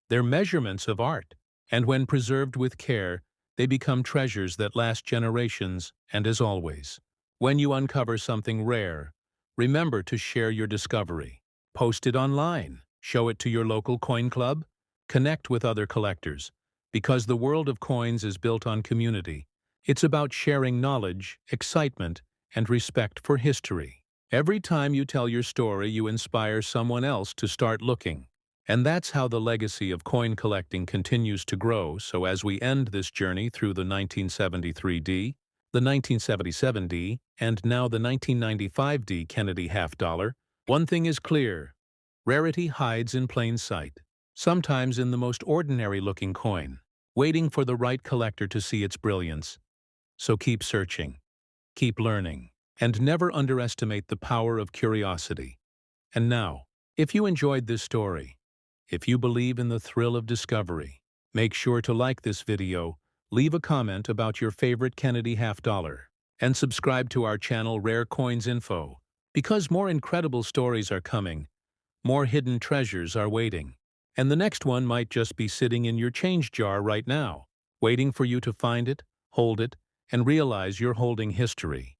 B: They're measurements of art. And when preserved with care, they become treasures that last generations. And as always, when you uncover something rare, remember to share your discovery. Post it online. Show it to your local coin club. Connect with other collectors. Because the world of coins is built on community. It's about sharing knowledge, excitement, and respect for history. Every time you tell your story, you inspire someone else to start looking. And that's how the legacy of coin collecting continues to grow. So as we end this journey through the 1973 D, the 1977 D, and now the 1995 D Kennedy half dollar, one thing is clear: Rarity hides in plain sight, sometimes in the most ordinary-looking coin, waiting for the right collector to see its brilliance. So keep searching, keep learning, and never underestimate the power of curiosity. And now, if you enjoyed this story, if you believe in the thrill of discovery, make sure to like this video, leave a comment about your favorite Kennedy half-dollar, and subscribe to our channel Rare Coins Info, because more incredible stories are coming, more hidden treasures are waiting, and the next one might just be sitting in your change jar right now, waiting for you to find it, hold it, and realize you're holding history.